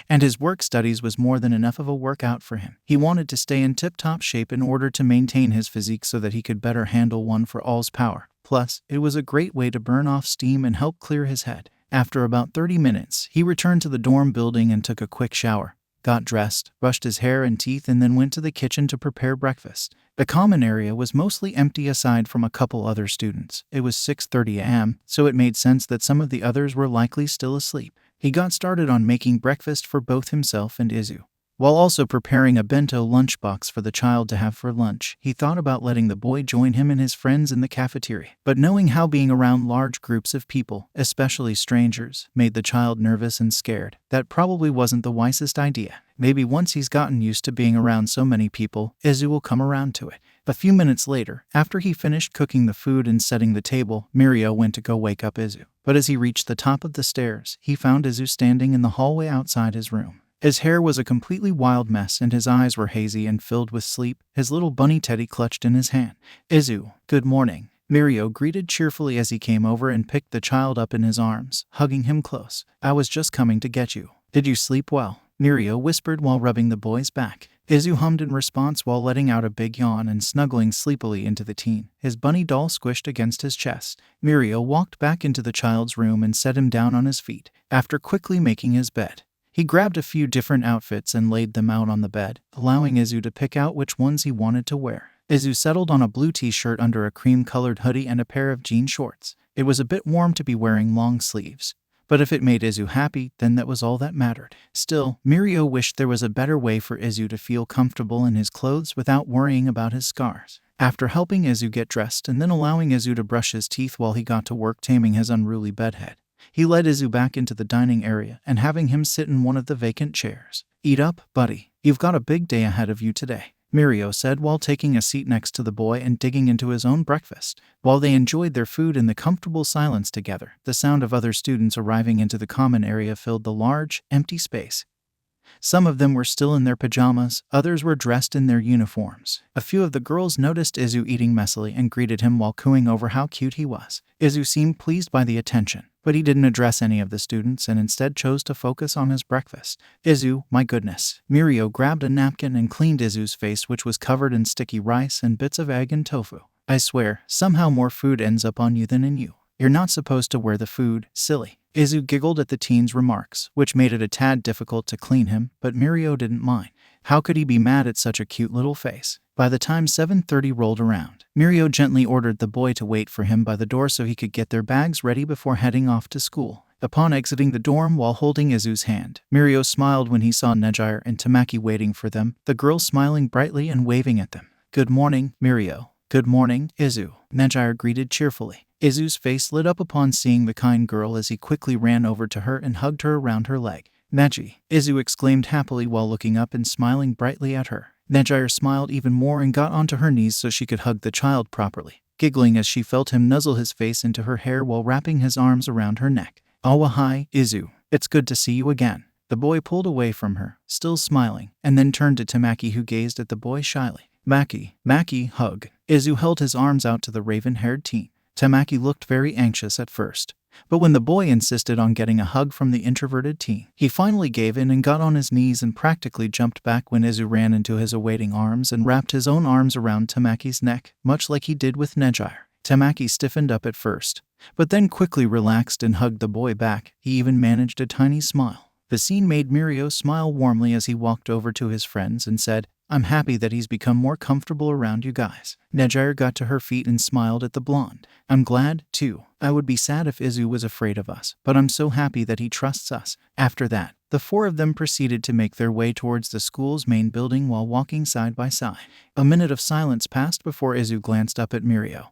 and his work studies was more than enough of a workout for him, he wanted to stay in tip-top shape in order to maintain his physique so that he could better handle One for All's power. Plus, it was a great way to burn off steam and help clear his head. After about 30 minutes, he returned to the dorm building and took a quick shower, got dressed, brushed his hair and teeth, and then went to the kitchen to prepare breakfast. The common area was mostly empty aside from a couple other students. It was 6:30 a.m., so it made sense that some of the others were likely still asleep. He got started on making breakfast for both himself and Izu, while also preparing a bento lunchbox for the child to have for lunch. He thought about letting the boy join him and his friends in the cafeteria, but knowing how being around large groups of people, especially strangers, made the child nervous and scared, that probably wasn't the wisest idea. Maybe once he's gotten used to being around so many people, Izu will come around to it. A few minutes later, after he finished cooking the food and setting the table, Mirio went to go wake up Izu. But as he reached the top of the stairs, he found Izu standing in the hallway outside his room. His hair was a completely wild mess and his eyes were hazy and filled with sleep, his little bunny teddy clutched in his hand. Izu, good morning, Mirio greeted cheerfully as he came over and picked the child up in his arms, hugging him close. I was just coming to get you. Did you sleep well? Mirio whispered while rubbing the boy's back. Izu hummed in response while letting out a big yawn and snuggling sleepily into the teen, his bunny doll squished against his chest. Mirio walked back into the child's room and set him down on his feet. After quickly making his bed, he grabbed a few different outfits and laid them out on the bed, allowing Izu to pick out which ones he wanted to wear. Izu settled on a blue t-shirt under a cream-colored hoodie and a pair of jean shorts. It was a bit warm to be wearing long sleeves, but if it made Izu happy, then that was all that mattered. Still, Mirio wished there was a better way for Izu to feel comfortable in his clothes without worrying about his scars. After helping Izu get dressed and then allowing Izu to brush his teeth while he got to work taming his unruly bedhead, he led Izu back into the dining area and having him sit in one of the vacant chairs. Eat up, buddy. You've got a big day ahead of you today, Mirio said while taking a seat next to the boy and digging into his own breakfast. While they enjoyed their food in the comfortable silence together, the sound of other students arriving into the common area filled the large, empty space. Some of them were still in their pajamas, others were dressed in their uniforms. A few of the girls noticed Izu eating messily and greeted him while cooing over how cute he was. Izu seemed pleased by the attention, but he didn't address any of the students and instead chose to focus on his breakfast. Izu, my goodness. Mirio grabbed a napkin and cleaned Izu's face, which was covered in sticky rice and bits of egg and tofu. I swear, somehow more food ends up on you than in you. You're not supposed to wear the food, silly. Izu giggled at the teen's remarks, which made it a tad difficult to clean him, but Mirio didn't mind. How could he be mad at such a cute little face? By the time 7:30 rolled around, Mirio gently ordered the boy to wait for him by the door so he could get their bags ready before heading off to school. Upon exiting the dorm while holding Izu's hand, Mirio smiled when he saw Nejire and Tamaki waiting for them, the girls smiling brightly and waving at them. Good morning, Mirio. Good morning, Izu, Nejire greeted cheerfully. Izu's face lit up upon seeing the kind girl as he quickly ran over to her and hugged her around her leg. Neji, Izu exclaimed happily while looking up and smiling brightly at her. Nejire smiled even more and got onto her knees so she could hug the child properly, giggling as she felt him nuzzle his face into her hair while wrapping his arms around her neck. Awa hi, Izu. It's good to see you again. The boy pulled away from her, still smiling, and then turned to Tamaki, who gazed at the boy shyly. Maki, hug. Izu held his arms out to the raven-haired teen. Tamaki looked very anxious at first, but when the boy insisted on getting a hug from the introverted teen, he finally gave in and got on his knees and practically jumped back when Izu ran into his awaiting arms and wrapped his own arms around Tamaki's neck, much like he did with Nejire. Tamaki stiffened up at first, but then quickly relaxed and hugged the boy back. He even managed a tiny smile. The scene made Mirio smile warmly as he walked over to his friends and said, "I'm happy that he's become more comfortable around you guys." Nejire got to her feet and smiled at the blonde. "I'm glad, too. I would be sad if Izu was afraid of us, but I'm so happy that he trusts us." After that, the four of them proceeded to make their way towards the school's main building while walking side by side. A minute of silence passed before Izu glanced up at Mirio,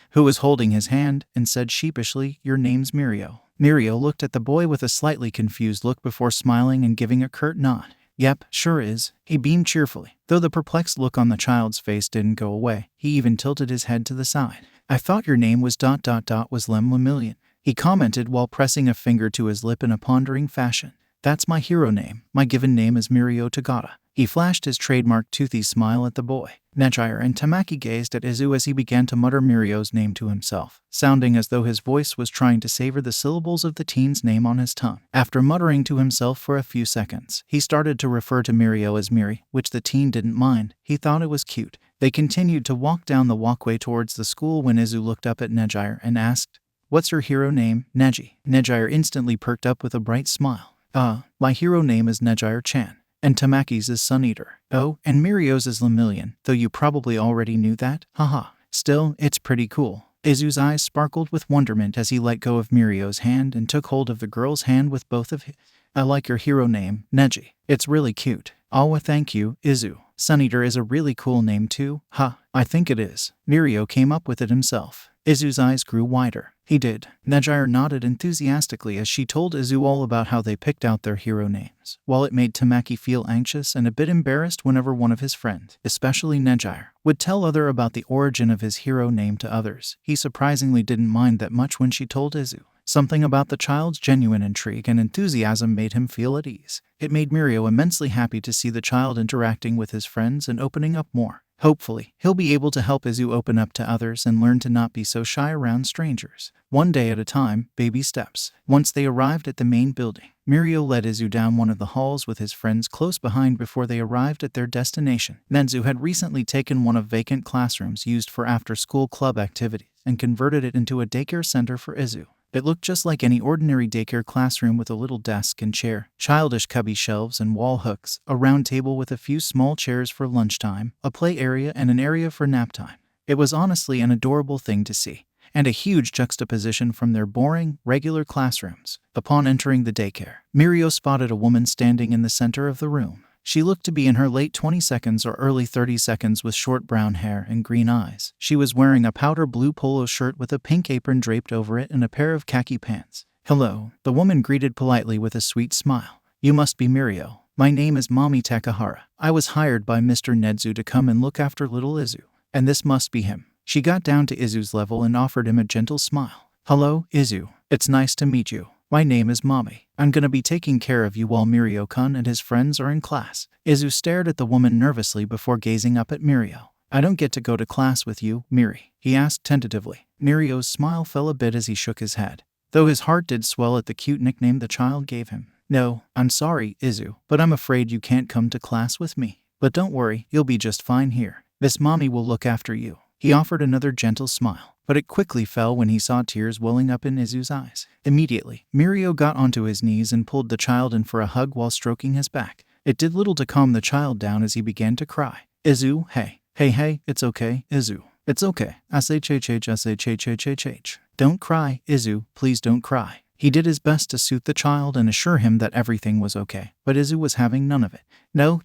who was holding his hand, and said sheepishly, "Your name's Mirio." Mirio looked at the boy with a slightly confused look before smiling and giving a curt nod. "Yep, sure is." He beamed cheerfully. Though the perplexed look on the child's face didn't go away, he even tilted his head to the side. "I thought your name was ... was Lem Lemillion," he commented while pressing a finger to his lip in a pondering fashion. "That's my hero name. My given name is Mirio Tagata." He flashed his trademark toothy smile at the boy. Nejire and Tamaki gazed at Izu as he began to mutter Mirio's name to himself, sounding as though his voice was trying to savor the syllables of the teen's name on his tongue. After muttering to himself for a few seconds, he started to refer to Mirio as Miri, which the teen didn't mind. He thought it was cute. They continued to walk down the walkway towards the school when Izu looked up at Nejire and asked, "What's your hero name, Neji?" Nejire instantly perked up with a bright smile. My hero name is Nejire-chan. And Tamaki's is Sun Eater." "Oh, and Mirio's is Lemillion, though you probably already knew that, haha. Still, it's pretty cool." Izu's eyes sparkled with wonderment as he let go of Mirio's hand and took hold of the girl's hand with both of his. "I like your hero name, Neji. It's really cute." "Aw, thank you, Izu. Sun Eater is a really cool name too." "Ha, I think it is." Mirio came up with it himself. Izu's eyes grew wider. "He did." Nejire nodded enthusiastically as she told Izu all about how they picked out their hero names. While it made Tamaki feel anxious and a bit embarrassed whenever one of his friends, especially Nejire, would tell other about the origin of his hero name to others, he surprisingly didn't mind that much when she told Izu. Something about the child's genuine intrigue and enthusiasm made him feel at ease. It made Mirio immensely happy to see the child interacting with his friends and opening up more. Hopefully, he'll be able to help Izu open up to others and learn to not be so shy around strangers. One day at a time, baby steps. Once they arrived at the main building, Mirio led Izu down one of the halls with his friends close behind before they arrived at their destination. Nenzu had recently taken one of vacant classrooms used for after-school club activities and converted it into a daycare center for Izu. It looked just like any ordinary daycare classroom with a little desk and chair, childish cubby shelves and wall hooks, a round table with a few small chairs for lunchtime, a play area and an area for nap time. It was honestly an adorable thing to see, and a huge juxtaposition from their boring, regular classrooms. Upon entering the daycare, Mirio spotted a woman standing in the center of the room. She looked to be in her late 20s or early 30s with short brown hair and green eyes. She was wearing a powder blue polo shirt with a pink apron draped over it and a pair of khaki pants. "Hello," the woman greeted politely with a sweet smile. "You must be Mirio. My name is Mami Takahara. I was hired by Mr. Nedzu to come and look after little Izu. And this must be him." She got down to Izu's level and offered him a gentle smile. "Hello, Izu. It's nice to meet you. My name is Mami. I'm gonna be taking care of you while Mirio-kun and his friends are in class." Izu stared at the woman nervously before gazing up at Mirio. "I don't get to go to class with you, Miri?" he asked tentatively. Mirio's smile fell a bit as he shook his head, though his heart did swell at the cute nickname the child gave him. "No, I'm sorry, Izu, but I'm afraid you can't come to class with me. But don't worry, you'll be just fine here. This Mami will look after you." He offered another gentle smile, but it quickly fell when he saw tears welling up in Izu's eyes. Immediately, Mirio got onto his knees and pulled the child in for a hug while stroking his back. It did little to calm the child down as he began to cry. "Izu, hey, it's okay, Izu. It's okay. I say. Don't cry, Izu, please don't cry." He did his best to soothe the child and assure him that everything was okay, but Izu was having none of it. No.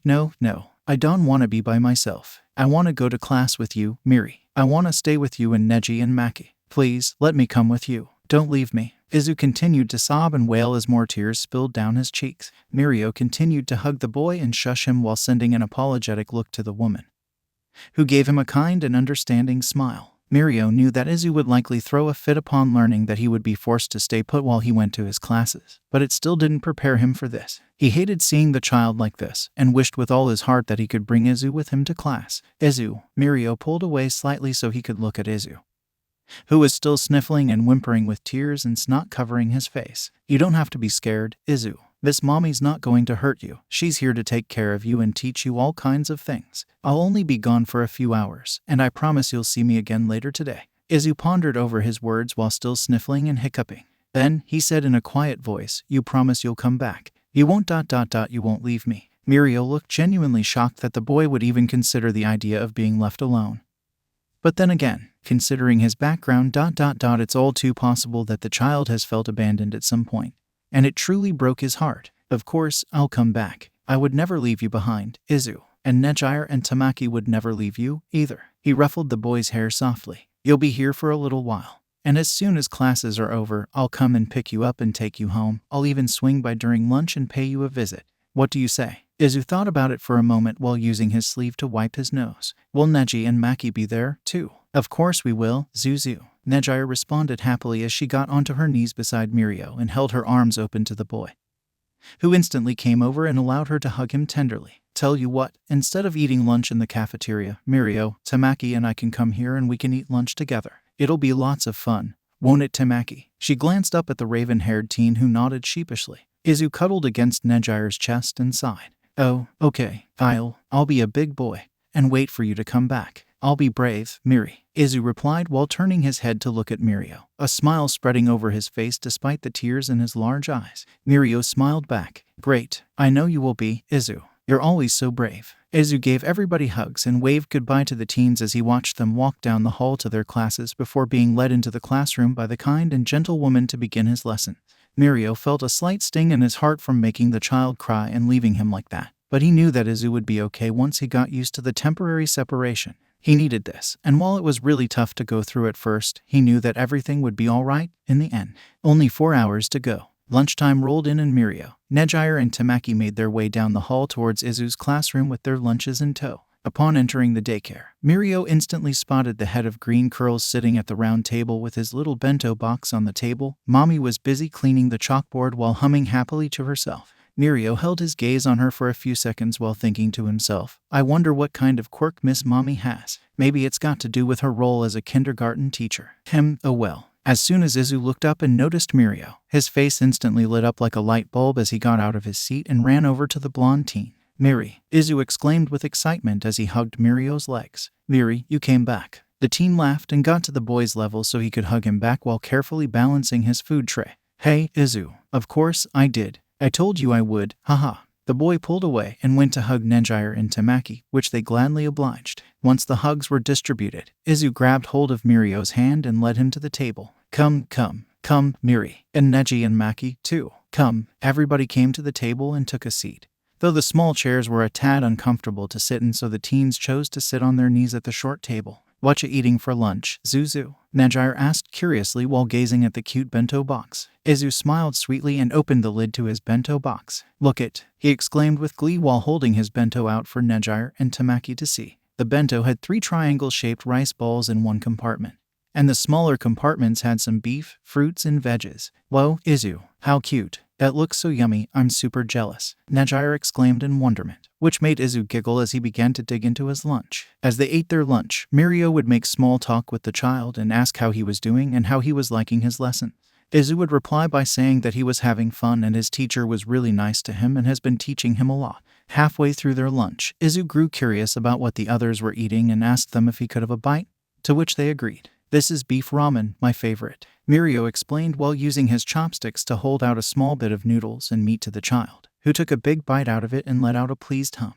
I don't want to be by myself. I want to go to class with you, Miri. I want to stay with you and Neji and Maki. Please, let me come with you. Don't leave me." Izu continued to sob and wail as more tears spilled down his cheeks. Mirio continued to hug the boy and shush him while sending an apologetic look to the woman, who gave him a kind and understanding smile. Mirio knew that Izu would likely throw a fit upon learning that he would be forced to stay put while he went to his classes, but it still didn't prepare him for this. He hated seeing the child like this, and wished with all his heart that he could bring Izu with him to class. "Izu." Mirio pulled away slightly so he could look at Izu, who was still sniffling and whimpering with tears and snot covering his face. "You don't have to be scared, Izu. This Mommy's not going to hurt you. She's here to take care of you and teach you all kinds of things. I'll only be gone for a few hours, and I promise you'll see me again later today." Izu pondered over his words while still sniffling and hiccuping. Then, he said in a quiet voice, "You promise you'll come back?" You won't ... You won't leave me. Mirio looked genuinely shocked that the boy would even consider the idea of being left alone. But then again, considering his background ... It's all too possible that the child has felt abandoned at some point. And it truly broke his heart. Of course, I'll come back. I would never leave you behind, Izu. And Nejire and Tamaki would never leave you, either. He ruffled the boy's hair softly. You'll be here for a little while. And as soon as classes are over, I'll come and pick you up and take you home. I'll even swing by during lunch and pay you a visit. What do you say? Izu thought about it for a moment while using his sleeve to wipe his nose. Will Neji and Maki be there, too? Of course we will, Zuzu. Nejire responded happily as she got onto her knees beside Mirio and held her arms open to the boy, who instantly came over and allowed her to hug him tenderly. Tell you what, instead of eating lunch in the cafeteria, Mirio, Tamaki and I can come here and we can eat lunch together. It'll be lots of fun, won't it, Tamaki? She glanced up at the raven-haired teen who nodded sheepishly. Izu cuddled against Nejire's chest and sighed. Oh, okay, I'll be a big boy and wait for you to come back. I'll be brave, Miri, Izu replied while turning his head to look at Mirio, a smile spreading over his face despite the tears in his large eyes. Mirio smiled back. Great, I know you will be, Izu. You're always so brave. Izu gave everybody hugs and waved goodbye to the teens as he watched them walk down the hall to their classes before being led into the classroom by the kind and gentle woman to begin his lesson. Mirio felt a slight sting in his heart from making the child cry and leaving him like that, but he knew that Izu would be okay once he got used to the temporary separation. He needed this, and while it was really tough to go through at first, he knew that everything would be alright in the end. Only 4 hours to go. Lunchtime rolled in and Mirio, Nejire and Tamaki made their way down the hall towards Izu's classroom with their lunches in tow. Upon entering the daycare, Mirio instantly spotted the head of green curls sitting at the round table with his little bento box on the table. Mommy was busy cleaning the chalkboard while humming happily to herself. Mirio held his gaze on her for a few seconds while thinking to himself, I wonder what kind of quirk Miss Mommy has. Maybe it's got to do with her role as a kindergarten teacher. Oh well. As soon as Izu looked up and noticed Mirio, his face instantly lit up like a light bulb as he got out of his seat and ran over to the blonde teen. Miri, Izu exclaimed with excitement as he hugged Mirio's legs. Miri, you came back. The teen laughed and got to the boy's level so he could hug him back while carefully balancing his food tray. Hey, Izu. Of course I did. I told you I would, haha. The boy pulled away and went to hug Nejire and Tamaki, which they gladly obliged. Once the hugs were distributed, Izu grabbed hold of Mirio's hand and led him to the table. Come, Miri. And Neji and Maki, too. Come. Everybody came to the table and took a seat. Though the small chairs were a tad uncomfortable to sit in, so the teens chose to sit on their knees at the short table. What you eating for lunch, Zuzu? Nejire asked curiously while gazing at the cute bento box. Izu smiled sweetly and opened the lid to his bento box. Look it, he exclaimed with glee while holding his bento out for Nejire and Tamaki to see. The bento had 3 triangle-shaped rice balls in one compartment, and the smaller compartments had some beef, fruits, and veggies. Whoa, Izu, how cute. That looks so yummy, I'm super jealous, Nejire exclaimed in wonderment, which made Izu giggle as he began to dig into his lunch. As they ate their lunch, Mirio would make small talk with the child and ask how he was doing and how he was liking his lesson. Izu would reply by saying that he was having fun and his teacher was really nice to him and has been teaching him a lot. Halfway through their lunch, Izu grew curious about what the others were eating and asked them if he could have a bite, to which they agreed. This is beef ramen, my favorite, Mirio explained while using his chopsticks to hold out a small bit of noodles and meat to the child, who took a big bite out of it and let out a pleased hum.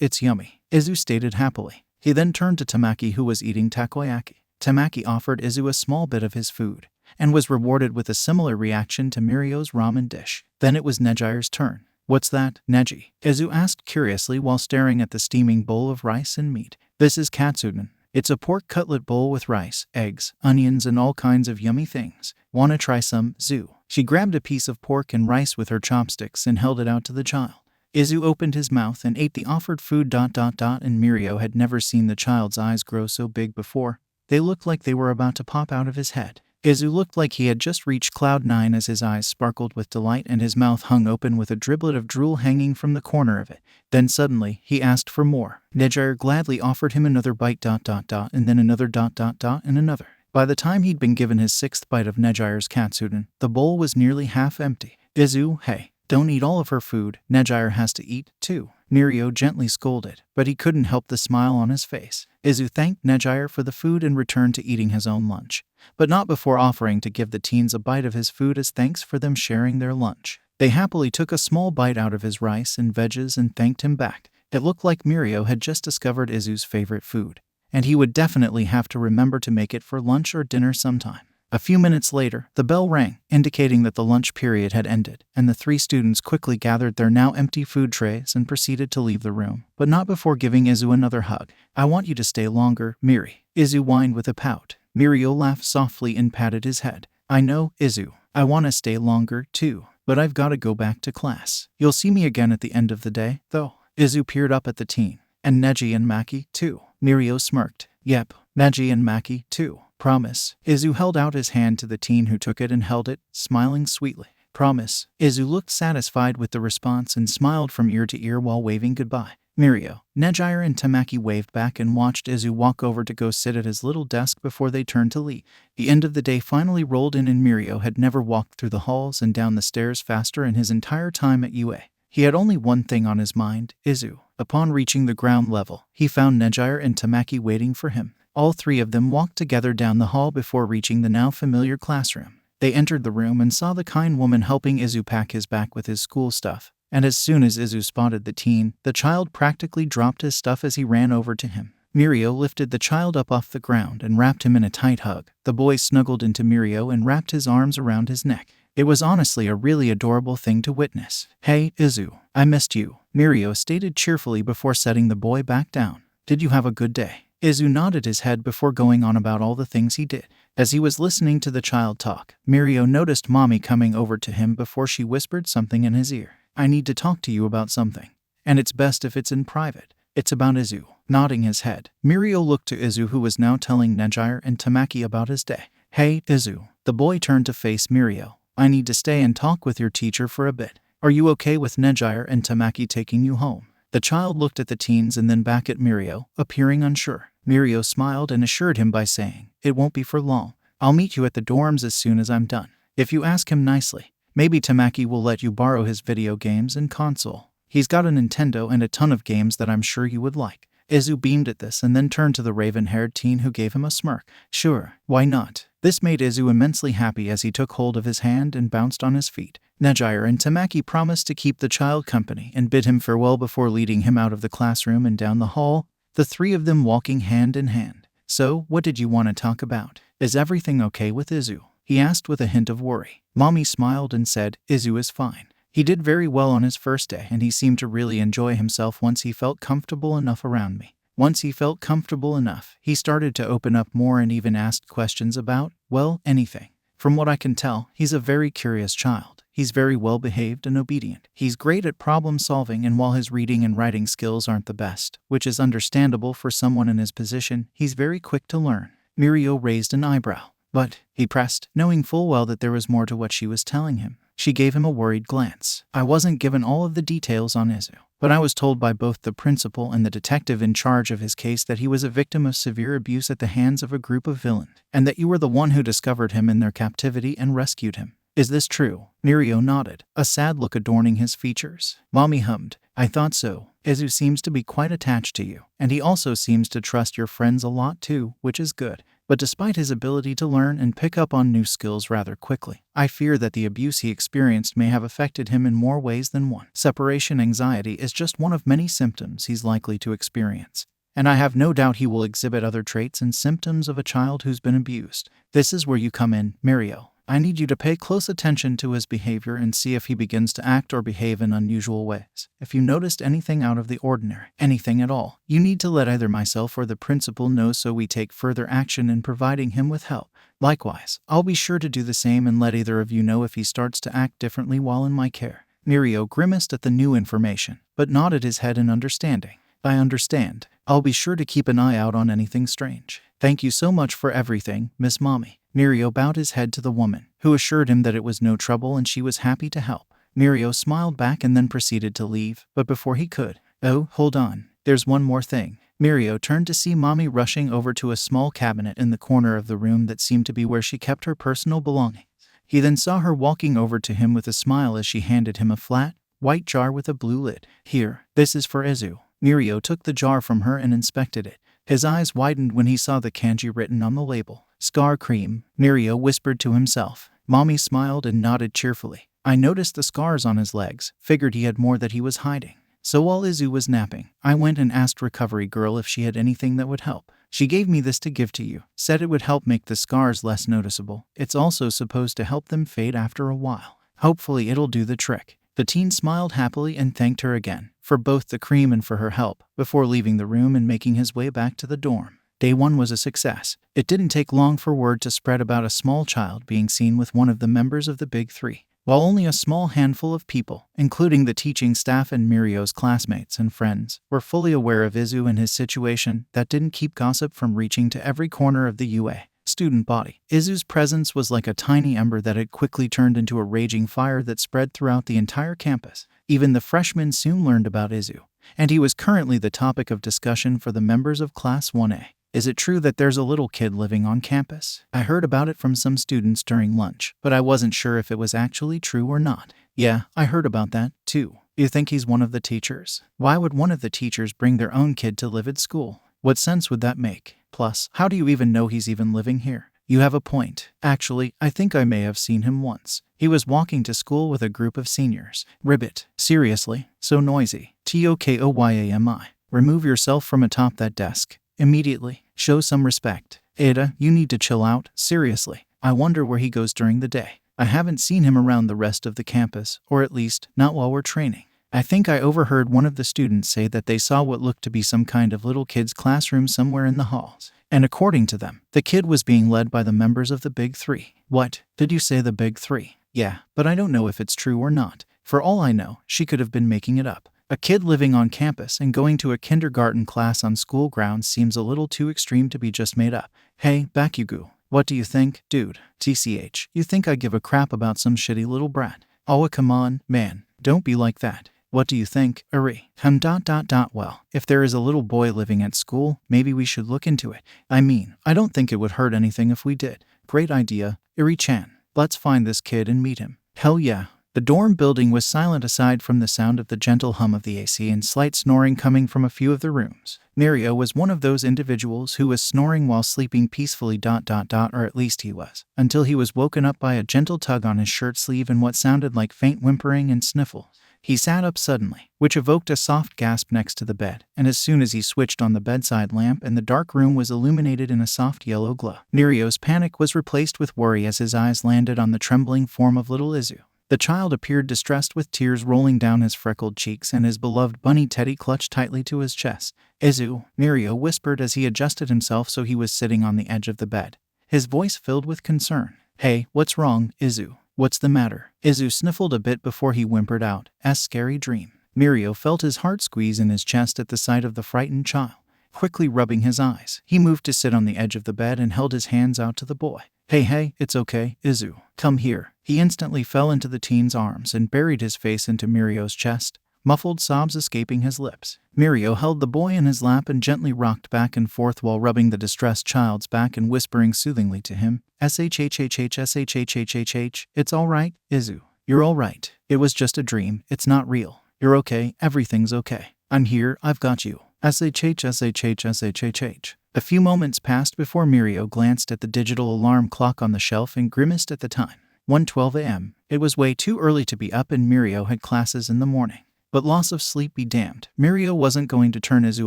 It's yummy, Izu stated happily. He then turned to Tamaki, who was eating takoyaki. Tamaki offered Izu a small bit of his food, and was rewarded with a similar reaction to Mirio's ramen dish. Then it was Nejire's turn. What's that, Neji? Izu asked curiously while staring at the steaming bowl of rice and meat. This is katsudon. It's a pork cutlet bowl with rice, eggs, onions, and all kinds of yummy things. Wanna try some, Zu? She grabbed a piece of pork and rice with her chopsticks and held it out to the child. Izu opened his mouth and ate the offered food. And Mirio had never seen the child's eyes grow so big before. They looked like they were about to pop out of his head. Izu looked like he had just reached cloud 9 as his eyes sparkled with delight and his mouth hung open with a driblet of drool hanging from the corner of it. Then suddenly, he asked for more. Nejire gladly offered him another bite. And then another ... and another. By the time he'd been given his 6th bite of Nejire's katsudon, the bowl was nearly half empty. Izu, hey, don't eat all of her food. Nejire has to eat, too, Mirio gently scolded, but he couldn't help the smile on his face. Izu thanked Nejire for the food and returned to eating his own lunch, but not before offering to give the teens a bite of his food as thanks for them sharing their lunch. They happily took a small bite out of his rice and veggies and thanked him back. It looked like Mirio had just discovered Izu's favorite food, and he would definitely have to remember to make it for lunch or dinner sometime. A few minutes later, the bell rang, indicating that the lunch period had ended, and the 3 students quickly gathered their now empty food trays and proceeded to leave the room, but not before giving Izu another hug. "I want you to stay longer, Miri," Izu whined with a pout. Mirio laughed softly and patted his head. "I know, Izu. I want to stay longer, too, but I've got to go back to class. You'll see me again at the end of the day, though." Izu peered up at the teen. "And Neji and Maki, too." Mirio smirked. "Yep, Neji and Maki, too. Promise." Izu held out his hand to the teen, who took it and held it, smiling sweetly. "Promise." Izu looked satisfied with the response and smiled from ear to ear while waving goodbye. Mirio, Neji, and Tamaki waved back and watched Izu walk over to go sit at his little desk before they turned to leave. The end of the day finally rolled in, and Mirio had never walked through the halls and down the stairs faster in his entire time at UA. He had only one thing on his mind: Izu. Upon reaching the ground level, he found Neji and Tamaki waiting for him. All 3 of them walked together down the hall before reaching the now familiar classroom. They entered the room and saw the kind woman helping Izu pack his bag with his school stuff. And as soon as Izu spotted the teen, the child practically dropped his stuff as he ran over to him. Mirio lifted the child up off the ground and wrapped him in a tight hug. The boy snuggled into Mirio and wrapped his arms around his neck. It was honestly a really adorable thing to witness. "Hey, Izu, I missed you," Mirio stated cheerfully before setting the boy back down. "Did you have a good day?" Izu nodded his head before going on about all the things he did. As he was listening to the child talk, Mirio noticed Mommy coming over to him before she whispered something in his ear. "I need to talk to you about something, and it's best if it's in private. It's about Izu." Nodding his head, Mirio looked to Izu, who was now telling Neji and Tamaki about his day. "Hey, Izu." The boy turned to face Mirio. "I need to stay and talk with your teacher for a bit. Are you okay with Neji and Tamaki taking you home?" The child looked at the teens and then back at Mirio, appearing unsure. Mirio smiled and assured him by saying, "It won't be for long. I'll meet you at the dorms as soon as I'm done. If you ask him nicely, maybe Tamaki will let you borrow his video games and console. He's got a Nintendo and a ton of games that I'm sure you would like." Izu beamed at this and then turned to the raven-haired teen, who gave him a smirk. "Sure, why not?" This made Izu immensely happy as he took hold of his hand and bounced on his feet. Neji and Tamaki promised to keep the child company and bid him farewell before leading him out of the classroom and down the hall, the 3 of them walking hand in hand. "So, what did you want to talk about? Is everything okay with Izu?" he asked with a hint of worry. Mommy smiled and said, "Izu is fine. He did very well on his first day, and he seemed to really enjoy himself once he felt comfortable enough around me. Once he felt comfortable enough, he started to open up more and even asked questions about, well, anything. From what I can tell, he's a very curious child. He's very well behaved and obedient. He's great at problem solving, and while his reading and writing skills aren't the best, which is understandable for someone in his position, he's very quick to learn." Mirio raised an eyebrow. "But," he pressed, knowing full well that there was more to what she was telling him. She gave him a worried glance. "I wasn't given all of the details on Izu, but I was told by both the principal and the detective in charge of his case that he was a victim of severe abuse at the hands of a group of villains, and that you were the one who discovered him in their captivity and rescued him. Is this true?" Mirio nodded, a sad look adorning his features. Mommy hummed, "I thought so. Izu seems to be quite attached to you, and he also seems to trust your friends a lot too, which is good. But despite his ability to learn and pick up on new skills rather quickly, I fear that the abuse he experienced may have affected him in more ways than one. Separation anxiety is just one of many symptoms he's likely to experience, and I have no doubt he will exhibit other traits and symptoms of a child who's been abused. This is where you come in, Mirio. I need you to pay close attention to his behavior and see if he begins to act or behave in unusual ways. If you noticed anything out of the ordinary, anything at all, you need to let either myself or the principal know so we take further action in providing him with help. Likewise, I'll be sure to do the same and let either of you know if he starts to act differently while in my care." Mirio grimaced at the new information, but nodded his head in understanding. "I understand. I'll be sure to keep an eye out on anything strange. Thank you so much for everything, Miss Mommy." Mirio bowed his head to the woman, who assured him that it was no trouble and she was happy to help. Mirio smiled back and then proceeded to leave, but before he could, "Oh, hold on. There's one more thing." Mirio turned to see Mommy rushing over to a small cabinet in the corner of the room that seemed to be where she kept her personal belongings. He then saw her walking over to him with a smile as she handed him a flat, white jar with a blue lid. "Here, this is for Izu." Mirio took the jar from her and inspected it. His eyes widened when he saw the kanji written on the label. "Scar cream," Mirio whispered to himself. Mommy smiled and nodded cheerfully. I noticed the scars on his legs, figured he had more that he was hiding. So while Izu was napping, I went and asked Recovery Girl if she had anything that would help. She gave me this to give to you, said it would help make the scars less noticeable. It's also supposed to help them fade after a while. Hopefully it'll do the trick. The teen smiled happily and thanked her again, for both the cream and for her help, before leaving the room and making his way back to the dorm. Day 1 was a success. It didn't take long for word to spread about a small child being seen with one of the members of the Big Three. While only a small handful of people, including the teaching staff and Mirio's classmates and friends, were fully aware of Izu and his situation, that didn't keep gossip from reaching to every corner of the UA student body. Izu's presence was like a tiny ember that had quickly turned into a raging fire that spread throughout the entire campus. Even the freshmen soon learned about Izu, and he was currently the topic of discussion for the members of Class 1A. Is it true that there's a little kid living on campus? I heard about it from some students during lunch, but I wasn't sure if it was actually true or not. Yeah, I heard about that, too. You think he's one of the teachers? Why would one of the teachers bring their own kid to live at school? What sense would that make? Plus, how do you even know he's even living here? You have a point. Actually, I think I may have seen him once. He was walking to school with a group of seniors. Ribbit. Seriously? So noisy. TOKOYAMI. Remove yourself from atop that desk. Immediately. Show some respect. Ada, you need to chill out. Seriously. I wonder where he goes during the day. I haven't seen him around the rest of the campus, or at least, not while we're training. I think I overheard one of the students say that they saw what looked to be some kind of little kid's classroom somewhere in the halls. And according to them, the kid was being led by the members of the Big Three. What? Did you say the Big Three? Yeah, but I don't know if it's true or not. For all I know, she could have been making it up. A kid living on campus and going to a kindergarten class on school grounds seems a little too extreme to be just made up. Hey, Bakugu, what do you think? Dude, TCH, you think I give a crap about some shitty little brat? Oh, come on, man, don't be like that. What do you think, Uri? Well, if there is a little boy living at school, maybe we should look into it. I mean, I don't think it would hurt anything if we did. Great idea, Uri-chan. Let's find this kid and meet him. Hell yeah. The dorm building was silent aside from the sound of the gentle hum of the AC and slight snoring coming from a few of the rooms. Mirio was one of those individuals who was snoring while sleeping peacefully ... or at least he was, until he was woken up by a gentle tug on his shirt sleeve and what sounded like faint whimpering and sniffles. He sat up suddenly, which evoked a soft gasp next to the bed, and as soon as he switched on the bedside lamp and the dark room was illuminated in a soft yellow glow, Mirio's panic was replaced with worry as his eyes landed on the trembling form of little Izu. The child appeared distressed with tears rolling down his freckled cheeks and his beloved bunny teddy clutched tightly to his chest. Izu, Mirio whispered as he adjusted himself so he was sitting on the edge of the bed, his voice filled with concern. Hey, what's wrong, Izu? What's the matter? Izu sniffled a bit before he whimpered out, scary dream. Mirio felt his heart squeeze in his chest at the sight of the frightened child. Quickly rubbing his eyes, he moved to sit on the edge of the bed and held his hands out to the boy. Hey, it's okay, Izu. Come here. He instantly fell into the teen's arms and buried his face into Mirio's chest, muffled sobs escaping his lips. Mirio held the boy in his lap and gently rocked back and forth while rubbing the distressed child's back and whispering soothingly to him, SHHHHSHHHHH, it's all right, Izu. You're all right. It was just a dream. It's not real. You're okay. Everything's okay. I'm here. I've got you. SHHSHHSHHH. A few moments passed before Mirio glanced at the digital alarm clock on the shelf and grimaced at the time. 1:12 a.m. It was way too early to be up and Mirio had classes in the morning. But loss of sleep be damned. Mirio wasn't going to turn Izu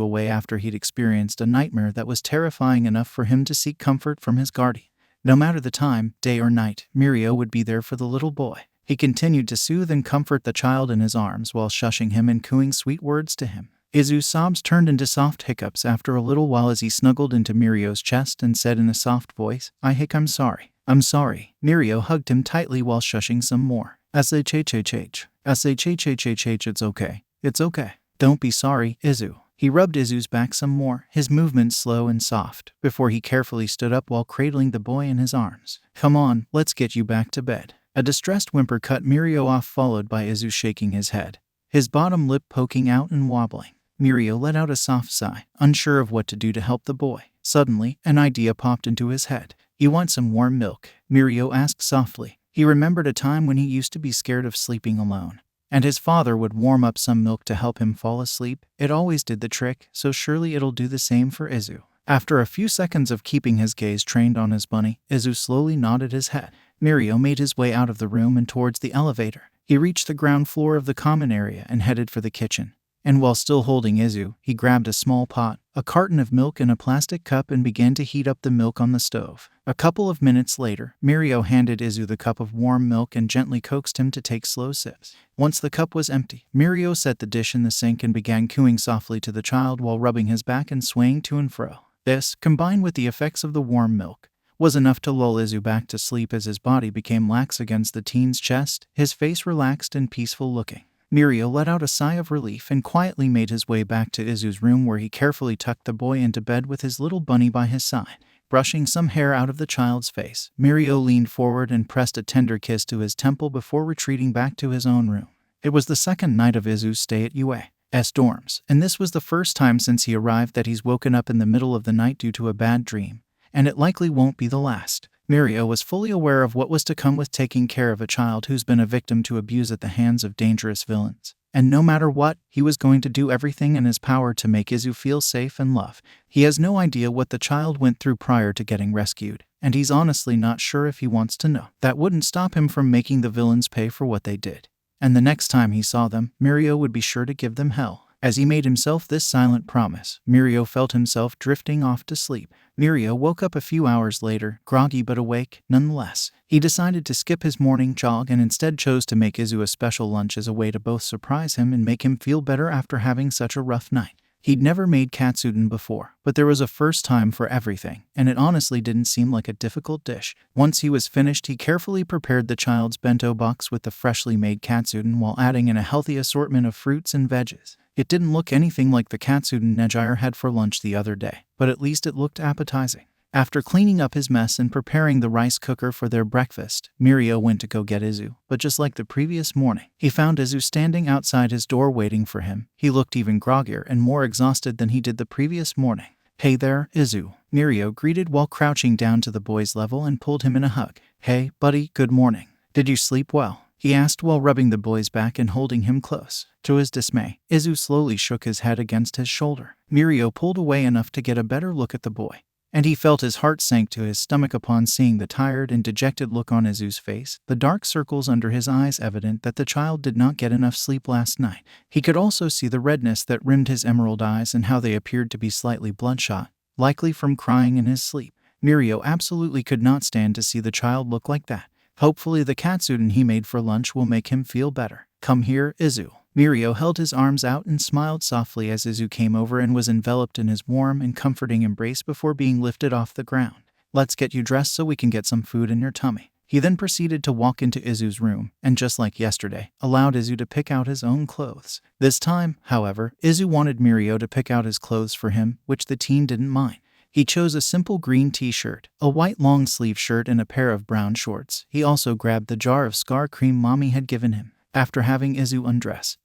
away after he'd experienced a nightmare that was terrifying enough for him to seek comfort from his guardian. No matter the time, day or night, Mirio would be there for the little boy. He continued to soothe and comfort the child in his arms while shushing him and cooing sweet words to him. Izu's sobs turned into soft hiccups after a little while as he snuggled into Mirio's chest and said in a soft voice, I'm sorry. I'm sorry. Mirio hugged him tightly while shushing some more. SHHHH. SHHHHH, it's okay. It's okay. Don't be sorry, Izu. He rubbed Izu's back some more, his movements slow and soft, before he carefully stood up while cradling the boy in his arms. Come on, let's get you back to bed. A distressed whimper cut Mirio off, followed by Izu shaking his head, his bottom lip poking out and wobbling. Mirio let out a soft sigh, unsure of what to do to help the boy. Suddenly, an idea popped into his head. You want some warm milk? Mirio asked softly. He remembered a time when he used to be scared of sleeping alone, and his father would warm up some milk to help him fall asleep. It always did the trick, so surely it'll do the same for Izu. After a few seconds of keeping his gaze trained on his bunny, Izu slowly nodded his head. Mirio made his way out of the room and towards the elevator. He reached the ground floor of the common area and headed for the kitchen. And while still holding Izu, he grabbed a small pot, a carton of milk and a plastic cup and began to heat up the milk on the stove. A couple of minutes later, Mirio handed Izu the cup of warm milk and gently coaxed him to take slow sips. Once the cup was empty, Mirio set the dish in the sink and began cooing softly to the child while rubbing his back and swaying to and fro. This, combined with the effects of the warm milk, was enough to lull Izu back to sleep as his body became lax against the teen's chest, his face relaxed and peaceful looking. Mirio let out a sigh of relief and quietly made his way back to Izu's room where he carefully tucked the boy into bed with his little bunny by his side. Brushing some hair out of the child's face, Mirio leaned forward and pressed a tender kiss to his temple before retreating back to his own room. It was the second night of Izu's stay at UA's dorms, and this was the first time since he arrived that he's woken up in the middle of the night due to a bad dream, and it likely won't be the last. Mirio was fully aware of what was to come with taking care of a child who's been a victim to abuse at the hands of dangerous villains. And no matter what, he was going to do everything in his power to make Izu feel safe and loved. He has no idea what the child went through prior to getting rescued, and he's honestly not sure if he wants to know. That wouldn't stop him from making the villains pay for what they did. And the next time he saw them, Mirio would be sure to give them hell. As he made himself this silent promise, Mirio felt himself drifting off to sleep. Mirio woke up a few hours later, groggy but awake nonetheless. He decided to skip his morning jog and instead chose to make Izu a special lunch as a way to both surprise him and make him feel better after having such a rough night. He'd never made katsudon before, but there was a first time for everything, and it honestly didn't seem like a difficult dish. Once he was finished, he carefully prepared the child's bento box with the freshly made katsudon while adding in a healthy assortment of fruits and veggies. It didn't look anything like the katsudon Nejire had for lunch the other day, but at least it looked appetizing. After cleaning up his mess and preparing the rice cooker for their breakfast, Mirio went to go get Izu, but just like the previous morning, he found Izu standing outside his door waiting for him. He looked even groggier and more exhausted than he did the previous morning. "Hey there, Izu," Mirio greeted while crouching down to the boy's level and pulled him in a hug. "Hey, buddy, good morning. Did you sleep well?" he asked while rubbing the boy's back and holding him close. To his dismay, Izu slowly shook his head against his shoulder. Mirio pulled away enough to get a better look at the boy, and he felt his heart sank to his stomach upon seeing the tired and dejected look on Izu's face, the dark circles under his eyes evident that the child did not get enough sleep last night. He could also see the redness that rimmed his emerald eyes and how they appeared to be slightly bloodshot, likely from crying in his sleep. Mirio absolutely could not stand to see the child look like that. Hopefully the katsudon he made for lunch will make him feel better. "Come here, Izu." Mirio held his arms out and smiled softly as Izu came over and was enveloped in his warm and comforting embrace before being lifted off the ground. "Let's get you dressed so we can get some food in your tummy." He then proceeded to walk into Izu's room, and just like yesterday, allowed Izu to pick out his own clothes. This time, however, Izu wanted Mirio to pick out his clothes for him, which the teen didn't mind. He chose a simple green t-shirt, a white long-sleeve shirt and a pair of brown shorts. He also grabbed the jar of scar cream Mommy had given him. After having Izu undress,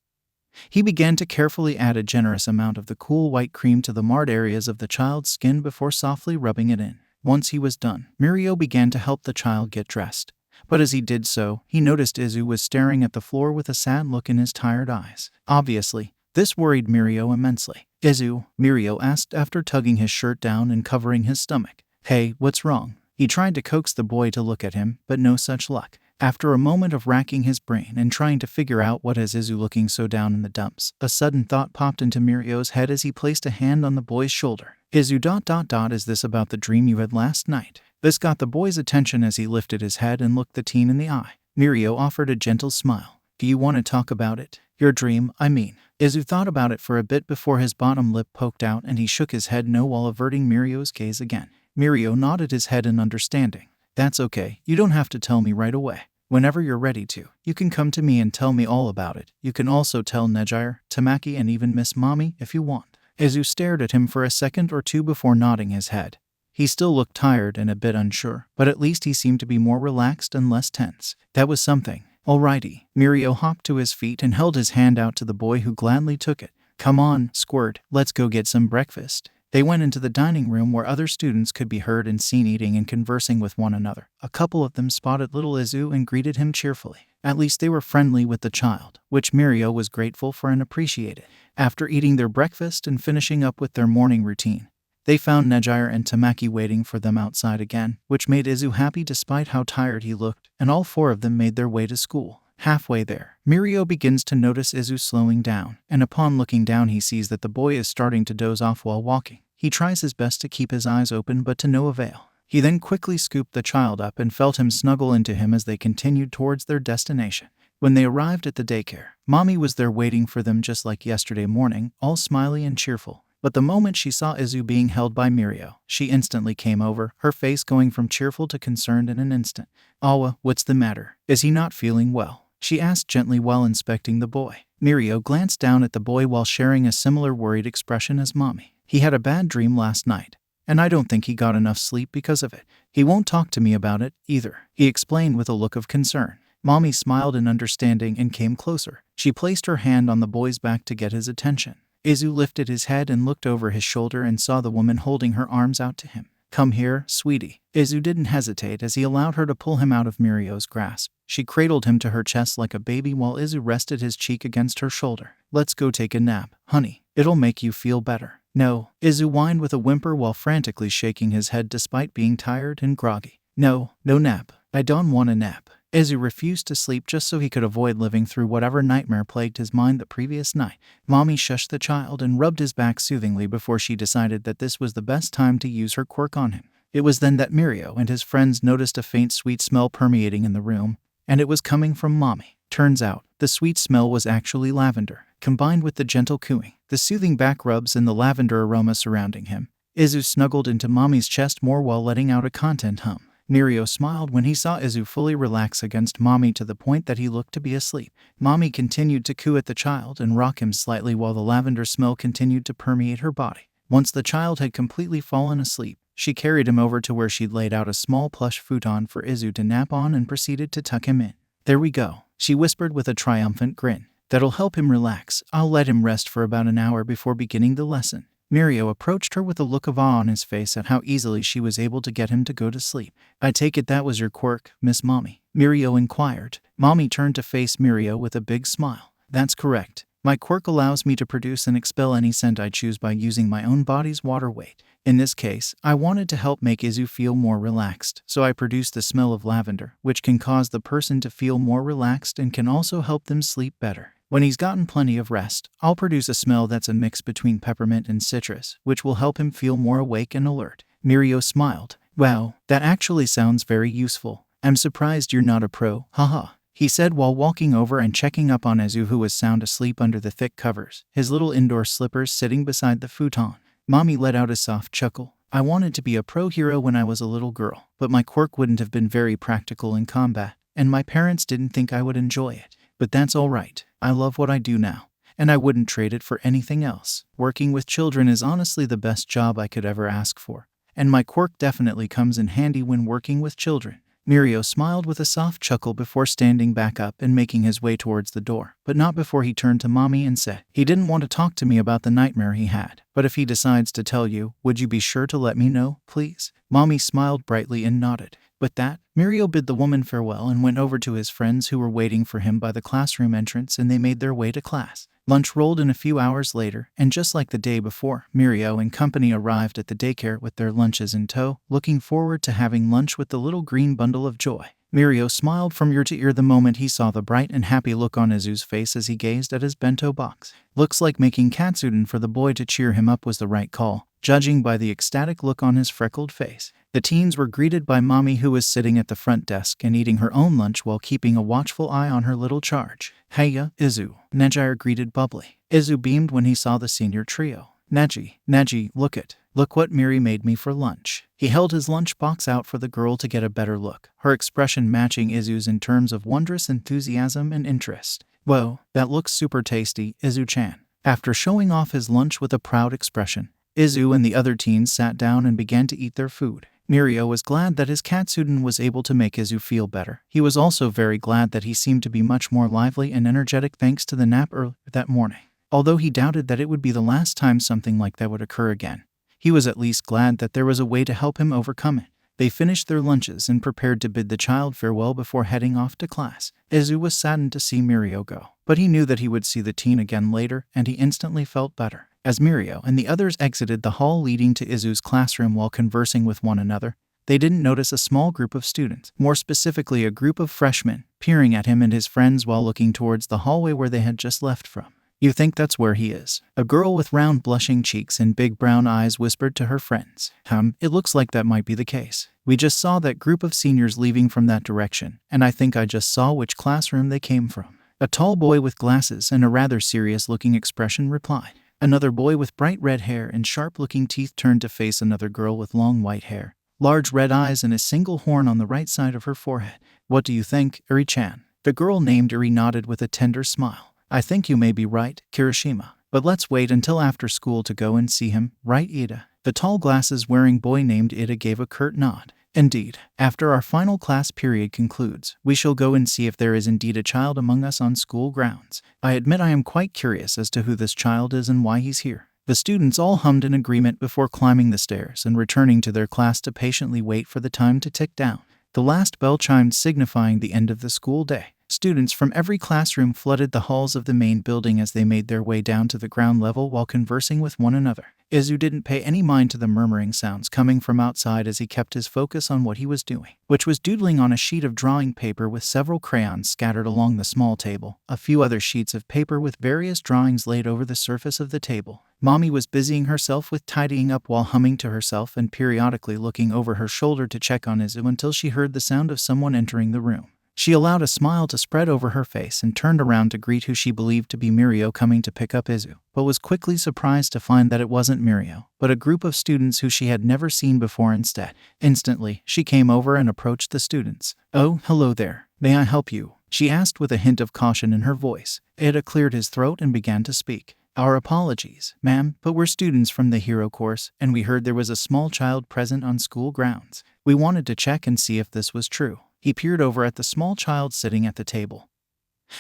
he began to carefully add a generous amount of the cool white cream to the marred areas of the child's skin before softly rubbing it in. Once he was done, Mirio began to help the child get dressed. But as he did so, he noticed Izu was staring at the floor with a sad look in his tired eyes. Obviously, this worried Mirio immensely. "Izu?" Mirio asked after tugging his shirt down and covering his stomach. "Hey, what's wrong?" He tried to coax the boy to look at him, but no such luck. After a moment of racking his brain and trying to figure out what has Izu looking so down in the dumps, a sudden thought popped into Mirio's head as he placed a hand on the boy's shoulder. "Izu ... is this about the dream you had last night?" This got the boy's attention as he lifted his head and looked the teen in the eye. Mirio offered a gentle smile. "Do you want to talk about it? Your dream, I mean." Izu thought about it for a bit before his bottom lip poked out and he shook his head no while averting Mirio's gaze again. Mirio nodded his head in understanding. "That's okay, you don't have to tell me right away. Whenever you're ready to, you can come to me and tell me all about it. You can also tell Nejire, Tamaki and even Miss Mommy if you want." Izu stared at him for a second or two before nodding his head. He still looked tired and a bit unsure, but at least he seemed to be more relaxed and less tense. That was something. "Alrighty." Mirio hopped to his feet and held his hand out to the boy who gladly took it. "Come on, Squirt, let's go get some breakfast." They went into the dining room where other students could be heard and seen eating and conversing with one another. A couple of them spotted little Izu and greeted him cheerfully. At least they were friendly with the child, which Mirio was grateful for and appreciated. After eating their breakfast and finishing up with their morning routine, they found Nejire and Tamaki waiting for them outside again, which made Izu happy despite how tired he looked, and all four of them made their way to school. Halfway there, Mirio begins to notice Izu slowing down, and upon looking down he sees that the boy is starting to doze off while walking. He tries his best to keep his eyes open but to no avail. He then quickly scooped the child up and felt him snuggle into him as they continued towards their destination. When they arrived at the daycare, Mommy was there waiting for them just like yesterday morning, all smiley and cheerful. But the moment she saw Izu being held by Mirio, she instantly came over, her face going from cheerful to concerned in an instant. "Awa, what's the matter? Is he not feeling well?" she asked gently while inspecting the boy. Mirio glanced down at the boy while sharing a similar worried expression as Mommy. "He had a bad dream last night, and I don't think he got enough sleep because of it. He won't talk to me about it, either," he explained with a look of concern. Mommy smiled in understanding and came closer. She placed her hand on the boy's back to get his attention. Izu lifted his head and looked over his shoulder and saw the woman holding her arms out to him. "Come here, sweetie." Izu didn't hesitate as he allowed her to pull him out of Mirio's grasp. She cradled him to her chest like a baby while Izu rested his cheek against her shoulder. "Let's go take a nap, honey. It'll make you feel better." "No," Izu whined with a whimper while frantically shaking his head despite being tired and groggy. No nap. I don't want a nap." Izu refused to sleep just so he could avoid living through whatever nightmare plagued his mind the previous night. Mommy shushed the child and rubbed his back soothingly before she decided that this was the best time to use her quirk on him. It was then that Mirio and his friends noticed a faint sweet smell permeating in the room, and it was coming from Mommy. Turns out, the sweet smell was actually lavender, combined with the gentle cooing, the soothing back rubs and the lavender aroma surrounding him. Izu snuggled into Mommy's chest more while letting out a content hum. Mirio smiled when he saw Izu fully relax against Mommy to the point that he looked to be asleep. Mommy continued to coo at the child and rock him slightly while the lavender smell continued to permeate her body. Once the child had completely fallen asleep, she carried him over to where she'd laid out a small plush futon for Izu to nap on and proceeded to tuck him in. "There we go," she whispered with a triumphant grin. "That'll help him relax. I'll let him rest for about an hour before beginning the lesson." Mirio approached her with a look of awe on his face at how easily she was able to get him to go to sleep. "I take it that was your quirk, Miss Mommy?" Mirio inquired. Mommy turned to face Mirio with a big smile. "That's correct. My quirk allows me to produce and expel any scent I choose by using my own body's water weight. In this case, I wanted to help make Izu feel more relaxed, so I produced the smell of lavender, which can cause the person to feel more relaxed and can also help them sleep better. When he's gotten plenty of rest, I'll produce a smell that's a mix between peppermint and citrus, which will help him feel more awake and alert." Mirio smiled. "Wow, that actually sounds very useful. I'm surprised you're not a pro, haha," he said while walking over and checking up on Izu, who was sound asleep under the thick covers, his little indoor slippers sitting beside the futon. Mommy let out a soft chuckle. "I wanted to be a pro hero when I was a little girl, but my quirk wouldn't have been very practical in combat, and my parents didn't think I would enjoy it. But that's all right. I love what I do now, and I wouldn't trade it for anything else. Working with children is honestly the best job I could ever ask for, and my quirk definitely comes in handy when working with children." Mirio smiled with a soft chuckle before standing back up and making his way towards the door, but not before he turned to Mommy and said, "He didn't want to talk to me about the nightmare he had, but if he decides to tell you, would you be sure to let me know, please?" Mommy smiled brightly and nodded. With that, Mirio bid the woman farewell and went over to his friends who were waiting for him by the classroom entrance, and they made their way to class. Lunch rolled in a few hours later, and just like the day before, Mirio and company arrived at the daycare with their lunches in tow, looking forward to having lunch with the little green bundle of joy. Mirio smiled from ear to ear the moment he saw the bright and happy look on Izu's face as he gazed at his bento box. Looks like making katsudon for the boy to cheer him up was the right call, judging by the ecstatic look on his freckled face. The teens were greeted by Mommy, who was sitting at the front desk and eating her own lunch while keeping a watchful eye on her little charge. "Heya, Izu," Nejire greeted bubbly. Izu beamed when he saw the senior trio. Neji, look what Miri made me for lunch." He held his lunch box out for the girl to get a better look, her expression matching Izu's in terms of wondrous enthusiasm and interest. "Whoa, that looks super tasty, Izu-chan." After showing off his lunch with a proud expression, Izu and the other teens sat down and began to eat their food. Mirio was glad that his katsudon was able to make Izu feel better. He was also very glad that he seemed to be much more lively and energetic thanks to the nap earlier that morning. Although he doubted that it would be the last time something like that would occur again, he was at least glad that there was a way to help him overcome it. They finished their lunches and prepared to bid the child farewell before heading off to class. Izu was saddened to see Mirio go, but he knew that he would see the teen again later, and he instantly felt better. As Mirio and the others exited the hall leading to Izu's classroom while conversing with one another, they didn't notice a small group of students, more specifically a group of freshmen, peering at him and his friends while looking towards the hallway where they had just left from. "You think that's where he is?" A girl with round blushing cheeks and big brown eyes whispered to her friends. It looks like that might be the case. We just saw that group of seniors leaving from that direction, and I think I just saw which classroom they came from." A tall boy with glasses and a rather serious-looking expression replied. Another boy with bright red hair and sharp-looking teeth turned to face another girl with long white hair, large red eyes and a single horn on the right side of her forehead. "What do you think, Iri-chan?" The girl named Iri nodded with a tender smile. "I think you may be right, Kirishima. But let's wait until after school to go and see him, right, Ida?" The tall glasses-wearing boy named Ida gave a curt nod. "Indeed. After our final class period concludes, we shall go and see if there is indeed a child among us on school grounds. I admit I am quite curious as to who this child is and why he's here." The students all hummed in agreement before climbing the stairs and returning to their class to patiently wait for the time to tick down. The last bell chimed, signifying the end of the school day. Students from every classroom flooded the halls of the main building as they made their way down to the ground level while conversing with one another. Izu didn't pay any mind to the murmuring sounds coming from outside as he kept his focus on what he was doing, which was doodling on a sheet of drawing paper with several crayons scattered along the small table, a few other sheets of paper with various drawings laid over the surface of the table. Mommy was busying herself with tidying up while humming to herself and periodically looking over her shoulder to check on Izu until she heard the sound of someone entering the room. She allowed a smile to spread over her face and turned around to greet who she believed to be Mirio coming to pick up Izu, but was quickly surprised to find that it wasn't Mirio, but a group of students who she had never seen before instead. Instantly, she came over and approached the students. "Oh, hello there. May I help you?" she asked with a hint of caution in her voice. Ida cleared his throat and began to speak. "Our apologies, ma'am, but we're students from the hero course, and we heard there was a small child present on school grounds. We wanted to check and see if this was true." He peered over at the small child sitting at the table,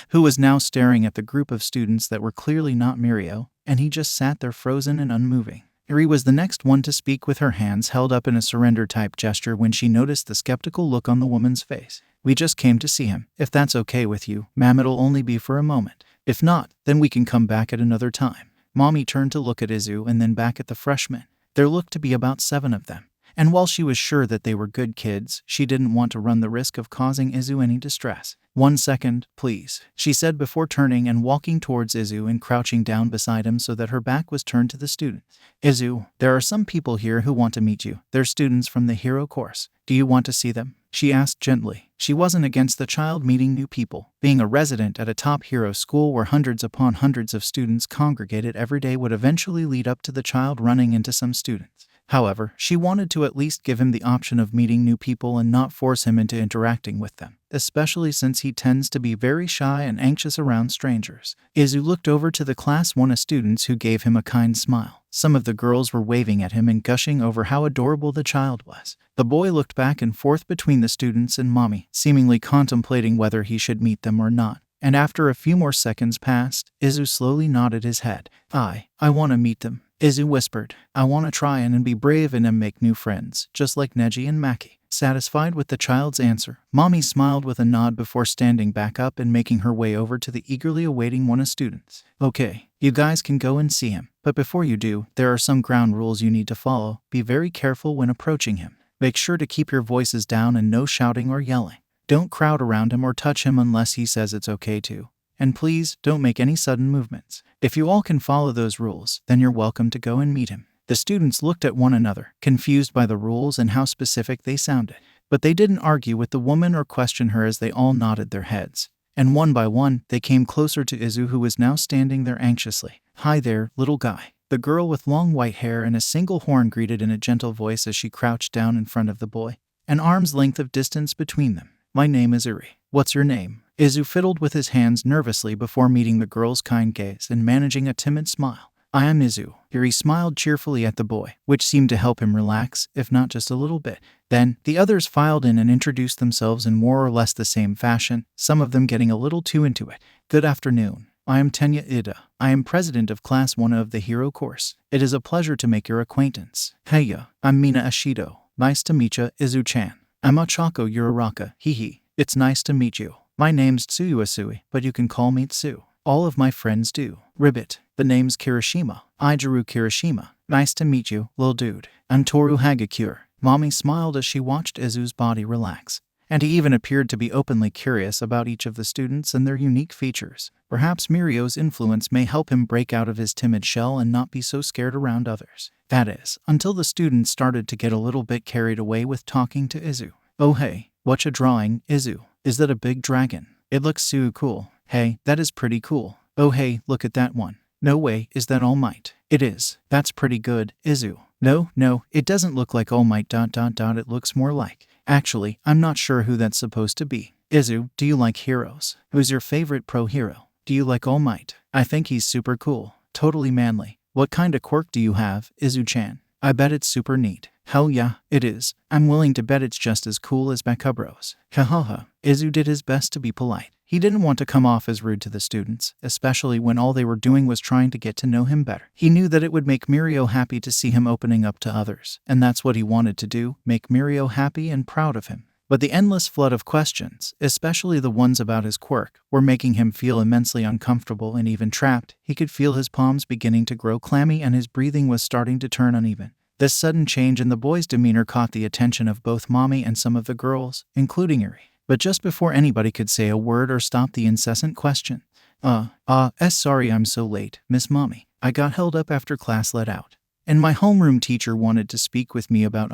who was now staring at the group of students that were clearly not Mirio, and he just sat there frozen and unmoving. Iri was the next one to speak with her hands held up in a surrender-type gesture when she noticed the skeptical look on the woman's face. "We just came to see him. If that's okay with you, ma'am, it'll only be for a moment. If not, then we can come back at another time." Mommy turned to look at Izu and then back at the freshmen. There looked to be about 7 of them. And while she was sure that they were good kids, she didn't want to run the risk of causing Izu any distress. "1 second, please," she said before turning and walking towards Izu and crouching down beside him so that her back was turned to the students. "Izu, there are some people here who want to meet you. They're students from the hero course. Do you want to see them?" she asked gently. She wasn't against the child meeting new people. Being a resident at a top hero school where hundreds upon hundreds of students congregated every day would eventually lead up to the child running into some students. However, she wanted to at least give him the option of meeting new people and not force him into interacting with them, especially since he tends to be very shy and anxious around strangers. Izu looked over to the class 1 of students who gave him a kind smile. Some of the girls were waving at him and gushing over how adorable the child was. The boy looked back and forth between the students and Mommy, seemingly contemplating whether he should meet them or not. And after a few more seconds passed, Izu slowly nodded his head. I want to meet them," Izu whispered. "I want to try and be brave and make new friends, just like Neji and Maki." Satisfied with the child's answer, Mommy smiled with a nod before standing back up and making her way over to the eagerly awaiting one of students. "Okay, you guys can go and see him, but before you do, there are some ground rules you need to follow. Be very careful when approaching him. Make sure to keep your voices down and no shouting or yelling. Don't crowd around him or touch him unless he says it's okay to. And please, don't make any sudden movements. If you all can follow those rules, then you're welcome to go and meet him." The students looked at one another, confused by the rules and how specific they sounded. But they didn't argue with the woman or question her as they all nodded their heads. And one by one, they came closer to Izu, who was now standing there anxiously. "Hi there, little guy." The girl with long white hair and a single horn greeted in a gentle voice as she crouched down in front of the boy, an arm's length of distance between them. "My name is Iri. What's your name?" Izu fiddled with his hands nervously before meeting the girl's kind gaze and managing a timid smile. "I am Izu." Iri smiled cheerfully at the boy, which seemed to help him relax, if not just a little bit. Then, the others filed in and introduced themselves in more or less the same fashion, some of them getting a little too into it. "Good afternoon. I am Tenya Ida. I am president of Class 1 of the Hero course. It is a pleasure to make your acquaintance." "Heya, I'm Mina Ashido. Nice to meet ya, Izu-chan." "I'm Ochako Uraraka. Hee. It's nice to meet you. My name's Tsuyuasui, but you can call me Tsu. All of my friends do." "Ribbit. The name's Kirishima. Ijiru Kirishima. Nice to meet you, lil dude. I'm Toru Hagakure. Mommy smiled as she watched Izu's body relax, and he even appeared to be openly curious about each of the students and their unique features. Perhaps Mirio's influence may help him break out of his timid shell and not be so scared around others. That is, until the students started to get a little bit carried away with talking to Izu. Oh hey, whatcha drawing, Izu? Is that a big dragon? It looks so cool. Hey, that is pretty cool. Oh hey, look at that one. No way, is that All Might? It is. That's pretty good, Izu. No, it doesn't look like All Might ... It looks more like. Actually, I'm not sure who that's supposed to be. Izu, do you like heroes? Who's your favorite pro hero? Do you like All Might? I think he's super cool. Totally manly. What kind of quirk do you have, Izu-chan? I bet it's super neat. Hell yeah, it is. I'm willing to bet it's just as cool as Bakubro's. Hahaha. Izu did his best to be polite. He didn't want to come off as rude to the students, especially when all they were doing was trying to get to know him better. He knew that it would make Mirio happy to see him opening up to others, and that's what he wanted to do, make Mirio happy and proud of him. But the endless flood of questions, especially the ones about his quirk, were making him feel immensely uncomfortable and even trapped. He could feel his palms beginning to grow clammy and his breathing was starting to turn uneven. This sudden change in the boy's demeanor caught the attention of both Mommy and some of the girls, including Eri. But just before anybody could say a word or stop the incessant question, sorry I'm so late, Miss Mommy. I got held up after class let out. And my homeroom teacher wanted to speak with me about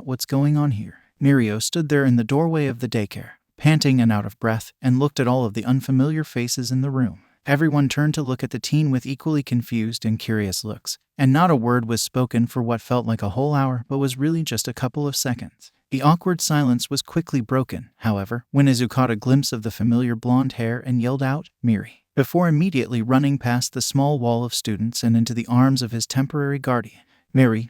what's going on here. Mirio stood there in the doorway of the daycare, panting and out of breath, and looked at all of the unfamiliar faces in the room. Everyone turned to look at the teen with equally confused and curious looks, and not a word was spoken for what felt like a whole hour but was really just a couple of seconds. The awkward silence was quickly broken, however, when Izu caught a glimpse of the familiar blonde hair and yelled out, "Miri," before immediately running past the small wall of students and into the arms of his temporary guardian. Miri,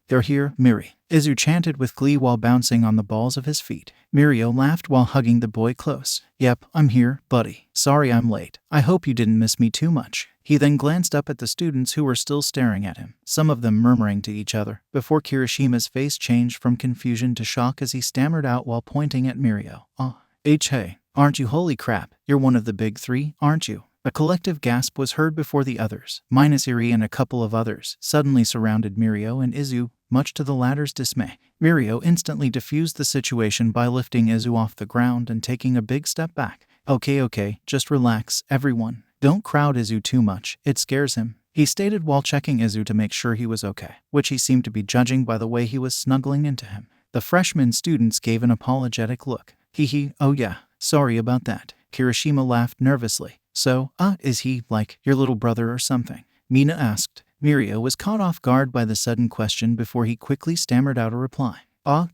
they're here, Miri," Izu chanted with glee while bouncing on the balls of his feet. Mirio laughed while hugging the boy close. "Yep, I'm here, buddy. Sorry I'm late. I hope you didn't miss me too much." He then glanced up at the students who were still staring at him, some of them murmuring to each other, before Kirishima's face changed from confusion to shock as he stammered out while pointing at Mirio. Hey, aren't you? Holy crap, you're one of the big three, aren't you?" A collective gasp was heard before the others, minus Eri and a couple of others, suddenly surrounded Mirio and Izu, much to the latter's dismay. Mirio instantly diffused the situation by lifting Izu off the ground and taking a big step back. Okay, just relax, everyone. Don't crowd Izu too much, it scares him, he stated while checking Izu to make sure he was okay, which he seemed to be judging by the way he was snuggling into him. The freshman students gave an apologetic look. Oh yeah, sorry about that. Kirishima laughed nervously. So, is he, like, your little brother or something? Mina asked. Mirio was caught off guard by the sudden question before he quickly stammered out a reply.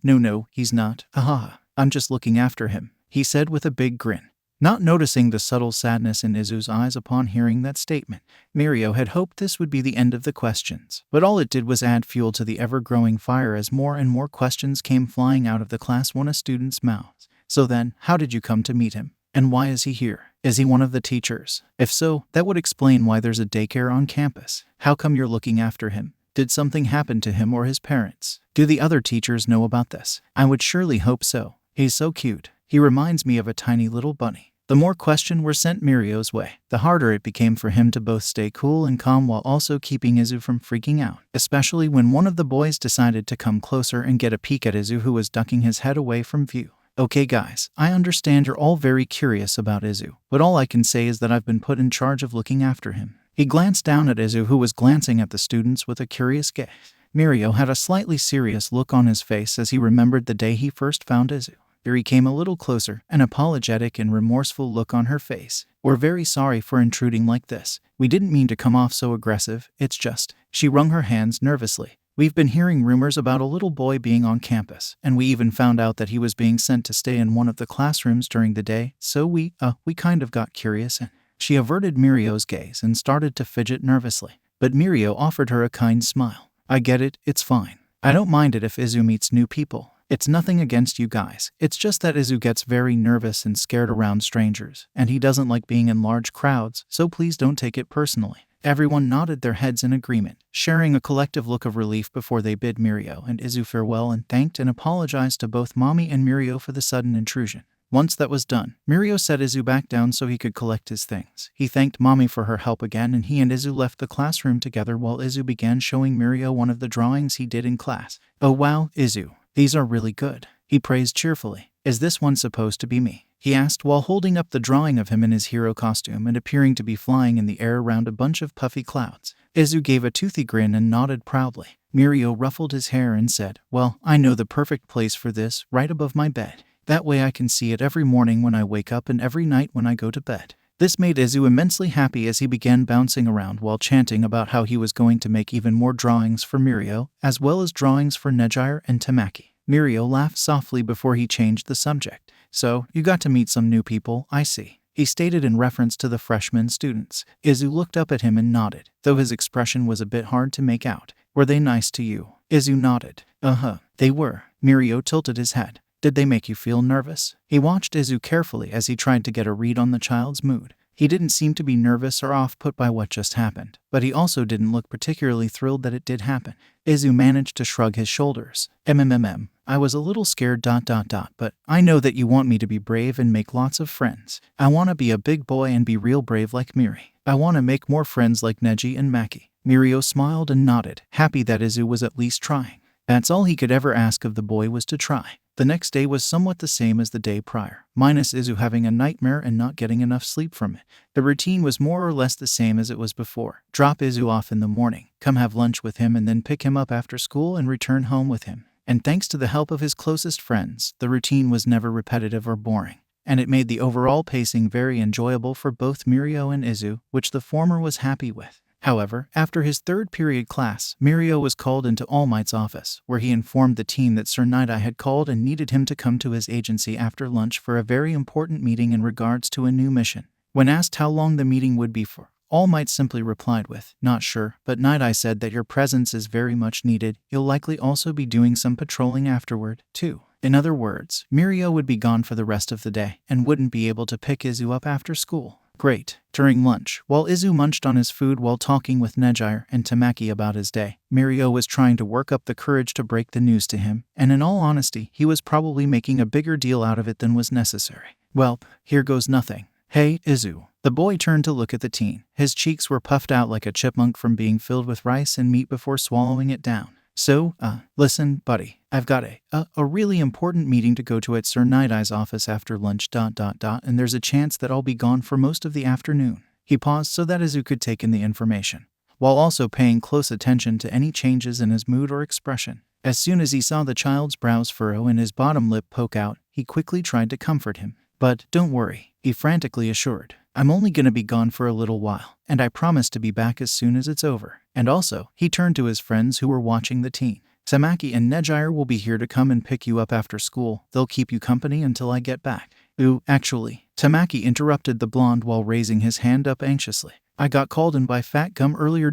No, he's not. I'm just looking after him, he said with a big grin. Not noticing the subtle sadness in Izu's eyes upon hearing that statement, Mirio had hoped this would be the end of the questions. But all it did was add fuel to the ever-growing fire as more and more questions came flying out of the Class 1 students' mouths. So then, how did you come to meet him? And why is he here? Is he one of the teachers? If so, that would explain why there's a daycare on campus. How come you're looking after him? Did something happen to him or his parents? Do the other teachers know about this? I would surely hope so. He's so cute. He reminds me of a tiny little bunny. The more questions were sent Mirio's way, the harder it became for him to both stay cool and calm while also keeping Izu from freaking out, especially when one of the boys decided to come closer and get a peek at Izu, who was ducking his head away from view. Okay guys, I understand you're all very curious about Izu, but all I can say is that I've been put in charge of looking after him. He glanced down at Izu, who was glancing at the students with a curious gaze. Mirio had a slightly serious look on his face as he remembered the day he first found Izu. Eri came a little closer, an apologetic and remorseful look on her face. "We're very sorry for intruding like this. We didn't mean to come off so aggressive, it's just..." She wrung her hands nervously. "We've been hearing rumors about a little boy being on campus, and we even found out that he was being sent to stay in one of the classrooms during the day, so we kind of got curious and..." She averted Mirio's gaze and started to fidget nervously, but Mirio offered her a kind smile. "I get it, it's fine. I don't mind it if Izu meets new people. It's nothing against you guys. It's just that Izu gets very nervous and scared around strangers, and he doesn't like being in large crowds, so please don't take it personally." Everyone nodded their heads in agreement, sharing a collective look of relief before they bid Mirio and Izu farewell and thanked and apologized to both Mommy and Mirio for the sudden intrusion. Once that was done, Mirio set Izu back down so he could collect his things. He thanked Mommy for her help again, and he and Izu left the classroom together while Izu began showing Mirio one of the drawings he did in class. "Oh wow, Izu, these are really good," he praised cheerfully. "Is this one supposed to be me?" he asked while holding up the drawing of him in his hero costume and appearing to be flying in the air around a bunch of puffy clouds. Izu gave a toothy grin and nodded proudly. Mirio ruffled his hair and said, "Well, I know the perfect place for this, right above my bed. That way I can see it every morning when I wake up and every night when I go to bed." This made Izu immensely happy as he began bouncing around while chanting about how he was going to make even more drawings for Mirio, as well as drawings for Nejire and Tamaki. Mirio laughed softly before he changed the subject. "So, you got to meet some new people, I see," he stated in reference to the freshman students. Izu looked up at him and nodded, though his expression was a bit hard to make out. "Were they nice to you?" Izu nodded. "Uh-huh, they were." Mirio tilted his head. "Did they make you feel nervous?" He watched Izu carefully as he tried to get a read on the child's mood. He didn't seem to be nervous or off-put by what just happened, but he also didn't look particularly thrilled that it did happen. Izu managed to shrug his shoulders. I was a little scared ... but I know that you want me to be brave and make lots of friends. I want to be a big boy and be real brave like Miri. I want to make more friends like Neji and Maki." Mirio smiled and nodded, happy that Izu was at least trying. That's all he could ever ask of the boy, was to try. The next day was somewhat the same as the day prior, minus Izu having a nightmare and not getting enough sleep from it. The routine was more or less the same as it was before. Drop Izu off in the morning, come have lunch with him, and then pick him up after school and return home with him. And thanks to the help of his closest friends, the routine was never repetitive or boring, and it made the overall pacing very enjoyable for both Mirio and Izu, which the former was happy with. However, after his third period class, Mirio was called into All Might's office, where he informed the team that Sir Nidai had called and needed him to come to his agency after lunch for a very important meeting in regards to a new mission. When asked how long the meeting would be for, All Might simply replied with, "Not sure, but Nidai said that your presence is very much needed. You'll likely also be doing some patrolling afterward, too." In other words, Mirio would be gone for the rest of the day and wouldn't be able to pick Izu up after school. Great. During lunch, while Izu munched on his food while talking with Nejire and Tamaki about his day, Mirio was trying to work up the courage to break the news to him, and in all honesty, he was probably making a bigger deal out of it than was necessary. "Well, here goes nothing. Hey, Izu." The boy turned to look at the teen. His cheeks were puffed out like a chipmunk from being filled with rice and meat before swallowing it down. "So, listen, buddy, I've got a really important meeting to go to at Sir Nidai's office after lunch ... and there's a chance that I'll be gone for most of the afternoon." He paused so that Izu could take in the information, while also paying close attention to any changes in his mood or expression. As soon as he saw the child's brows furrow and his bottom lip poke out, he quickly tried to comfort him. "But don't worry," he frantically assured. "I'm only gonna be gone for a little while, and I promise to be back as soon as it's over. And also," he turned to his friends who were watching the teen, "Tamaki and Nejire will be here to come and pick you up after school. They'll keep you company until I get back." "Ooh, actually," Tamaki interrupted the blonde while raising his hand up anxiously. "I got called in by Fat Gum earlier ...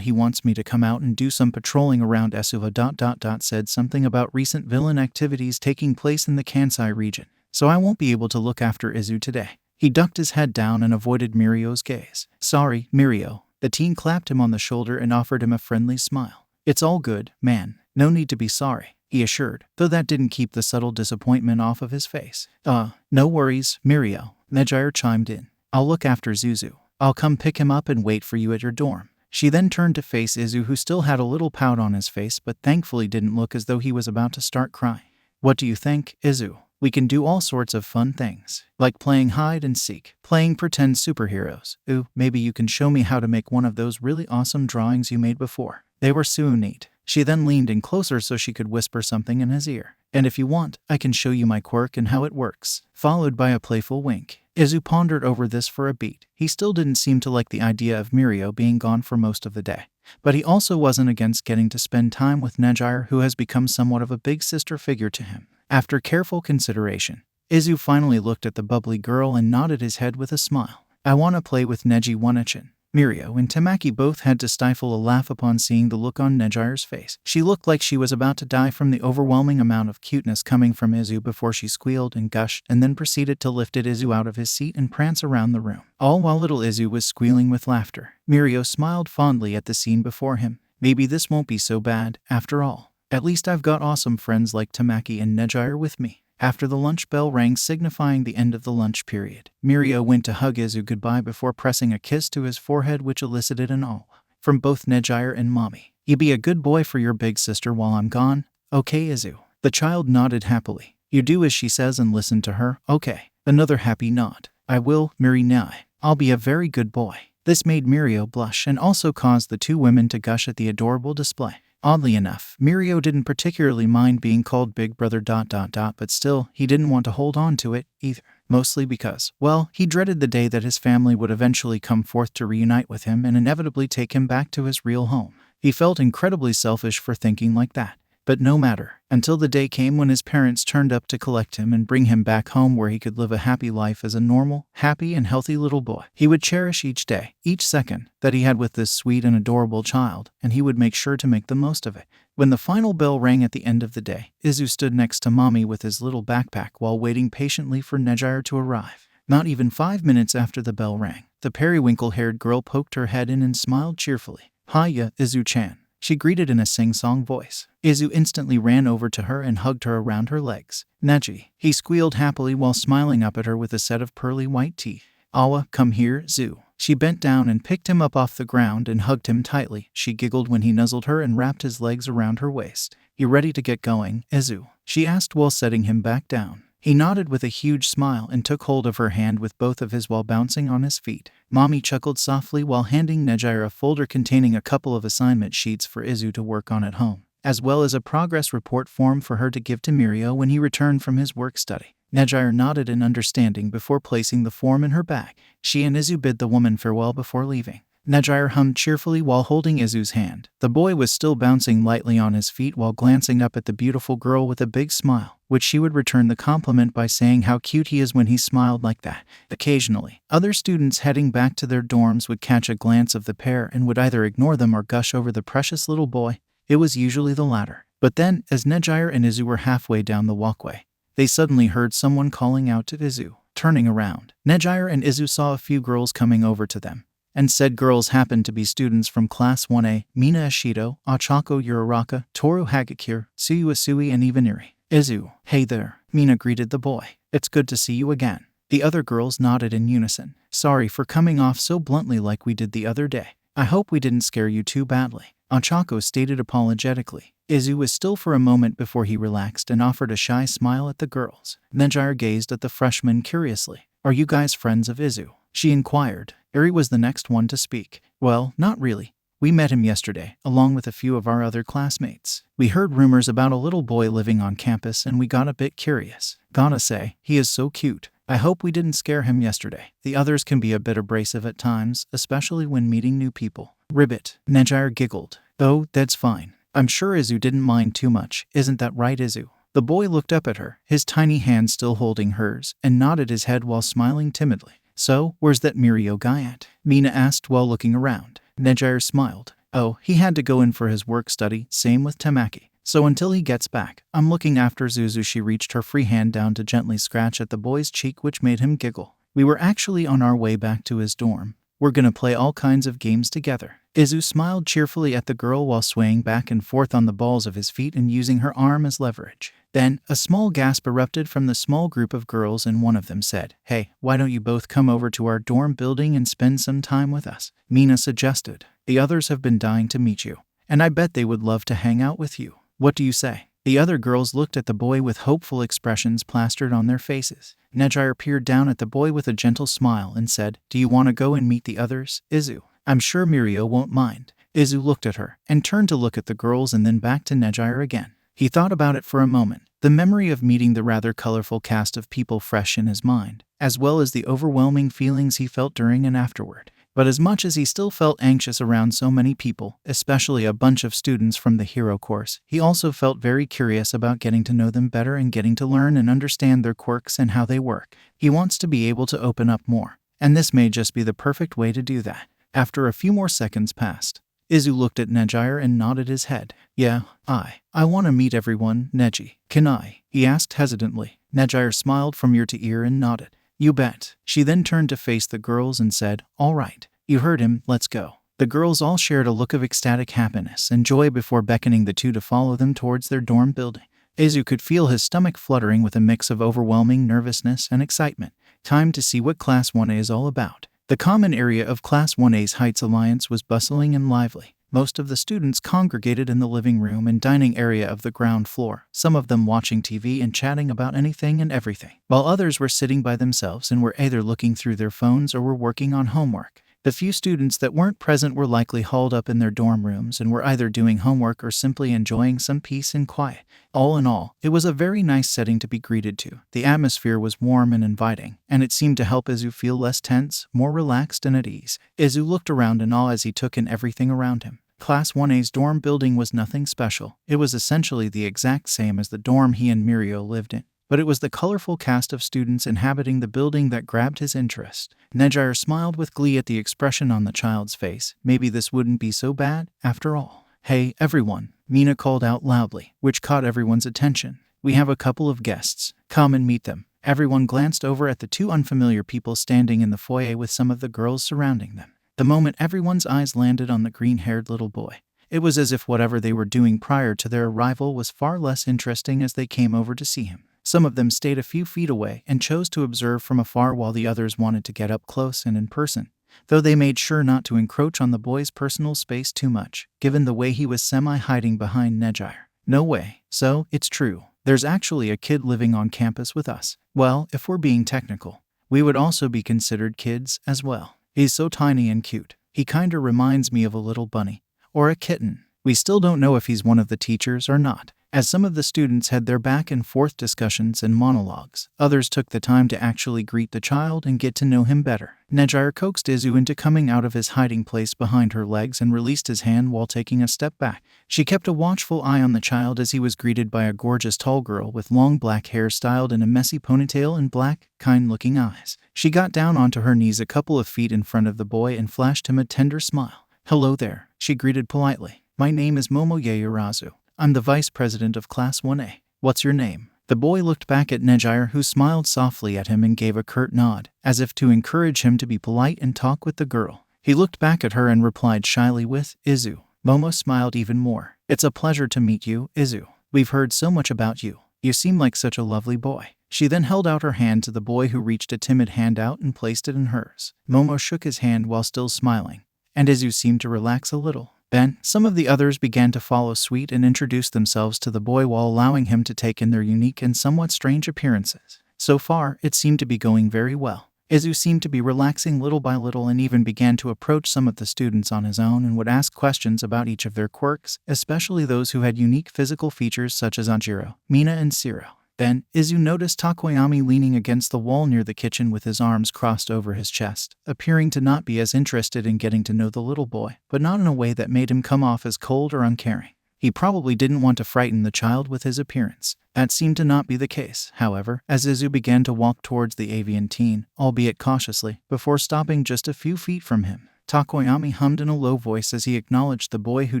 He wants me to come out and do some patrolling around Esuva ... Said something about recent villain activities taking place in the Kansai region. So I won't be able to look after Izu today." He ducked his head down and avoided Mirio's gaze. "Sorry, Mirio." The teen clapped him on the shoulder and offered him a friendly smile. "It's all good, man. No need to be sorry," he assured, though that didn't keep the subtle disappointment off of his face. No worries, Mirio," Nejire chimed in. "I'll look after Zuzu. I'll come pick him up and wait for you at your dorm." She then turned to face Izu, who still had a little pout on his face but thankfully didn't look as though he was about to start crying. "What do you think, Izu? We can do all sorts of fun things, like playing hide and seek, playing pretend superheroes. Ooh, maybe you can show me how to make one of those really awesome drawings you made before. They were so neat." She then leaned in closer so she could whisper something in his ear. "And if you want, I can show you my quirk and how it works," followed by a playful wink. Izu pondered over this for a beat. He still didn't seem to like the idea of Mirio being gone for most of the day, but he also wasn't against getting to spend time with Nejire, who has become somewhat of a big sister figure to him. After careful consideration, Izu finally looked at the bubbly girl and nodded his head with a smile. "I want to play with Neji Wanachin." Mirio and Tamaki both had to stifle a laugh upon seeing the look on Nejire's face. She looked like she was about to die from the overwhelming amount of cuteness coming from Izu before she squealed and gushed and then proceeded to lift Izu out of his seat and prance around the room, all while little Izu was squealing with laughter. Mirio smiled fondly at the scene before him. Maybe this won't be so bad, after all. At least I've got awesome friends like Tamaki and Nejire with me. After the lunch bell rang signifying the end of the lunch period, Mirio went to hug Izu goodbye before pressing a kiss to his forehead which elicited an "oh" from both Nejire and Mommy. "You be a good boy for your big sister while I'm gone, okay Izu?" The child nodded happily. "You do as she says and listen to her, okay?" Another happy nod. "I will, Miri Nai. I'll be a very good boy." This made Mirio blush and also caused the two women to gush at the adorable display. Oddly enough, Mirio didn't particularly mind being called Big Brother ... but still, he didn't want to hold on to it, either. Mostly because, well, he dreaded the day that his family would eventually come forth to reunite with him and inevitably take him back to his real home. He felt incredibly selfish for thinking like that. But no matter, until the day came when his parents turned up to collect him and bring him back home where he could live a happy life as a normal, happy and healthy little boy. He would cherish each day, each second, that he had with this sweet and adorable child, and he would make sure to make the most of it. When the final bell rang at the end of the day, Izu stood next to Mommy with his little backpack while waiting patiently for Nejire to arrive. Not even 5 minutes after the bell rang, the periwinkle-haired girl poked her head in and smiled cheerfully. "Hiya, Izu-chan," she greeted in a sing-song voice. Izu instantly ran over to her and hugged her around her legs. "Neji," he squealed happily while smiling up at her with a set of pearly white teeth. "Awa, come here, Zu." She bent down and picked him up off the ground and hugged him tightly. She giggled when he nuzzled her and wrapped his legs around her waist. "You ready to get going, Izu?" she asked while setting him back down. He nodded with a huge smile and took hold of her hand with both of his while bouncing on his feet. Mommy chuckled softly while handing Nejire a folder containing a couple of assignment sheets for Izu to work on at home, as well as a progress report form for her to give to Mirio when he returned from his work study. Nejire nodded in understanding before placing the form in her bag. She and Izu bid the woman farewell before leaving. Nejire hummed cheerfully while holding Izu's hand. The boy was still bouncing lightly on his feet while glancing up at the beautiful girl with a big smile, which she would return the compliment by saying how cute he is when he smiled like that. Occasionally, other students heading back to their dorms would catch a glance of the pair and would either ignore them or gush over the precious little boy. It was usually the latter. But then, as Nejire and Izu were halfway down the walkway, they suddenly heard someone calling out to Izu. Turning around, Nejire and Izu saw a few girls coming over to them, and said girls happened to be students from Class 1A, Mina Ashido, Achako Uraraka, Toru Hagakure, Tsuyu Asui, and Ivaniri. "Izu, hey there," Mina greeted the boy. "It's good to see you again." The other girls nodded in unison. "Sorry for coming off so bluntly like we did the other day. I hope we didn't scare you too badly," Achako stated apologetically. Izu was still for a moment before he relaxed and offered a shy smile at the girls. Nejire gazed at the freshmen curiously. "Are you guys friends of Izu?" she inquired. Eri was the next one to speak. "Well, not really. We met him yesterday, along with a few of our other classmates. We heard rumors about a little boy living on campus and we got a bit curious. Gotta say, he is so cute. I hope we didn't scare him yesterday. The others can be a bit abrasive at times, especially when meeting new people." "Ribbit," Nejire giggled. "Oh, that's fine. I'm sure Izu didn't mind too much. Isn't that right, Izu?" The boy looked up at her, his tiny hand still holding hers, and nodded his head while smiling timidly. "So, where's that Mirio guy at?" Mina asked while looking around. Nejire smiled. "Oh, he had to go in for his work study, same with Tamaki. So until he gets back, I'm looking after Zuzu." She reached her free hand down to gently scratch at the boy's cheek, which made him giggle. "We were actually on our way back to his dorm. We're gonna play all kinds of games together." Izu smiled cheerfully at the girl while swaying back and forth on the balls of his feet and using her arm as leverage. Then, a small gasp erupted from the small group of girls and one of them said, "Hey, why don't you both come over to our dorm building and spend some time with us?" Mina suggested. "The others have been dying to meet you, and I bet they would love to hang out with you. What do you say?" The other girls looked at the boy with hopeful expressions plastered on their faces. Nejire peered down at the boy with a gentle smile and said, "Do you want to go and meet the others, Izu? I'm sure Mirio won't mind." Izu looked at her, and turned to look at the girls and then back to Nejire again. He thought about it for a moment, the memory of meeting the rather colorful cast of people fresh in his mind, as well as the overwhelming feelings he felt during and afterward. But as much as he still felt anxious around so many people, especially a bunch of students from the hero course, he also felt very curious about getting to know them better and getting to learn and understand their quirks and how they work. He wants to be able to open up more, and this may just be the perfect way to do that. After a few more seconds passed, Izu looked at Nejire and nodded his head. "Yeah, I want to meet everyone, Neji. Can I?" he asked hesitantly. Nejire smiled from ear to ear and nodded. "You bet." She then turned to face the girls and said, "All right. You heard him, let's go." The girls all shared a look of ecstatic happiness and joy before beckoning the two to follow them towards their dorm building. Izu could feel his stomach fluttering with a mix of overwhelming nervousness and excitement. Time to see what Class 1A is all about. The common area of Class 1A's Heights Alliance was bustling and lively. Most of the students congregated in the living room and dining area of the ground floor, some of them watching TV and chatting about anything and everything, while others were sitting by themselves and were either looking through their phones or were working on homework. The few students that weren't present were likely hauled up in their dorm rooms and were either doing homework or simply enjoying some peace and quiet. All in all, it was a very nice setting to be greeted to. The atmosphere was warm and inviting, and it seemed to help Izu feel less tense, more relaxed and at ease. Izu looked around in awe as he took in everything around him. Class 1A's dorm building was nothing special. It was essentially the exact same as the dorm he and Mirio lived in. But it was the colorful cast of students inhabiting the building that grabbed his interest. Nejire smiled with glee at the expression on the child's face. Maybe this wouldn't be so bad, after all. "Hey, everyone," Mina called out loudly, which caught everyone's attention. "We have a couple of guests. Come and meet them." Everyone glanced over at the two unfamiliar people standing in the foyer with some of the girls surrounding them. The moment everyone's eyes landed on the green-haired little boy, it was as if whatever they were doing prior to their arrival was far less interesting as they came over to see him. Some of them stayed a few feet away and chose to observe from afar while the others wanted to get up close and in person, though they made sure not to encroach on the boy's personal space too much, given the way he was semi-hiding behind Nejire. "No way. So, it's true. There's actually a kid living on campus with us. Well, if we're being technical, we would also be considered kids as well. He's so tiny and cute. He kinda reminds me of a little bunny. Or a kitten. We still don't know if he's one of the teachers or not." As some of the students had their back and forth discussions and monologues, others took the time to actually greet the child and get to know him better. Nejire coaxed Izu into coming out of his hiding place behind her legs and released his hand while taking a step back. She kept a watchful eye on the child as he was greeted by a gorgeous tall girl with long black hair styled in a messy ponytail and black, kind-looking eyes. She got down onto her knees a couple of feet in front of the boy and flashed him a tender smile. "Hello there," she greeted politely. "My name is Momo Yaoyorozu. I'm the vice president of Class 1A. What's your name?" The boy looked back at Nejire, who smiled softly at him and gave a curt nod, as if to encourage him to be polite and talk with the girl. He looked back at her and replied shyly with, "Izu." Momo smiled even more. "It's a pleasure to meet you, Izu. We've heard so much about you. You seem like such a lovely boy." She then held out her hand to the boy, who reached a timid hand out and placed it in hers. Momo shook his hand while still smiling, and Izu seemed to relax a little. Then, some of the others began to follow suit and introduce themselves to the boy while allowing him to take in their unique and somewhat strange appearances. So far, it seemed to be going very well. Izu seemed to be relaxing little by little and even began to approach some of the students on his own and would ask questions about each of their quirks, especially those who had unique physical features such as Anjiro, Mina and Siro. Then, Izu noticed Takoyami leaning against the wall near the kitchen with his arms crossed over his chest, appearing to not be as interested in getting to know the little boy, but not in a way that made him come off as cold or uncaring. He probably didn't want to frighten the child with his appearance. That seemed to not be the case, however, as Izu began to walk towards the avian teen, albeit cautiously, before stopping just a few feet from him. Takoyami hummed in a low voice as he acknowledged the boy, who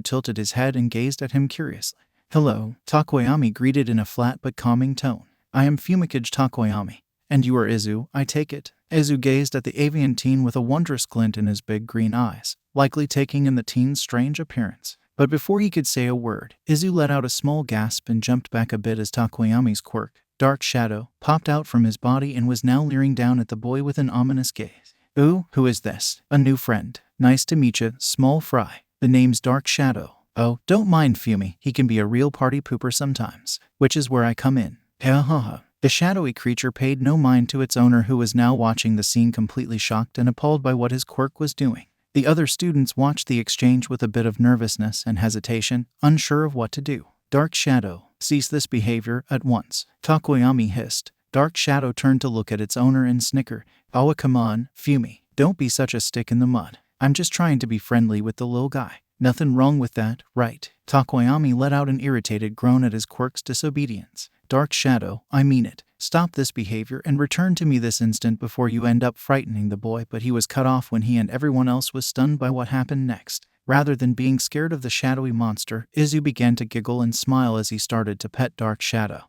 tilted his head and gazed at him curiously. "Hello," Takoyami greeted in a flat but calming tone. "I am Fumikage Takoyami. And you are Izu, I take it?" Izu gazed at the avian teen with a wondrous glint in his big green eyes, likely taking in the teen's strange appearance. But before he could say a word, Izu let out a small gasp and jumped back a bit as Takoyami's quirk, Dark Shadow, popped out from his body and was now leering down at the boy with an ominous gaze. "Ooh, who is this? A new friend. Nice to meet you, small fry. The name's Dark Shadow. Oh, don't mind Fumi, he can be a real party pooper sometimes, which is where I come in." The shadowy creature paid no mind to its owner, who was now watching the scene completely shocked and appalled by what his quirk was doing. The other students watched the exchange with a bit of nervousness and hesitation, unsure of what to do. "Dark Shadow, cease this behavior at once," Takoyami hissed. Dark Shadow turned to look at its owner and snickered. "Oh, come on, Fumi, don't be such a stick in the mud. I'm just trying to be friendly with the little guy. Nothing wrong with that, right?" Takoyami let out an irritated groan at his quirk's disobedience. "Dark Shadow, I mean it. Stop this behavior and return to me this instant before you end up frightening the boy." But he was cut off when he and everyone else was stunned by what happened next. Rather than being scared of the shadowy monster, Izu began to giggle and smile as he started to pet Dark Shadow,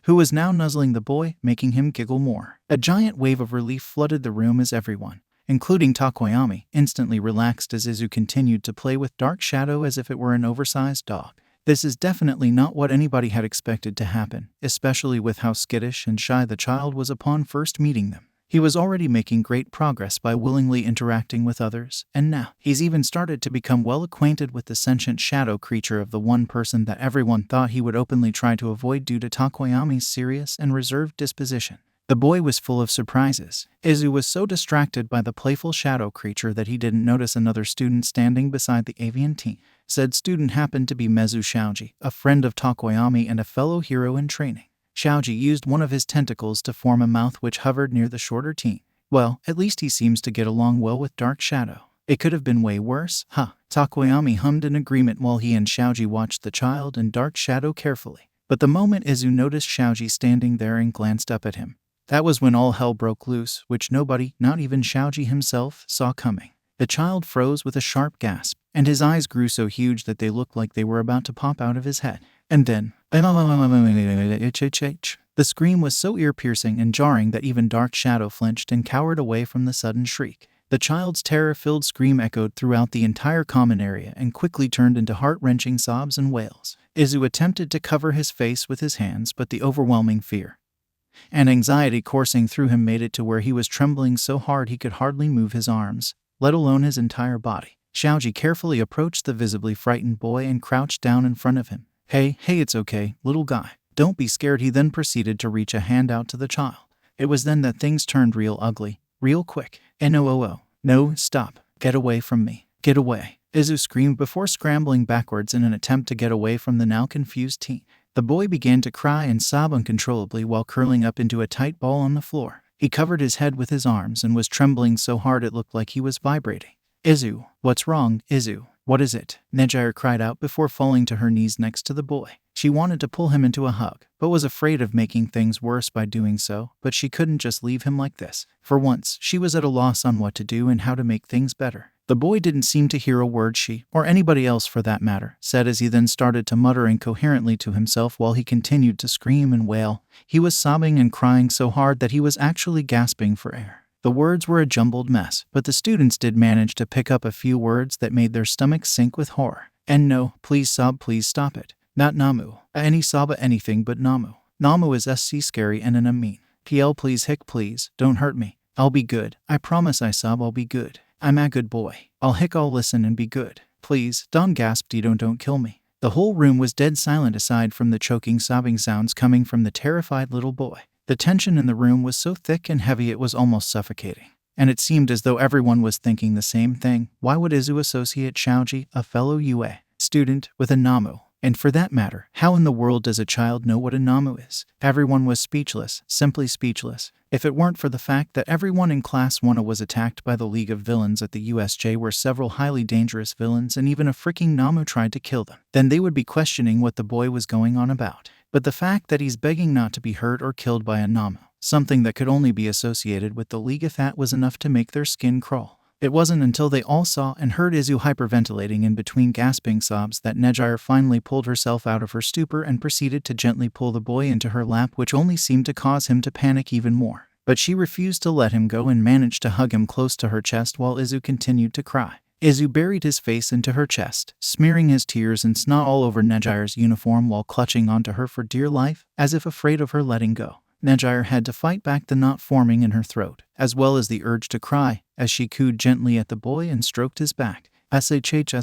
who was now nuzzling the boy, making him giggle more. A giant wave of relief flooded the room as everyone, including Takoyami, instantly relaxed as Izu continued to play with Dark Shadow as if it were an oversized dog. This is definitely not what anybody had expected to happen, especially with how skittish and shy the child was upon first meeting them. He was already making great progress by willingly interacting with others, and now he's even started to become well acquainted with the sentient shadow creature of the one person that everyone thought he would openly try to avoid due to Takoyami's serious and reserved disposition. The boy was full of surprises. Izu was so distracted by the playful shadow creature that he didn't notice another student standing beside the avian teen. Said student happened to be Mezu Shaoji, a friend of Takoyami and a fellow hero in training. Shaoji used one of his tentacles to form a mouth which hovered near the shorter teen. Well, at least he seems to get along well with Dark Shadow. It could have been way worse, huh? Takoyami hummed in agreement while he and Shaoji watched the child and Dark Shadow carefully. But the moment Izu noticed Shaoji standing there and glanced up at him, that was when all hell broke loose, which nobody, not even Shaoji himself, saw coming. The child froze with a sharp gasp, and his eyes grew so huge that they looked like they were about to pop out of his head. And then, the scream was so ear-piercing and jarring that even Dark Shadow flinched and cowered away from the sudden shriek. The child's terror-filled scream echoed throughout the entire common area and quickly turned into heart-wrenching sobs and wails. Izu attempted to cover his face with his hands, but the overwhelming fear and anxiety coursing through him made it to where he was trembling so hard he could hardly move his arms, let alone his entire body. Shaoji carefully approached the visibly frightened boy and crouched down in front of him. Hey, it's okay, little guy. Don't be scared. He then proceeded to reach a hand out to the child. It was then that things turned real ugly, real quick. No, stop. Get away from me. Get away. Izu screamed before scrambling backwards in an attempt to get away from the now confused teen. The boy began to cry and sob uncontrollably while curling up into a tight ball on the floor. He covered his head with his arms and was trembling so hard it looked like he was vibrating. Izu, what's wrong, Izu? What is it? Nejire cried out before falling to her knees next to the boy. She wanted to pull him into a hug, but was afraid of making things worse by doing so, but she couldn't just leave him like this. For once, she was at a loss on what to do and how to make things better. The boy didn't seem to hear a word she, or anybody else for that matter, said as he then started to mutter incoherently to himself while he continued to scream and wail. He was sobbing and crying so hard that he was actually gasping for air. The words were a jumbled mess, but the students did manage to pick up a few words that made their stomachs sink with horror. And no, please sob, please stop it. Not Namo. Any soba anything but Namo. Namo is SC scary and an mean. PL please hick please, don't hurt me. I'll be good. I promise I sob I'll be good. I'm a good boy. I'll listen and be good. Please, Don gasped don't kill me. The whole room was dead silent aside from the choking sobbing sounds coming from the terrified little boy. The tension in the room was so thick and heavy it was almost suffocating. And it seemed as though everyone was thinking the same thing. Why would Izu associate Shaoji, a fellow UA student, with a Namo? And for that matter, how in the world does a child know what a Namo is? Everyone was speechless, simply speechless. If it weren't for the fact that everyone in Class 1 was attacked by the League of Villains at the USJ where several highly dangerous villains and even a freaking Namo tried to kill them, then they would be questioning what the boy was going on about. But the fact that he's begging not to be hurt or killed by a Namo, something that could only be associated with the League of That, was enough to make their skin crawl. It wasn't until they all saw and heard Izu hyperventilating in between gasping sobs that Nejire finally pulled herself out of her stupor and proceeded to gently pull the boy into her lap, which only seemed to cause him to panic even more. But she refused to let him go and managed to hug him close to her chest while Izu continued to cry. Izu buried his face into her chest, smearing his tears and snot all over Nejire's uniform while clutching onto her for dear life, as if afraid of her letting go. Nejire had to fight back the knot forming in her throat, as well as the urge to cry, as she cooed gently at the boy and stroked his back. SHH.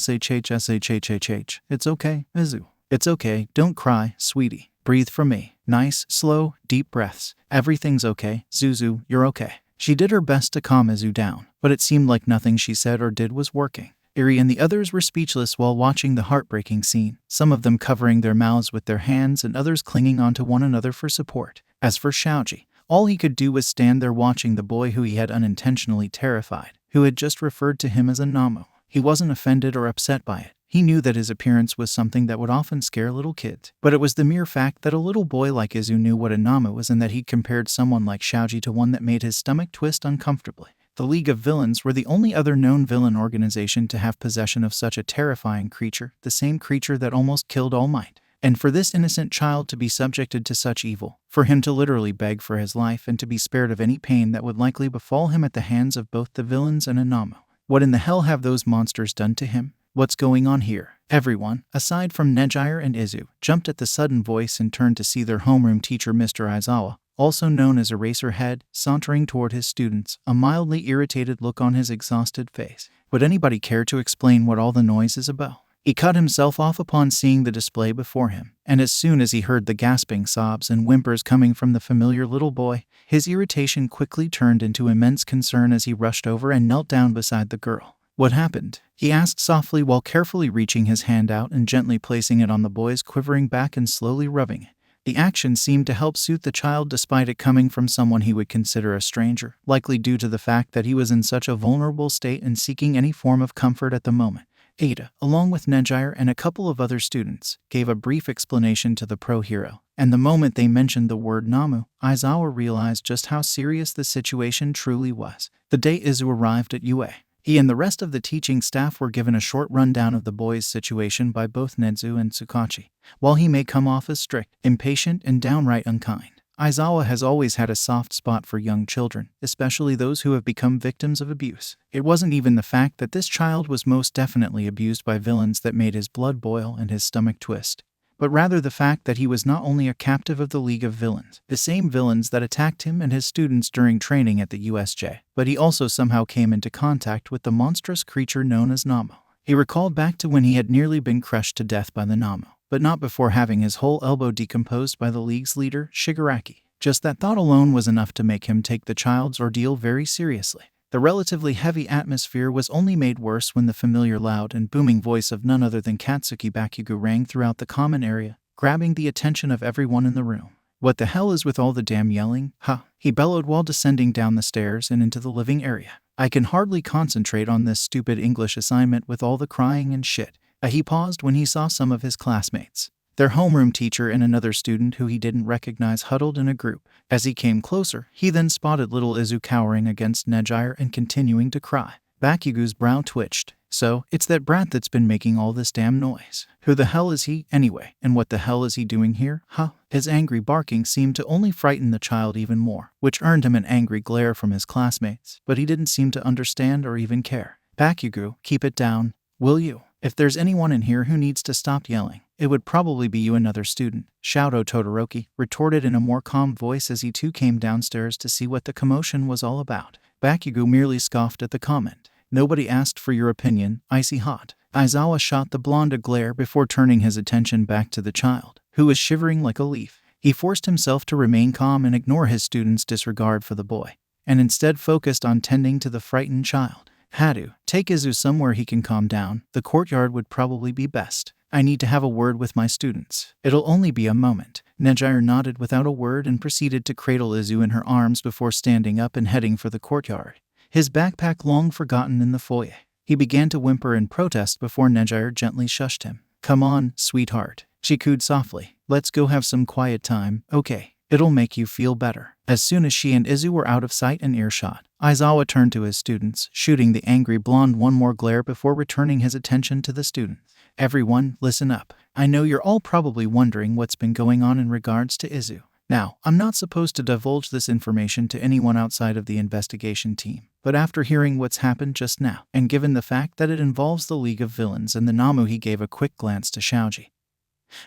It's okay, Izu. It's okay, don't cry, sweetie. Breathe for me. Nice, slow, deep breaths. Everything's okay, Zuzu, you're okay. She did her best to calm Izu down, but it seemed like nothing she said or did was working. Eri and the others were speechless while watching the heartbreaking scene, some of them covering their mouths with their hands and others clinging onto one another for support. As for Shaoji, all he could do was stand there watching the boy who he had unintentionally terrified, who had just referred to him as a Namo. He wasn't offended or upset by it. He knew that his appearance was something that would often scare little kids, but it was the mere fact that a little boy like Izu knew what a Namo was and that he'd compared someone like Shaoji to one that made his stomach twist uncomfortably. The League of Villains were the only other known villain organization to have possession of such a terrifying creature, the same creature that almost killed All Might. And for this innocent child to be subjected to such evil, for him to literally beg for his life and to be spared of any pain that would likely befall him at the hands of both the villains and a Namo. What in the hell have those monsters done to him? What's going on here? Everyone, aside from Nejire and Izu, jumped at the sudden voice and turned to see their homeroom teacher Mr. Aizawa, also known as Eraserhead, sauntering toward his students, a mildly irritated look on his exhausted face. Would anybody care to explain what all the noise is about? He cut himself off upon seeing the display before him, and as soon as he heard the gasping sobs and whimpers coming from the familiar little boy, his irritation quickly turned into immense concern as he rushed over and knelt down beside the girl. What happened? He asked softly while carefully reaching his hand out and gently placing it on the boy's quivering back and slowly rubbing it. The action seemed to help soothe the child despite it coming from someone he would consider a stranger, likely due to the fact that he was in such a vulnerable state and seeking any form of comfort at the moment. Ada, along with Nejire and a couple of other students, gave a brief explanation to the pro-hero, and the moment they mentioned the word Namo, Aizawa realized just how serious the situation truly was. The day Izu arrived at UA, he and the rest of the teaching staff were given a short rundown of the boy's situation by both Nezu and Tsukachi. While he may come off as strict, impatient, and downright unkind, Aizawa has always had a soft spot for young children, especially those who have become victims of abuse. It wasn't even the fact that this child was most definitely abused by villains that made his blood boil and his stomach twist, but rather the fact that he was not only a captive of the League of Villains, the same villains that attacked him and his students during training at the USJ, but he also somehow came into contact with the monstrous creature known as Namo. He recalled back to when he had nearly been crushed to death by the Namo, but not before having his whole elbow decomposed by the League's leader, Shigaraki. Just that thought alone was enough to make him take the child's ordeal very seriously. The relatively heavy atmosphere was only made worse when the familiar loud and booming voice of none other than Katsuki Bakugo rang throughout the common area, grabbing the attention of everyone in the room. What the hell is with all the damn yelling? Huh? He bellowed while descending down the stairs and into the living area. I can hardly concentrate on this stupid English assignment with all the crying and shit. He paused when he saw some of his classmates, their homeroom teacher and another student who he didn't recognize huddled in a group. As he came closer, he then spotted little Izu cowering against Nejire and continuing to cry. Bakugo's brow twitched. So, it's that brat that's been making all this damn noise. Who the hell is he, anyway, and what the hell is he doing here, huh? His angry barking seemed to only frighten the child even more, which earned him an angry glare from his classmates, but he didn't seem to understand or even care. Bakugo, keep it down, will you? If there's anyone in here who needs to stop yelling, it would probably be you, another student, Shouto Todoroki retorted in a more calm voice as he too came downstairs to see what the commotion was all about. Bakugo merely scoffed at the comment. Nobody asked for your opinion, icy hot. Aizawa shot the blonde a glare before turning his attention back to the child, who was shivering like a leaf. He forced himself to remain calm and ignore his students' disregard for the boy, and instead focused on tending to the frightened child. Hadu, take Izu somewhere he can calm down. The courtyard would probably be best. I need to have a word with my students. It'll only be a moment. Nejire nodded without a word and proceeded to cradle Izu in her arms before standing up and heading for the courtyard, his backpack long forgotten in the foyer. He began to whimper in protest before Nejire gently shushed him. Come on, sweetheart, she cooed softly. Let's go have some quiet time, okay? It'll make you feel better. As soon as she and Izu were out of sight and earshot, Aizawa turned to his students, shooting the angry blonde one more glare before returning his attention to the students. Everyone, listen up. I know you're all probably wondering what's been going on in regards to Izu. Now, I'm not supposed to divulge this information to anyone outside of the investigation team, but after hearing what's happened just now, and given the fact that it involves the League of Villains and the Namo, he gave a quick glance to Shaoji,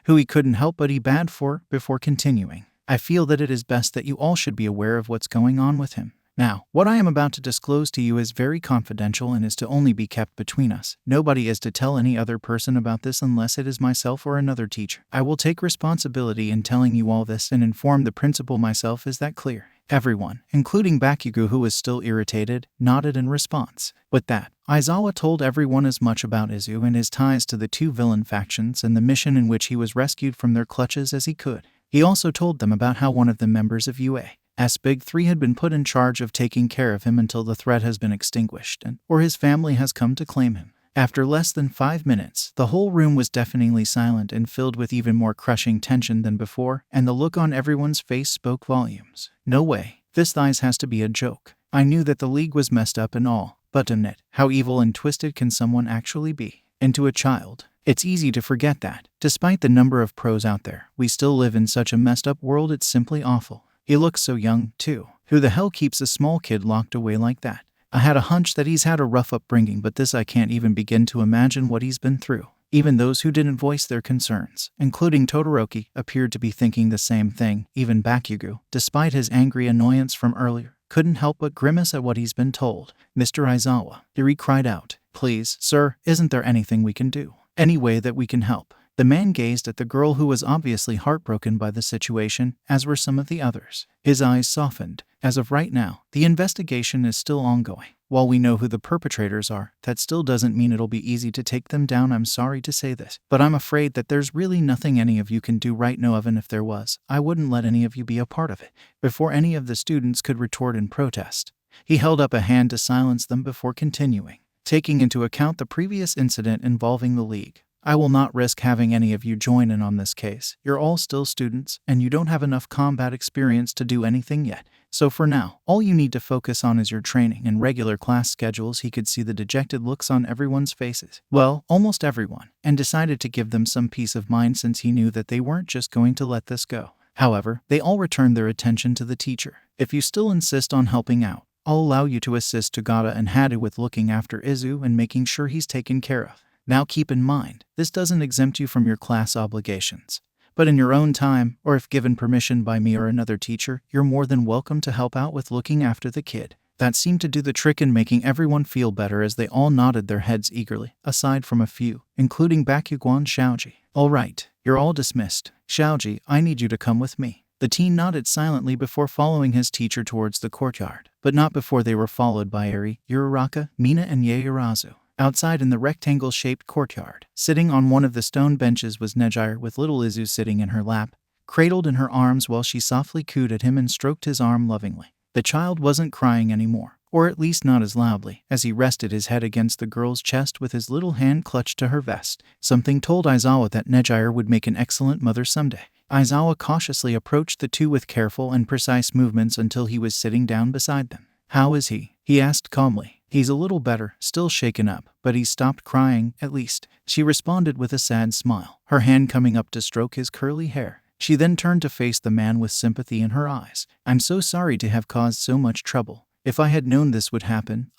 who he couldn't help but be bad for, before continuing. I feel that it is best that you all should be aware of what's going on with him. Now, what I am about to disclose to you is very confidential and is to only be kept between us. Nobody is to tell any other person about this unless it is myself or another teacher. I will take responsibility in telling you all this and inform the principal myself. Is that clear? Everyone, including Bakugo, who was still irritated, nodded in response. With that, Aizawa told everyone as much about Izu and his ties to the two villain factions and the mission in which he was rescued from their clutches as he could. He also told them about how one of the members of UA's Big Three had been put in charge of taking care of him until the threat has been extinguished or his family has come to claim him. After less than 5 minutes, the whole room was deafeningly silent and filled with even more crushing tension than before, and the look on everyone's face spoke volumes. No way. This thighs has to be a joke. I knew that the League was messed up and all, but damn it, how evil and twisted can someone actually be? And to a child, it's easy to forget that, despite the number of pros out there, we still live in such a messed up world. It's simply awful. He looks so young, too. Who the hell keeps a small kid locked away like that? I had a hunch that he's had a rough upbringing, but this I can't even begin to imagine what he's been through. Even those who didn't voice their concerns, including Todoroki, appeared to be thinking the same thing. Even Bakugo, despite his angry annoyance from earlier, couldn't help but grimace at what he's been told. Mr. Aizawa, Iri cried out. Please, sir, isn't there anything we can do? Any way that we can help? The man gazed at the girl, who was obviously heartbroken by the situation, as were some of the others. His eyes softened. As of right now, the investigation is still ongoing. While we know who the perpetrators are, that still doesn't mean it'll be easy to take them down. I'm sorry to say this, but I'm afraid that there's really nothing any of you can do right now. Even if there was, I wouldn't let any of you be a part of it. Before any of the students could retort in protest, he held up a hand to silence them before continuing. Taking into account the previous incident involving the League, I will not risk having any of you join in on this case. You're all still students, and you don't have enough combat experience to do anything yet. So for now, all you need to focus on is your training and regular class schedules. He could see the dejected looks on everyone's faces. Well, almost everyone, and decided to give them some peace of mind since he knew that they weren't just going to let this go. However, they all returned their attention to the teacher. If you still insist on helping out, I'll allow you to assist Togata and Hadu with looking after Izu and making sure he's taken care of. Now keep in mind, this doesn't exempt you from your class obligations. But in your own time, or if given permission by me or another teacher, you're more than welcome to help out with looking after the kid. That seemed to do the trick in making everyone feel better, as they all nodded their heads eagerly, aside from a few, including Bakugo and Shaoji. All right, you're all dismissed. Shaoji, I need you to come with me. The teen nodded silently before following his teacher towards the courtyard, but not before they were followed by Eri, Uraraka, Mina, and Yaoyorozu. Outside in the rectangle-shaped courtyard, sitting on one of the stone benches, was Nejire, with little Izu sitting in her lap, cradled in her arms while she softly cooed at him and stroked his arm lovingly. The child wasn't crying anymore, or at least not as loudly, as he rested his head against the girl's chest with his little hand clutched to her vest. Something told Aizawa that Nejire would make an excellent mother someday. Aizawa cautiously approached the two with careful and precise movements until he was sitting down beside them. How is he? He asked calmly. He's a little better, still shaken up, but he's stopped crying, at least, she responded with a sad smile, her hand coming up to stroke his curly hair. She then turned to face the man with sympathy in her eyes. I'm so sorry to have caused so much trouble. If I had known this would happen,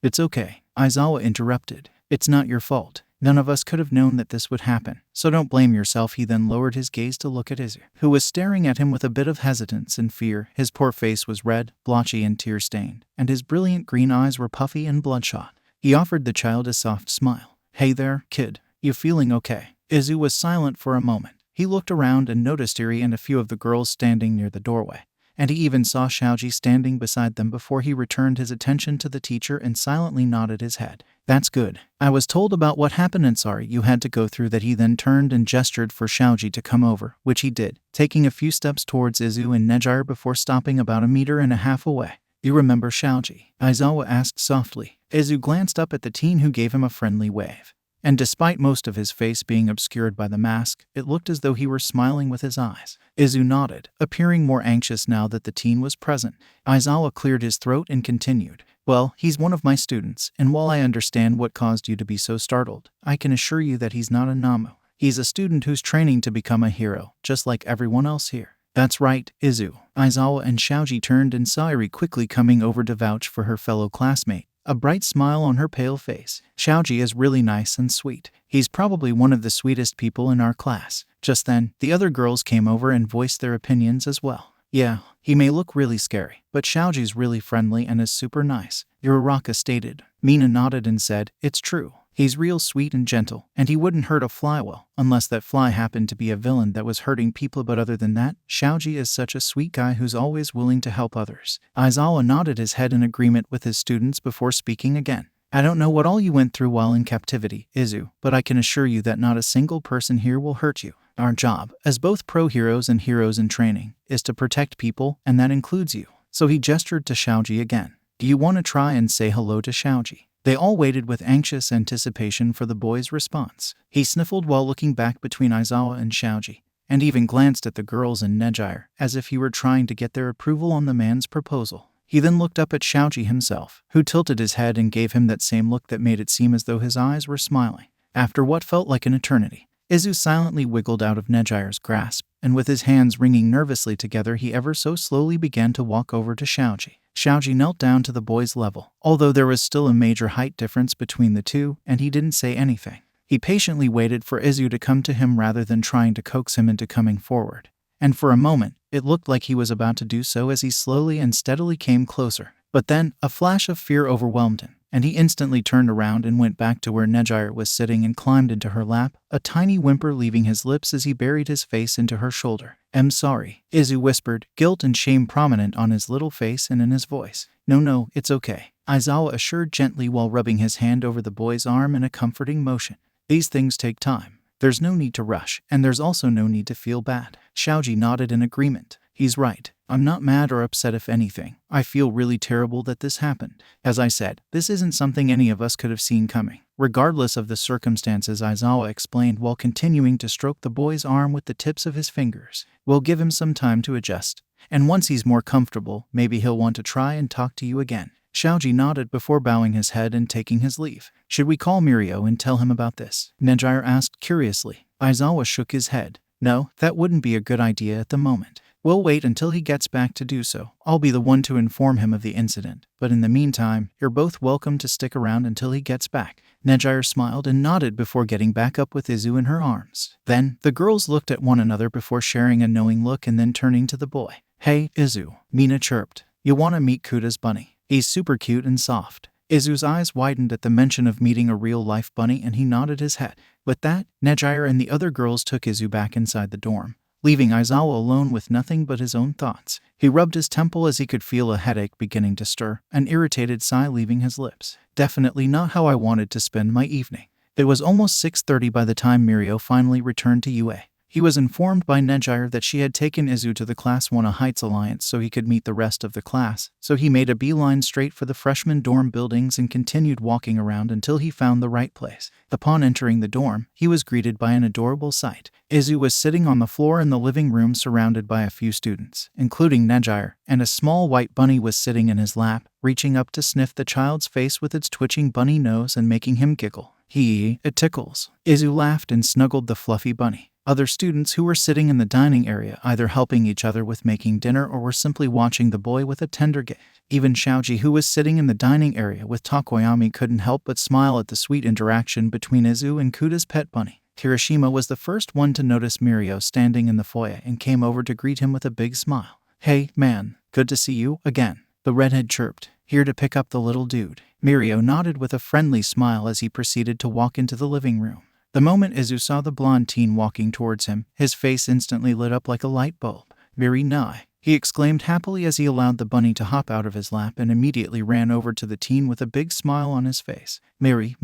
It's okay, Aizawa interrupted. It's not your fault. None of us could have known that this would happen, so don't blame yourself. He then lowered his gaze to look at Izu, who was staring at him with a bit of hesitance and fear. His poor face was red, blotchy, and tear-stained, and his brilliant green eyes were puffy and bloodshot. He offered the child a soft smile. Hey there, kid. You feeling okay? Izu was silent for a moment. He looked around and noticed Eri and a few of the girls standing near the doorway, and he even saw Shaoji standing beside them before he returned his attention to the teacher and silently nodded his head. That's good. I was told about what happened and sorry you had to go through that. He then turned and gestured for Shaoji to come over, which he did, taking a few steps towards Izu and Nejire before stopping about 1.5 meters away. You remember Shaoji? Aizawa asked softly. Izu glanced up at the teen, who gave him a friendly wave. And despite most of his face being obscured by the mask, it looked as though he were smiling with his eyes. Izu nodded, appearing more anxious now that the teen was present. Aizawa cleared his throat and continued. Well, he's one of my students, and while I understand what caused you to be so startled, I can assure you that he's not a Namo. He's a student who's training to become a hero, just like everyone else here. That's right, Izu. Aizawa and Shaoji turned and saw Eri quickly coming over to vouch for her fellow classmate, a bright smile on her pale face. Shaoji is really nice and sweet. He's probably one of the sweetest people in our class. Just then, the other girls came over and voiced their opinions as well. Yeah, he may look really scary, but Shaoji's really friendly and is super nice, Uraraka stated. Mina nodded and said, it's true. He's real sweet and gentle, and he wouldn't hurt a fly, well, unless that fly happened to be a villain that was hurting people, but other than that, Shaoji is such a sweet guy who's always willing to help others. Aizawa nodded his head in agreement with his students before speaking again. I don't know what all you went through while in captivity, Izu, but I can assure you that not a single person here will hurt you. Our job, as both pro-heroes and heroes in training, is to protect people, and that includes you. So he gestured to Shaoji again. Do you want to try and say hello to Shaoji? They all waited with anxious anticipation for the boy's response. He sniffled while looking back between Aizawa and Shaoji, and even glanced at the girls and Nejire, as if he were trying to get their approval on the man's proposal. He then looked up at Shaoji himself, who tilted his head and gave him that same look that made it seem as though his eyes were smiling. After what felt like an eternity, Izu silently wiggled out of Nejire's grasp, and with his hands wringing nervously together he ever so slowly began to walk over to Xiaoji. Xiaoji knelt down to the boy's level, although there was still a major height difference between the two, and he didn't say anything. He patiently waited for Izu to come to him rather than trying to coax him into coming forward. And for a moment, it looked like he was about to do so as he slowly and steadily came closer. But then, a flash of fear overwhelmed him, and he instantly turned around and went back to where Nejire was sitting and climbed into her lap, a tiny whimper leaving his lips as he buried his face into her shoulder. "I'm sorry," Izu whispered, guilt and shame prominent on his little face and in his voice. No, it's okay," Aizawa assured gently while rubbing his hand over the boy's arm in a comforting motion. "These things take time. There's no need to rush, and there's also no need to feel bad." Xiaoji nodded in agreement. "He's right. I'm not mad or upset if anything. I feel really terrible that this happened. As I said, this isn't something any of us could have seen coming. Regardless of the circumstances," Aizawa explained while continuing to stroke the boy's arm with the tips of his fingers. "We'll give him some time to adjust. And once he's more comfortable, maybe he'll want to try and talk to you again." Xiaoji nodded before bowing his head and taking his leave. "Should we call Mirio and tell him about this?" Nejire asked curiously. Aizawa shook his head. "No, that wouldn't be a good idea at the moment. We'll wait until he gets back to do so. I'll be the one to inform him of the incident. But in the meantime, you're both welcome to stick around until he gets back." Nejire smiled and nodded before getting back up with Izu in her arms. Then, the girls looked at one another before sharing a knowing look and then turning to the boy. "Hey, Izu," Mina chirped. "You want to meet Kuda's bunny? He's super cute and soft." Izu's eyes widened at the mention of meeting a real-life bunny and he nodded his head. With that, Nejire and the other girls took Izu back inside the dorm, leaving Aizawa alone with nothing but his own thoughts. He rubbed his temple as he could feel a headache beginning to stir, an irritated sigh leaving his lips. Definitely not how I wanted to spend my evening. It was almost 6:30 by the time Mirio finally returned to UA. He was informed by Nejire that she had taken Izu to the Class 1 Heights Alliance so he could meet the rest of the class, so he made a beeline straight for the freshman dorm buildings and continued walking around until he found the right place. Upon entering the dorm, he was greeted by an adorable sight. Izu was sitting on the floor in the living room surrounded by a few students, including Nejire, and a small white bunny was sitting in his lap, reaching up to sniff the child's face with its twitching bunny nose and making him giggle. It tickles." Izu laughed and snuggled the fluffy bunny. Other students who were sitting in the dining area either helping each other with making dinner or were simply watching the boy with a tender gaze. Even Xiaoji, who was sitting in the dining area with Takoyami, couldn't help but smile at the sweet interaction between Izu and Kuda's pet bunny. Kirishima was the first one to notice Mirio standing in the foyer and came over to greet him with a big smile. "Hey, man, good to see you again," the redhead chirped. "Here to pick up the little dude." Mirio nodded with a friendly smile as he proceeded to walk into the living room. The moment Izu saw the blonde teen walking towards him, his face instantly lit up like a light bulb. "Very nice," he exclaimed happily as he allowed the bunny to hop out of his lap and immediately ran over to the teen with a big smile on his face. Miri,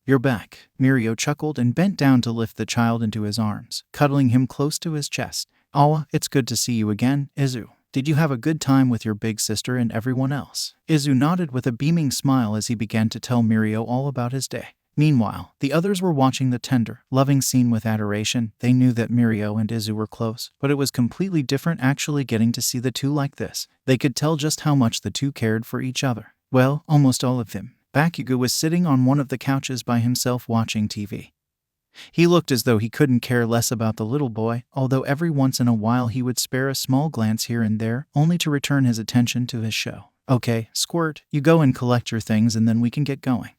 you're back." Mirio chuckled and bent down to lift the child into his arms, cuddling him close to his chest. "Awa, it's good to see you again, Izu. Did you have a good time with your big sister and everyone else?" Izu nodded with a beaming smile as he began to tell Mirio all about his day. Meanwhile, the others were watching the tender, loving scene with adoration. They knew that Mirio and Izu were close, but it was completely different actually getting to see the two like this. They could tell just how much the two cared for each other. Well, almost all of them. Bakugo was sitting on one of the couches by himself watching TV. He looked as though he couldn't care less about the little boy, although every once in a while he would spare a small glance here and there, only to return his attention to his show. "Okay, Squirt, you go and collect your things and then we can get going."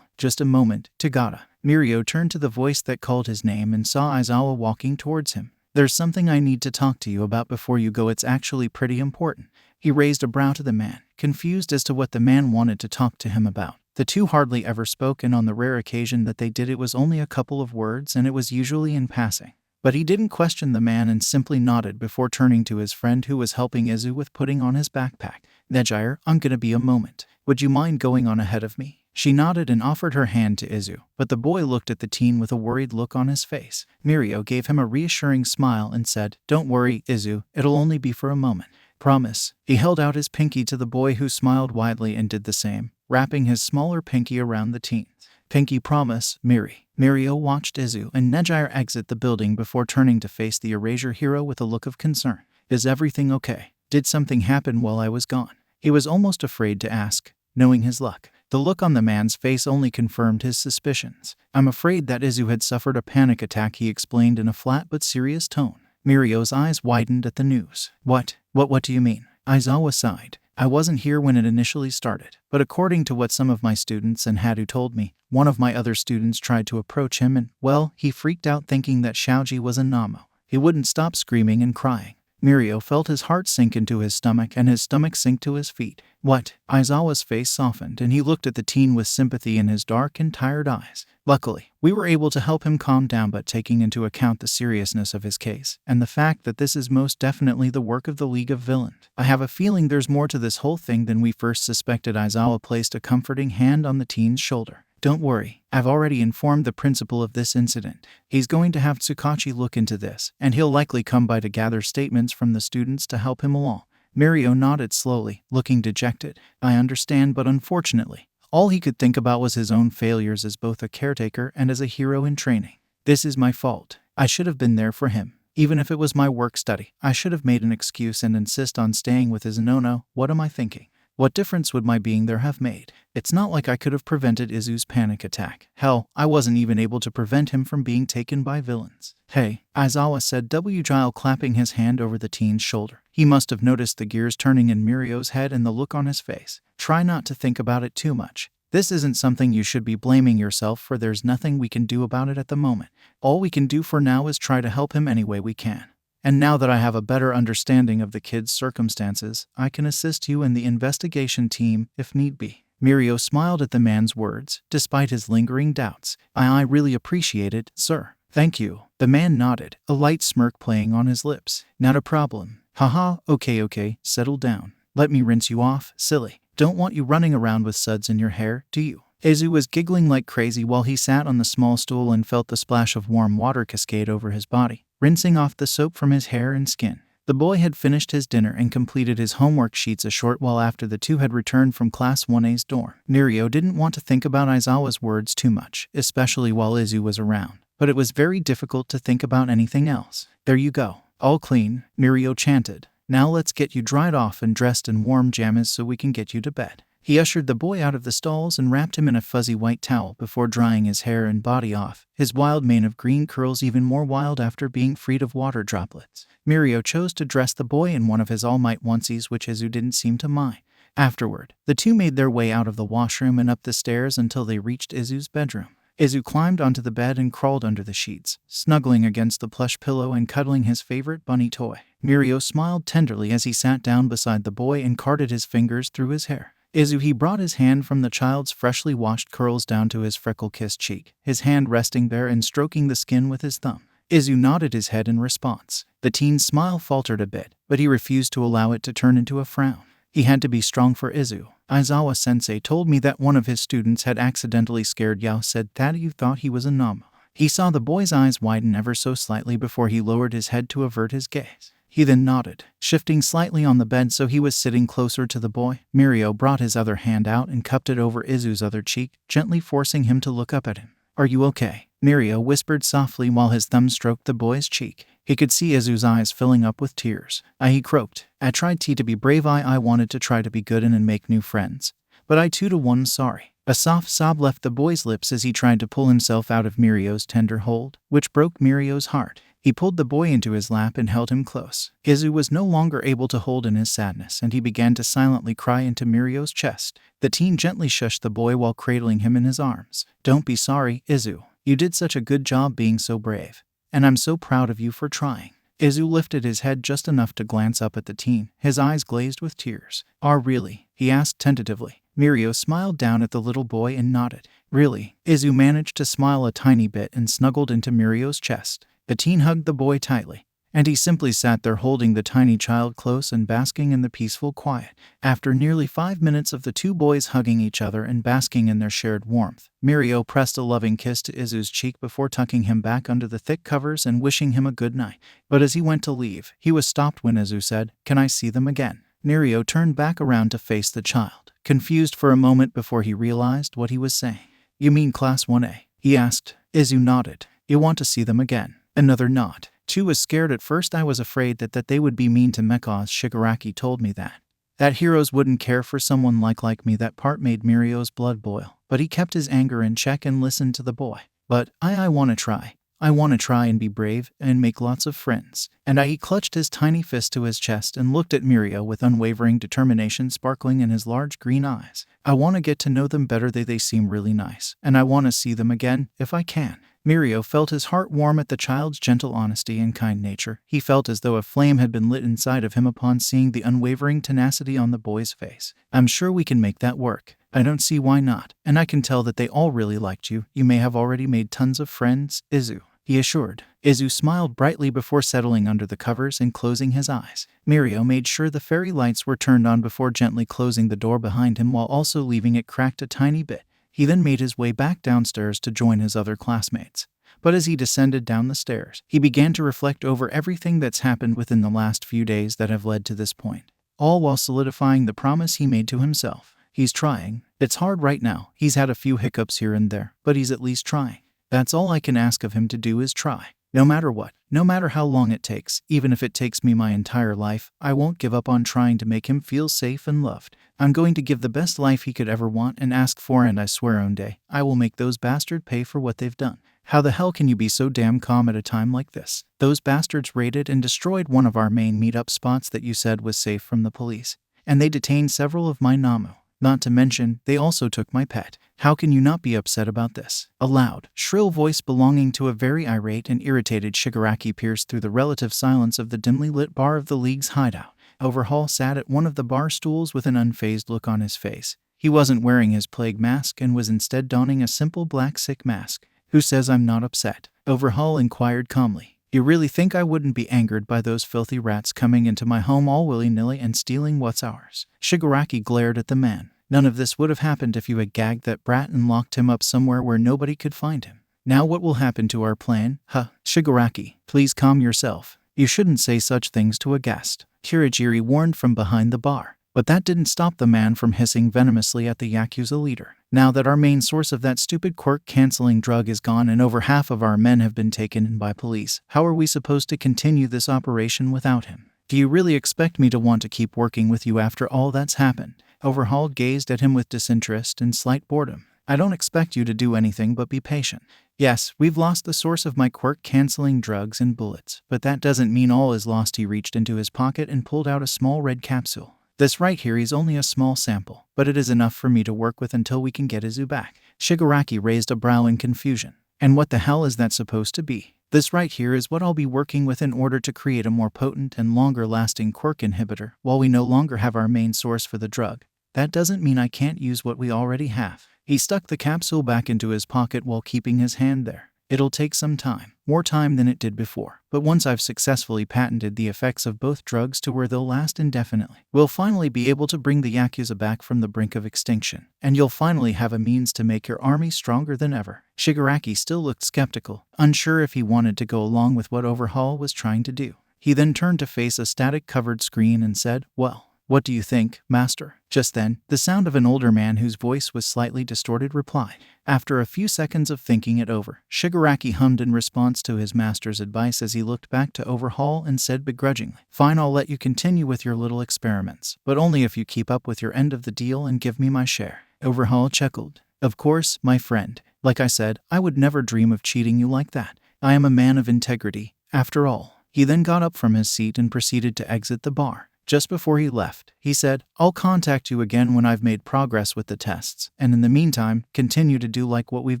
Just a moment, Tagata." Mirio turned to the voice that called his name and saw Aizawa walking towards him. "There's something I need to talk to you about before you go. It's actually pretty important." He raised a brow to the man, confused as to what the man wanted to talk to him about. The two hardly ever spoke, and on the rare occasion that they did it was only a couple of words and it was usually in passing. But he didn't question the man and simply nodded before turning to his friend who was helping Izu with putting on his backpack. "Nejire, I'm gonna be a moment. Would you mind going on ahead of me?" She nodded and offered her hand to Izu, but the boy looked at the teen with a worried look on his face. Mirio gave him a reassuring smile and said, "Don't worry, Izu, it'll only be for a moment. Promise." He held out his pinky to the boy who smiled widely and did the same, wrapping his smaller pinky around the teen's. "Pinky promise, Miri." Mirio watched Izu and Nejire exit the building before turning to face the Erasure hero with a look of concern. "Is everything okay? Did something happen while I was gone?" He was almost afraid to ask, knowing his luck. The look on the man's face only confirmed his suspicions. "I'm afraid that Izu had suffered a panic attack," he explained in a flat but serious tone. Mirio's eyes widened at the news. What do you mean? Aizawa sighed. I wasn't here when it initially started, but according to what some of my students and Hadu told me, one of my other students tried to approach him and, well, he freaked out thinking that Shaoji was a Namo. He wouldn't stop screaming and crying. Mirio felt his heart sink into his stomach and his stomach sink to his feet. What? Aizawa's face softened and he looked at the teen with sympathy in his dark and tired eyes. Luckily, we were able to help him calm down, but taking into account the seriousness of his case and the fact that this is most definitely the work of the League of Villains, I have a feeling there's more to this whole thing than we first suspected. Aizawa placed a comforting hand on the teen's shoulder. Don't worry, I've already informed the principal of this incident. He's going to have Tsukachi look into this, and he'll likely come by to gather statements from the students to help him along. Mirio nodded slowly, looking dejected. I understand, but unfortunately, all he could think about was his own failures as both a caretaker and as a hero in training. This is my fault. I should have been there for him. Even if it was my work study, I should have made an excuse and insist on staying with his Nono. What am I thinking? What difference would my being there have made? It's not like I could have prevented Izu's panic attack. Hell, I wasn't even able to prevent him from being taken by villains. Hey, Aizawa said, Giles clapping his hand over the teen's shoulder. He must have noticed the gears turning in Mirio's head and the look on his face. Try not to think about it too much. This isn't something you should be blaming yourself for. There's nothing we can do about it at the moment. All we can do for now is try to help him any way we can. And now that I have a better understanding of the kid's circumstances, I can assist you and the investigation team if need be. Mirio smiled at the man's words, despite his lingering doubts. I really appreciate it, sir. Thank you. The man nodded, a light smirk playing on his lips. Not a problem. Haha, okay, settle down. Let me rinse you off, silly. Don't want you running around with suds in your hair, do you? Izu was giggling like crazy while he sat on the small stool and felt the splash of warm water cascade over his body, rinsing off the soap from his hair and skin. The boy had finished his dinner and completed his homework sheets a short while after the two had returned from Class 1A's dorm. Mirio didn't want to think about Aizawa's words too much, especially while Izu was around, but it was very difficult to think about anything else. There you go. All clean, Mirio chanted. Now let's get you dried off and dressed in warm jammies so we can get you to bed. He ushered the boy out of the stalls and wrapped him in a fuzzy white towel before drying his hair and body off, his wild mane of green curls even more wild after being freed of water droplets. Mirio chose to dress the boy in one of his all-might onesies, which Izu didn't seem to mind. Afterward, the two made their way out of the washroom and up the stairs until they reached Izu's bedroom. Izu climbed onto the bed and crawled under the sheets, snuggling against the plush pillow and cuddling his favorite bunny toy. Mirio smiled tenderly as he sat down beside the boy and carted his fingers through his hair. He brought his hand from the child's freshly washed curls down to his freckle-kissed cheek, his hand resting there and stroking the skin with his thumb. Izu nodded his head in response. The teen's smile faltered a bit, but he refused to allow it to turn into a frown. He had to be strong for Izu. Aizawa-sensei told me that one of his students had accidentally scared Yao, said that you thought he was a Namo. He saw the boy's eyes widen ever so slightly before he lowered his head to avert his gaze. He then nodded, shifting slightly on the bed so he was sitting closer to the boy. Mirio brought his other hand out and cupped it over Izu's other cheek, gently forcing him to look up at him. Are you okay? Mirio whispered softly while his thumb stroked the boy's cheek. He could see Izu's eyes filling up with tears. He croaked. I tried to be brave. I wanted to try to be good and make new friends. But I 2-to-1 sorry. A soft sob left the boy's lips as he tried to pull himself out of Mirio's tender hold, which broke Mirio's heart. He pulled the boy into his lap and held him close. Izu was no longer able to hold in his sadness, and he began to silently cry into Mirio's chest. The teen gently shushed the boy while cradling him in his arms. Don't be sorry, Izu. You did such a good job being so brave. And I'm so proud of you for trying. Izu lifted his head just enough to glance up at the teen, his eyes glazed with tears. Really? He asked tentatively. Mirio smiled down at the little boy and nodded. Really? Izu managed to smile a tiny bit and snuggled into Mirio's chest. The teen hugged the boy tightly, and he simply sat there holding the tiny child close and basking in the peaceful quiet. After nearly 5 minutes of the two boys hugging each other and basking in their shared warmth, Mirio pressed a loving kiss to Izu's cheek before tucking him back under the thick covers and wishing him a good night. But as he went to leave, he was stopped when Izu said, Can I see them again? Mirio turned back around to face the child, confused for a moment before he realized what he was saying. You mean Class 1A? He asked. Izu nodded. You want to see them again? Another nod. Chu was scared at first. I was afraid that they would be mean to Mechas. Shigaraki told me that heroes wouldn't care for someone like me. That part made Mirio's blood boil, but he kept his anger in check and listened to the boy. But I want to try. I want to try and be brave and make lots of friends. And he clutched his tiny fist to his chest and looked at Mirio with unwavering determination sparkling in his large green eyes. I want to get to know them better. They seem really nice, and I want to see them again, if I can. Mirio felt his heart warm at the child's gentle honesty and kind nature. He felt as though a flame had been lit inside of him upon seeing the unwavering tenacity on the boy's face. I'm sure we can make that work. I don't see why not, and I can tell that they all really liked you. You may have already made tons of friends, Izu, he assured. Izu smiled brightly before settling under the covers and closing his eyes. Mirio made sure the fairy lights were turned on before gently closing the door behind him while also leaving it cracked a tiny bit. He then made his way back downstairs to join his other classmates. But as he descended down the stairs, he began to reflect over everything that's happened within the last few days that have led to this point, all while solidifying the promise he made to himself. He's trying. It's hard right now. He's had a few hiccups here and there, but he's at least trying. That's all I can ask of him to do is try. No matter what, no matter how long it takes, even if it takes me my entire life, I won't give up on trying to make him feel safe and loved. I'm going to give the best life he could ever want and ask for, and I swear one day, I will make those bastards pay for what they've done. How the hell can you be so damn calm at a time like this? Those bastards raided and destroyed one of our main meetup spots that you said was safe from the police. And they detained several of my Namo. Not to mention, they also took my pet. How can you not be upset about this? A loud, shrill voice belonging to a very irate and irritated Shigaraki pierced through the relative silence of the dimly lit bar of the League's hideout. Overhaul sat at one of the bar stools with an unfazed look on his face. He wasn't wearing his plague mask and was instead donning a simple black sick mask. Who says I'm not upset? Overhaul inquired calmly. You really think I wouldn't be angered by those filthy rats coming into my home all willy-nilly and stealing what's ours? Shigaraki glared at the man. None of this would have happened if you had gagged that brat and locked him up somewhere where nobody could find him. Now what will happen to our plan? Shigaraki, please calm yourself. You shouldn't say such things to a guest, Kirigiri warned from behind the bar. But that didn't stop the man from hissing venomously at the Yakuza leader. Now that our main source of that stupid quirk-canceling drug is gone and over half of our men have been taken in by police, how are we supposed to continue this operation without him? Do you really expect me to want to keep working with you after all that's happened? Overhaul gazed at him with disinterest and slight boredom. I don't expect you to do anything but be patient. Yes, we've lost the source of my quirk-canceling drugs and bullets, but that doesn't mean all is lost. He reached into his pocket and pulled out a small red capsule. This right here is only a small sample, but it is enough for me to work with until we can get Izu back. Shigaraki raised a brow in confusion. And what the hell is that supposed to be? This right here is what I'll be working with in order to create a more potent and longer-lasting quirk inhibitor while we no longer have our main source for the drug. That doesn't mean I can't use what we already have. He stuck the capsule back into his pocket while keeping his hand there. It'll take some time, more time than it did before, but once I've successfully patented the effects of both drugs to where they'll last indefinitely, we'll finally be able to bring the Yakuza back from the brink of extinction, and you'll finally have a means to make your army stronger than ever. Shigaraki still looked skeptical, unsure if he wanted to go along with what Overhaul was trying to do. He then turned to face a static-covered screen and said, "Well, what do you think, Master?" Just then, the sound of an older man whose voice was slightly distorted replied. After a few seconds of thinking it over, Shigaraki hummed in response to his master's advice as he looked back to Overhaul and said begrudgingly, "Fine, I'll let you continue with your little experiments, but only if you keep up with your end of the deal and give me my share." Overhaul chuckled. "Of course, my friend. Like I said, I would never dream of cheating you like that. I am a man of integrity, after all." He then got up from his seat and proceeded to exit the bar. Just before he left, he said, "I'll contact you again when I've made progress with the tests, and in the meantime, continue to do like what we've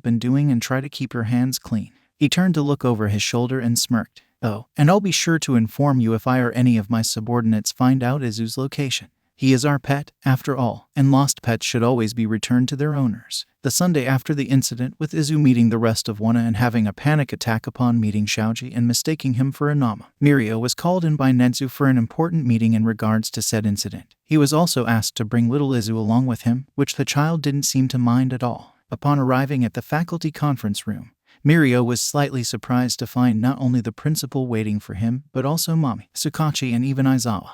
been doing and try to keep your hands clean." He turned to look over his shoulder and smirked. "Oh, and I'll be sure to inform you if I or any of my subordinates find out Izu's location. He is our pet, after all, and lost pets should always be returned to their owners." The Sunday after the incident with Izu meeting the rest of Wana and having a panic attack upon meeting Shaoji and mistaking him for a Namo, Mirio was called in by Netsu for an important meeting in regards to said incident. He was also asked to bring little Izu along with him, which the child didn't seem to mind at all. Upon arriving at the faculty conference room, Mirio was slightly surprised to find not only the principal waiting for him, but also Mami, Tsukachi, and even Aizawa,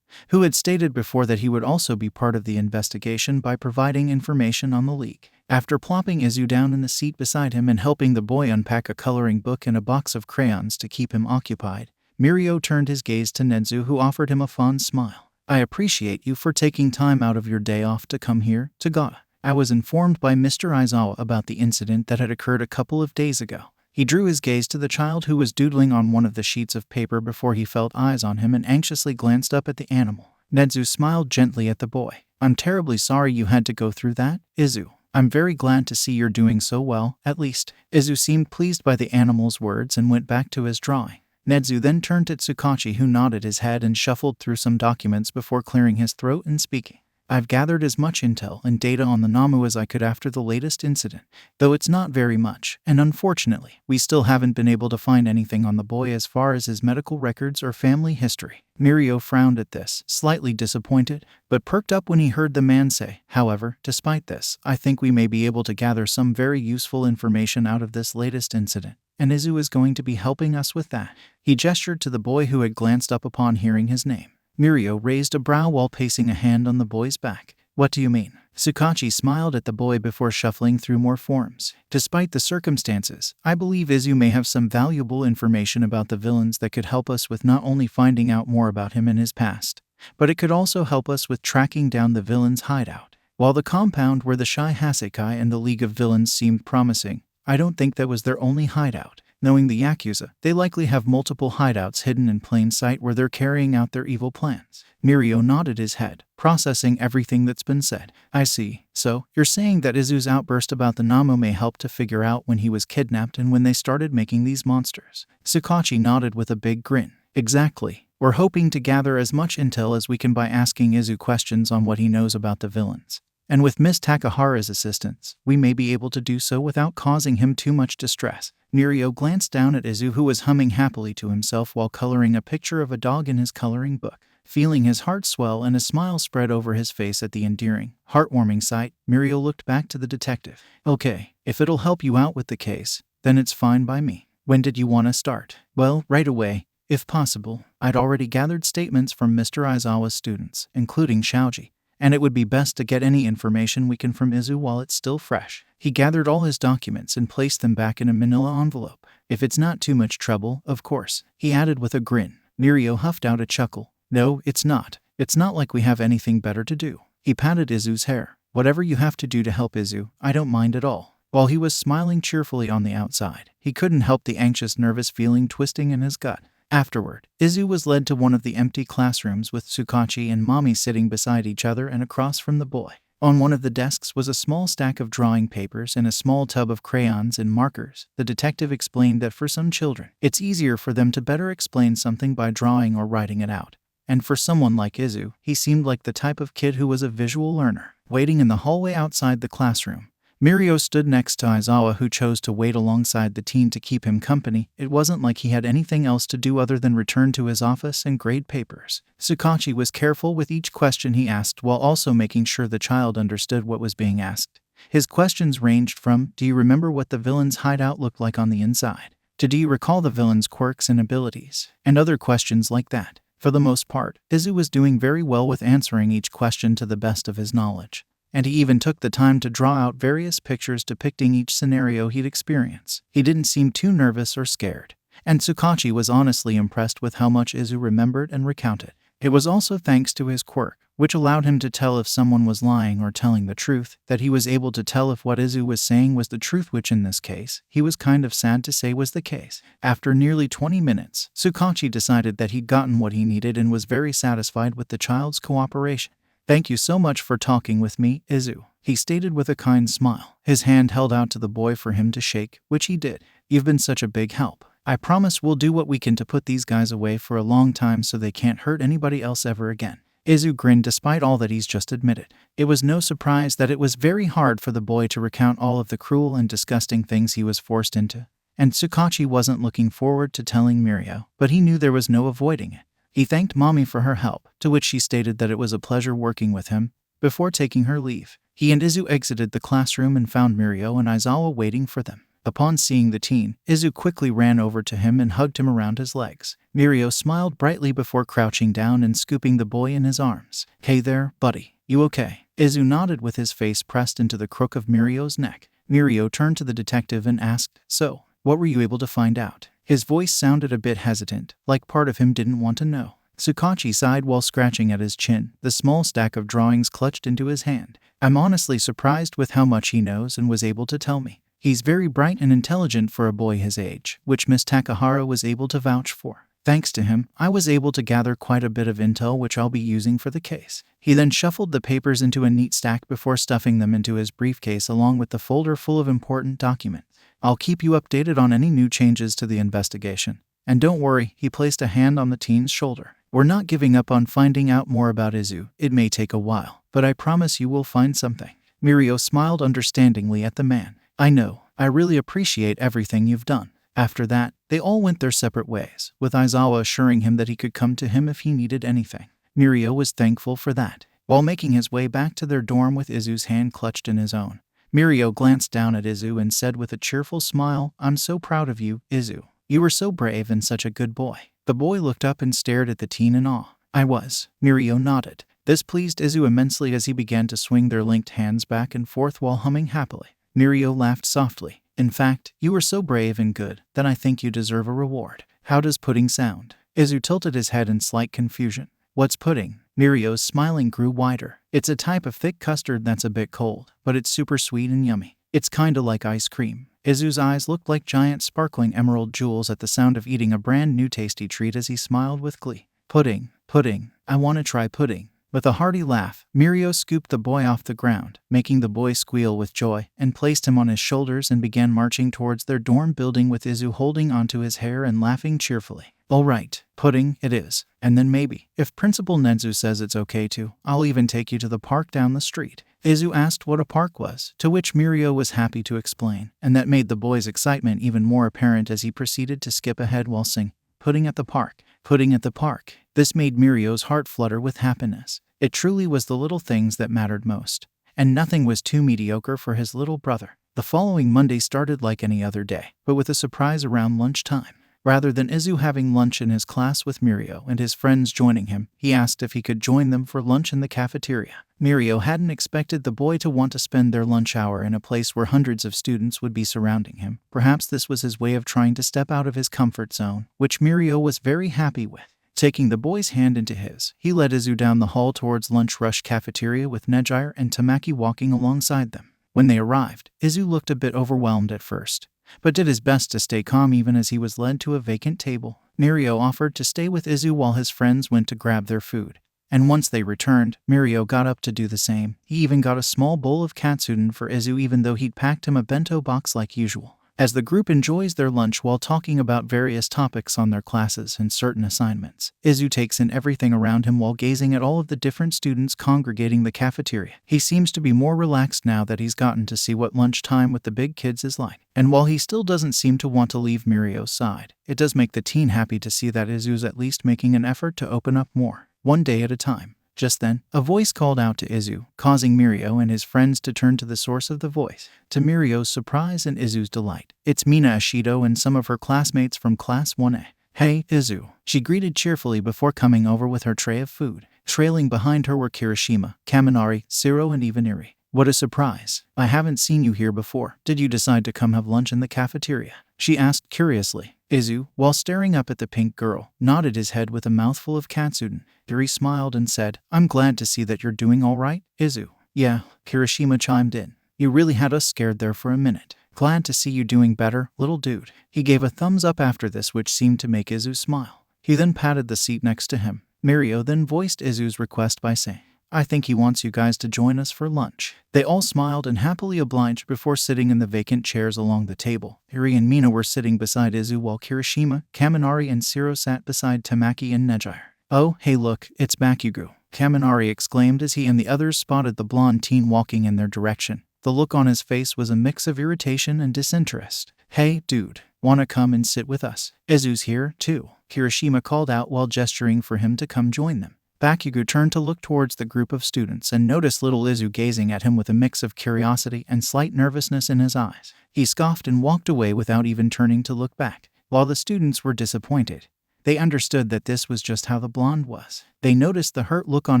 who had stated before that he would also be part of the investigation by providing information on the League. After plopping Izu down in the seat beside him and helping the boy unpack a coloring book and a box of crayons to keep him occupied, Mirio turned his gaze to Netsu, who offered him a fond smile. "I appreciate you for taking time out of your day off to come here, Tagata. I was informed by Mr. Aizawa about the incident that had occurred a couple of days ago. He drew his gaze to the child who was doodling on one of the sheets of paper before he felt eyes on him and anxiously glanced up at the animal. Nezu smiled gently at the boy. I'm terribly sorry you had to go through that, Izu. I'm very glad to see you're doing so well, at least. Izu seemed pleased by the animal's words and went back to his drawing. Nezu then turned to Tsukachi, who nodded his head and shuffled through some documents before clearing his throat and speaking. I've gathered as much intel and data on the Namo as I could after the latest incident, though it's not very much, and unfortunately, we still haven't been able to find anything on the boy as far as his medical records or family history. Mirio frowned at this, slightly disappointed, but perked up when he heard the man say, however, despite this, I think we may be able to gather some very useful information out of this latest incident, and Izu is going to be helping us with that. He gestured to the boy who had glanced up upon hearing his name. Mirio raised a brow while placing a hand on the boy's back. What do you mean? Tsukachi smiled at the boy before shuffling through more forms. Despite the circumstances, I believe Izu may have some valuable information about the villains that could help us with not only finding out more about him and his past, but it could also help us with tracking down the villain's hideout. While the compound where the Shy Hasekai and the League of Villains seemed promising, I don't think that was their only hideout. Knowing the Yakuza, they likely have multiple hideouts hidden in plain sight where they're carrying out their evil plans. Mirio nodded his head, processing everything that's been said. I see. So, you're saying that Izu's outburst about the Namo may help to figure out when he was kidnapped and when they started making these monsters. Tsukachi nodded with a big grin. Exactly. We're hoping to gather as much intel as we can by asking Izu questions on what he knows about the villains. And with Miss Takahara's assistance, we may be able to do so without causing him too much distress. Mirio glanced down at Izu, who was humming happily to himself while coloring a picture of a dog in his coloring book. Feeling his heart swell and a smile spread over his face at the endearing, heartwarming sight, Mirio looked back to the detective. Okay, if it'll help you out with the case, then it's fine by me. When did you want to start? Well, right away, if possible. I'd already gathered statements from Mr. Aizawa's students, including Shaoji, and it would be best to get any information we can from Izu while it's still fresh. He gathered all his documents and placed them back in a manila envelope. If it's not too much trouble, of course, he added with a grin. Mirio huffed out a chuckle. No, it's not. It's not like we have anything better to do. He patted Izu's hair. Whatever you have to do to help Izu, I don't mind at all. While he was smiling cheerfully on the outside, he couldn't help the anxious, nervous feeling twisting in his gut. Afterward, Izu was led to one of the empty classrooms with Tsukachi and Mami sitting beside each other and across from the boy. On one of the desks was a small stack of drawing papers and a small tub of crayons and markers. The detective explained that for some children, it's easier for them to better explain something by drawing or writing it out. And for someone like Izu, he seemed like the type of kid who was a visual learner. Waiting in the hallway outside the classroom, Mirio stood next to Aizawa, who chose to wait alongside the teen to keep him company. It wasn't like he had anything else to do other than return to his office and grade papers. Tsukachi was careful with each question he asked while also making sure the child understood what was being asked. His questions ranged from, do you remember what the villain's hideout looked like on the inside, to do you recall the villain's quirks and abilities, and other questions like that. For the most part, Izu was doing very well with answering each question to the best of his knowledge, and he even took the time to draw out various pictures depicting each scenario he'd experience. He didn't seem too nervous or scared, and Tsukachi was honestly impressed with how much Izu remembered and recounted. It was also thanks to his quirk, which allowed him to tell if someone was lying or telling the truth, that he was able to tell if what Izu was saying was the truth, which in this case, he was kind of sad to say was the case. After nearly 20 minutes, Tsukachi decided that he'd gotten what he needed and was very satisfied with the child's cooperation. Thank you so much for talking with me, Izu, he stated with a kind smile. His hand held out to the boy for him to shake, which he did. You've been such a big help. I promise we'll do what we can to put these guys away for a long time so they can't hurt anybody else ever again. Izu grinned despite all that he's just admitted. It was no surprise that it was very hard for the boy to recount all of the cruel and disgusting things he was forced into. And Tsukachi wasn't looking forward to telling Mirio, but he knew there was no avoiding it. He thanked Mami for her help, to which she stated that it was a pleasure working with him. Before taking her leave, he and Izu exited the classroom and found Mirio and Aizawa waiting for them. Upon seeing the teen, Izu quickly ran over to him and hugged him around his legs. Mirio smiled brightly before crouching down and scooping the boy in his arms. Hey there, buddy. You okay? Izu nodded with his face pressed into the crook of Mirio's neck. Mirio turned to the detective and asked, so, what were you able to find out? His voice sounded a bit hesitant, like part of him didn't want to know. Tsukachi sighed while scratching at his chin, the small stack of drawings clutched into his hand. I'm honestly surprised with how much he knows and was able to tell me. He's very bright and intelligent for a boy his age, which Miss Takahara was able to vouch for. Thanks to him, I was able to gather quite a bit of intel which I'll be using for the case. He then shuffled the papers into a neat stack before stuffing them into his briefcase along with the folder full of important documents. I'll keep you updated on any new changes to the investigation. And don't worry, he placed a hand on the teen's shoulder. We're not giving up on finding out more about Izu. It may take a while, but I promise you will find something. Mirio smiled understandingly at the man. I know. I really appreciate everything you've done. After that, they all went their separate ways, with Aizawa assuring him that he could come to him if he needed anything. Mirio was thankful for that. While making his way back to their dorm with Izu's hand clutched in his own, Mirio glanced down at Izu and said with a cheerful smile, I'm so proud of you, Izu. You were so brave and such a good boy. The boy looked up and stared at the teen in awe. I was. Mirio nodded. This pleased Izu immensely as he began to swing their linked hands back and forth while humming happily. Mirio laughed softly. In fact, you were so brave and good that I think you deserve a reward. How does pudding sound? Izu tilted his head in slight confusion. What's pudding? Mirio's smiling grew wider. It's a type of thick custard that's a bit cold, but it's super sweet and yummy. It's kinda like ice cream. Izu's eyes looked like giant sparkling emerald jewels at the sound of eating a brand new tasty treat as he smiled with glee. Pudding, pudding, I want to try pudding. With a hearty laugh, Mirio scooped the boy off the ground, making the boy squeal with joy, and placed him on his shoulders and began marching towards their dorm building with Izu holding onto his hair and laughing cheerfully. All right, pudding it is. And then maybe, if Principal Nenzu says it's okay to, I'll even take you to the park down the street. Izu asked what a park was, to which Mirio was happy to explain, and that made the boy's excitement even more apparent as he proceeded to skip ahead while singing, Pudding at the park, pudding at the park. This made Mirio's heart flutter with happiness. It truly was the little things that mattered most. And nothing was too mediocre for his little brother. The following Monday started like any other day, but with a surprise around lunchtime. Rather than Izu having lunch in his class with Mirio and his friends joining him, he asked if he could join them for lunch in the cafeteria. Mirio hadn't expected the boy to want to spend their lunch hour in a place where hundreds of students would be surrounding him. Perhaps this was his way of trying to step out of his comfort zone, which Mirio was very happy with. Taking the boy's hand into his, he led Izu down the hall towards Lunch Rush Cafeteria with Nejire and Tamaki walking alongside them. When they arrived, Izu looked a bit overwhelmed at first, but did his best to stay calm even as he was led to a vacant table. Mirio offered to stay with Izu while his friends went to grab their food. And once they returned, Mirio got up to do the same. He even got a small bowl of katsudon for Izu even though he'd packed him a bento box like usual. As the group enjoys their lunch while talking about various topics on their classes and certain assignments, Izu takes in everything around him while gazing at all of the different students congregating the cafeteria. He seems to be more relaxed now that he's gotten to see what lunchtime with the big kids is like. And while he still doesn't seem to want to leave Mirio's side, it does make the teen happy to see that Izu's at least making an effort to open up more, one day at a time. Just then, a voice called out to Izu, causing Mirio and his friends to turn to the source of the voice. To Mirio's surprise and Izu's delight, it's Mina Ashido and some of her classmates from Class 1A. Hey, Izu, she greeted cheerfully before coming over with her tray of food. Trailing behind her were Kirishima, Kaminari, Siro, and Ivaniri. What a surprise. I haven't seen you here before. Did you decide to come have lunch in the cafeteria? She asked curiously. Izu, while staring up at the pink girl, nodded his head with a mouthful of katsudon. Yuri smiled and said, I'm glad to see that you're doing all right, Izu. Yeah, Kirishima chimed in. You really had us scared there for a minute. Glad to see you doing better, little dude. He gave a thumbs up after this which seemed to make Izu smile. He then patted the seat next to him. Mirio then voiced Izu's request by saying, I think he wants you guys to join us for lunch. They all smiled and happily obliged before sitting in the vacant chairs along the table. Yuri and Mina were sitting beside Izu while Kirishima, Kaminari, and Siro sat beside Tamaki and Nejire. Oh, hey look, it's Bakugo, Kaminari exclaimed as he and the others spotted the blonde teen walking in their direction. The look on his face was a mix of irritation and disinterest. Hey, dude, wanna come and sit with us? Izu's here, too, Kirishima called out while gesturing for him to come join them. Bakugo turned to look towards the group of students and noticed little Izu gazing at him with a mix of curiosity and slight nervousness in his eyes. He scoffed and walked away without even turning to look back. While the students were disappointed, they understood that this was just how the blonde was. They noticed the hurt look on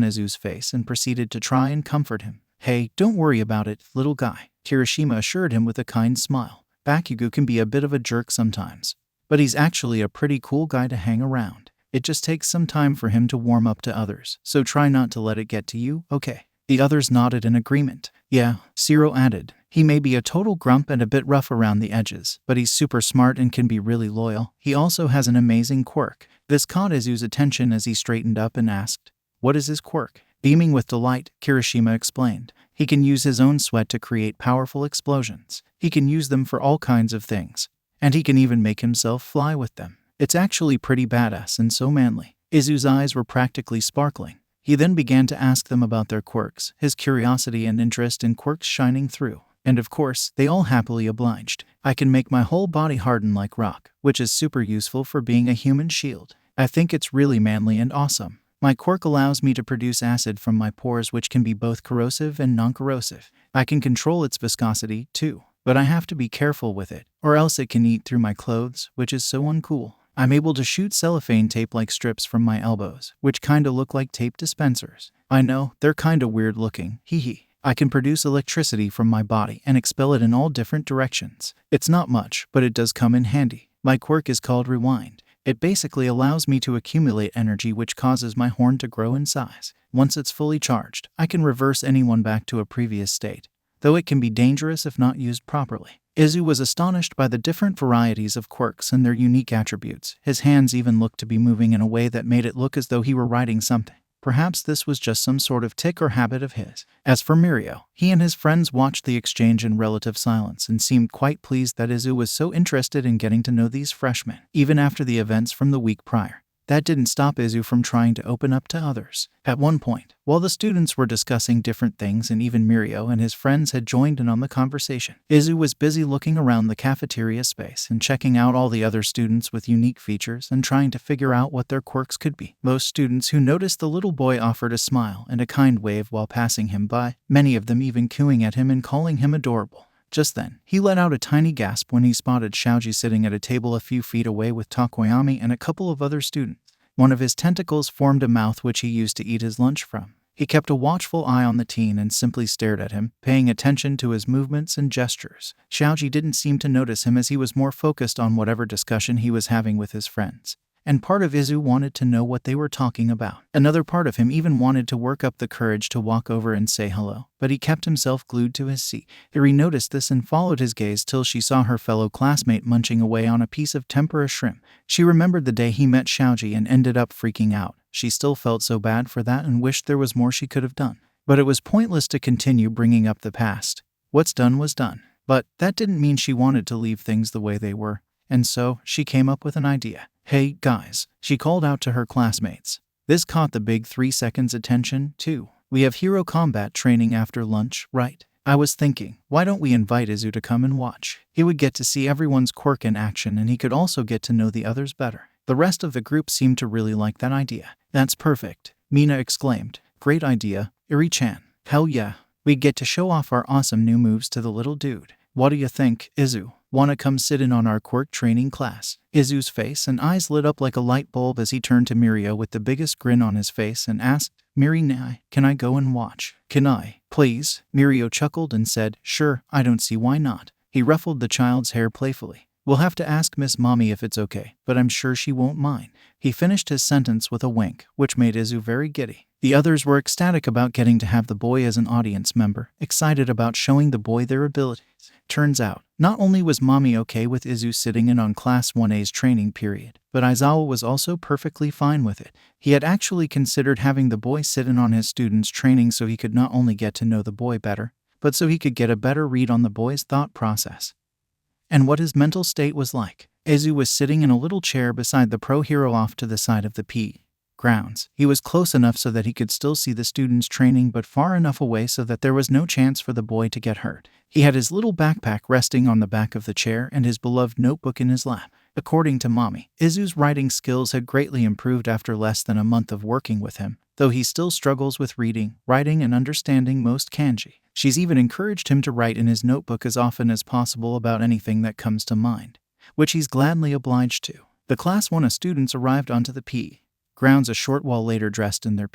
Izu's face and proceeded to try and comfort him. Hey, don't worry about it, little guy, Kirishima assured him with a kind smile. Bakugo can be a bit of a jerk sometimes, but he's actually a pretty cool guy to hang around. It just takes some time for him to warm up to others, so try not to let it get to you, okay? The others nodded in agreement. Yeah, Siro added. He may be a total grump and a bit rough around the edges, but he's super smart and can be really loyal. He also has an amazing quirk. This caught Izu's attention as he straightened up and asked, "What is his quirk?" Beaming with delight, Kirishima explained, "He can use his own sweat to create powerful explosions. He can use them for all kinds of things. And he can even make himself fly with them. It's actually pretty badass and so manly." Izu's eyes were practically sparkling. He then began to ask them about their quirks, his curiosity and interest in quirks shining through. And of course, they all happily obliged. "I can make my whole body harden like rock, which is super useful for being a human shield. I think it's really manly and awesome. My quirk allows me to produce acid from my pores, which can be both corrosive and non-corrosive. I can control its viscosity, too. But I have to be careful with it, or else it can eat through my clothes, which is so uncool. I'm able to shoot cellophane tape-like strips from my elbows, which kinda look like tape dispensers. I know, they're kinda weird looking, hee. I can produce electricity from my body and expel it in all different directions. It's not much, but it does come in handy. My quirk is called Rewind. It basically allows me to accumulate energy, which causes my horn to grow in size. Once it's fully charged, I can reverse anyone back to a previous state, though it can be dangerous if not used properly." Izu was astonished by the different varieties of quirks and their unique attributes. His hands even looked to be moving in a way that made it look as though he were writing something. Perhaps this was just some sort of tic or habit of his. As for Mirio, he and his friends watched the exchange in relative silence and seemed quite pleased that Izu was so interested in getting to know these freshmen, even after the events from the week prior. That didn't stop Izu from trying to open up to others. At one point, while the students were discussing different things and even Mirio and his friends had joined in on the conversation, Izu was busy looking around the cafeteria space and checking out all the other students with unique features and trying to figure out what their quirks could be. Most students who noticed the little boy offered a smile and a kind wave while passing him by, many of them even cooing at him and calling him adorable. Just then, he let out a tiny gasp when he spotted Shoji sitting at a table a few feet away with Takoyami and a couple of other students. One of his tentacles formed a mouth which he used to eat his lunch from. He kept a watchful eye on the teen and simply stared at him, paying attention to his movements and gestures. Shoji didn't seem to notice him as he was more focused on whatever discussion he was having with his friends. And part of Izu wanted to know what they were talking about. Another part of him even wanted to work up the courage to walk over and say hello, but he kept himself glued to his seat. Iri noticed this and followed his gaze till she saw her fellow classmate munching away on a piece of tempura shrimp. She remembered the day he met Shoji and ended up freaking out. She still felt so bad for that and wished there was more she could have done. But it was pointless to continue bringing up the past. What's done was done. But that didn't mean she wanted to leave things the way they were. And so, she came up with an idea. "Hey, guys," she called out to her classmates. This caught the big 3 seconds attention, too. "We have hero combat training after lunch, right? I was thinking, why don't we invite Izu to come and watch? He would get to see everyone's quirk in action and he could also get to know the others better." The rest of the group seemed to really like that idea. "That's perfect," Mina exclaimed. "Great idea, Iri-chan. Hell yeah. We'd get to show off our awesome new moves to the little dude. What do you think, Izu? Wanna come sit in on our quirk training class?" Izu's face and eyes lit up like a light bulb as he turned to Mirio with the biggest grin on his face and asked, "Mirio, can I go and watch?" "Can I, please?" Mirio chuckled and said, "Sure, I don't see why not." He ruffled the child's hair playfully. "We'll have to ask Miss Mommy if it's okay, but I'm sure she won't mind." He finished his sentence with a wink, which made Izu very giddy. The others were ecstatic about getting to have the boy as an audience member, excited about showing the boy their abilities. Turns out, not only was Mommy okay with Izu sitting in on Class 1A's training period, but Aizawa was also perfectly fine with it. He had actually considered having the boy sit in on his students' training so he could not only get to know the boy better, but so he could get a better read on the boy's thought process and what his mental state was like. Izu was sitting in a little chair beside the pro hero off to the side of the grounds. He was close enough so that he could still see the students training, but far enough away so that there was no chance for the boy to get hurt. He had his little backpack resting on the back of the chair and his beloved notebook in his lap. According to Mommy, Izu's writing skills had greatly improved after less than a month of working with him, though he still struggles with reading, writing, and understanding most kanji. She's even encouraged him to write in his notebook as often as possible about anything that comes to mind, which he's gladly obliged to. The Class 1A students arrived onto the grounds a short while later dressed in their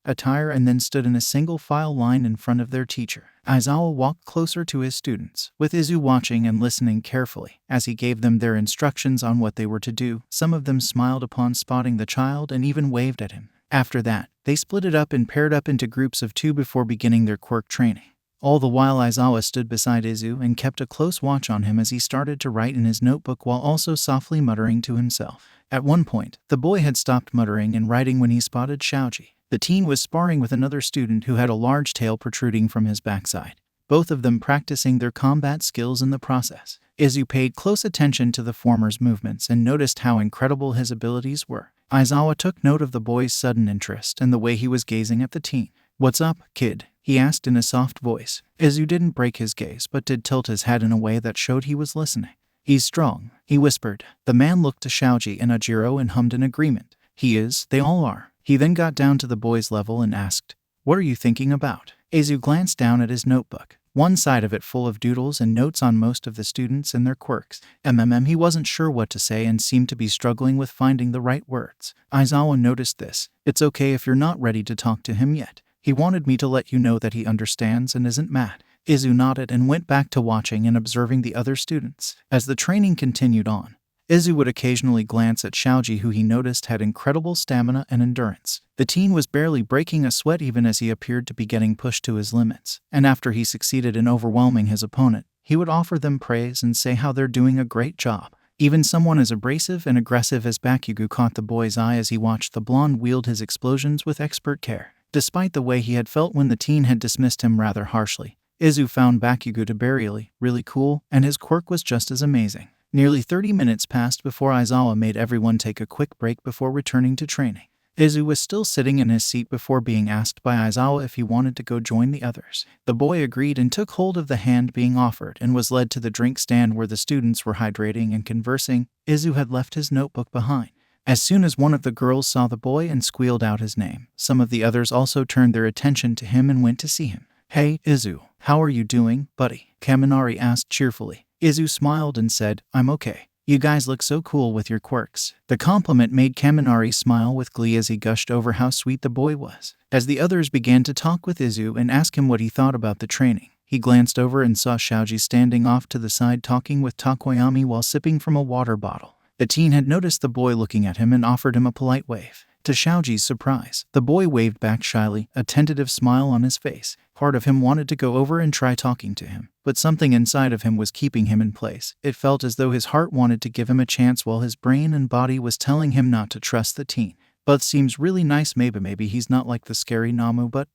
attire and then stood in a single file line in front of their teacher. Aizawa walked closer to his students, with Izu watching and listening carefully. As he gave them their instructions on what they were to do, some of them smiled upon spotting the child and even waved at him. After that, they split it up and paired up into groups of 2 before beginning their quirk training. All the while Aizawa stood beside Izu and kept a close watch on him as he started to write in his notebook while also softly muttering to himself. At one point, the boy had stopped muttering and writing when he spotted Xiaoji. The teen was sparring with another student who had a large tail protruding from his backside, both of them practicing their combat skills in the process. Izu paid close attention to the former's movements and noticed how incredible his abilities were. Aizawa took note of the boy's sudden interest and the way he was gazing at the teen. "What's up, kid?" he asked in a soft voice. Izu didn't break his gaze but did tilt his head in a way that showed he was listening. "He's strong," he whispered. The man looked to Xiaoji and Ajiro and hummed in agreement. "He is, they all are." He then got down to the boy's level and asked, "What are you thinking about?" Izu glanced down at his notebook, one side of it full of doodles and notes on most of the students and their quirks. He wasn't sure what to say and seemed to be struggling with finding the right words. Aizawa noticed this. "It's okay if you're not ready to talk to him yet. He wanted me to let you know that he understands and isn't mad." Izu nodded and went back to watching and observing the other students. As the training continued on, Izu would occasionally glance at Xiaoji, who he noticed had incredible stamina and endurance. The teen was barely breaking a sweat even as he appeared to be getting pushed to his limits, and after he succeeded in overwhelming his opponent, he would offer them praise and say how they're doing a great job. Even someone as abrasive and aggressive as Bakugo caught the boy's eye as he watched the blonde wield his explosions with expert care. Despite the way he had felt when the teen had dismissed him rather harshly, Izu found Bakugo to be really cool, and his quirk was just as amazing. Nearly 30 minutes passed before Aizawa made everyone take a quick break before returning to training. Izu was still sitting in his seat before being asked by Aizawa if he wanted to go join the others. The boy agreed and took hold of the hand being offered and was led to the drink stand where the students were hydrating and conversing. Izu had left his notebook behind. As soon as one of the girls saw the boy and squealed out his name, some of the others also turned their attention to him and went to see him. "Hey, Izu, how are you doing, buddy?" Kaminari asked cheerfully. Izu smiled and said, "I'm okay. You guys look so cool with your quirks." The compliment made Kaminari smile with glee as he gushed over how sweet the boy was. As the others began to talk with Izu and ask him what he thought about the training, he glanced over and saw Xiaoji standing off to the side talking with Takoyami while sipping from a water bottle. The teen had noticed the boy looking at him and offered him a polite wave. To Xiaoji's surprise, the boy waved back shyly, a tentative smile on his face. Part of him wanted to go over and try talking to him, but something inside of him was keeping him in place. It felt as though his heart wanted to give him a chance while his brain and body was telling him not to trust the teen. "But seems really nice, maybe he's not like the scary Namo, but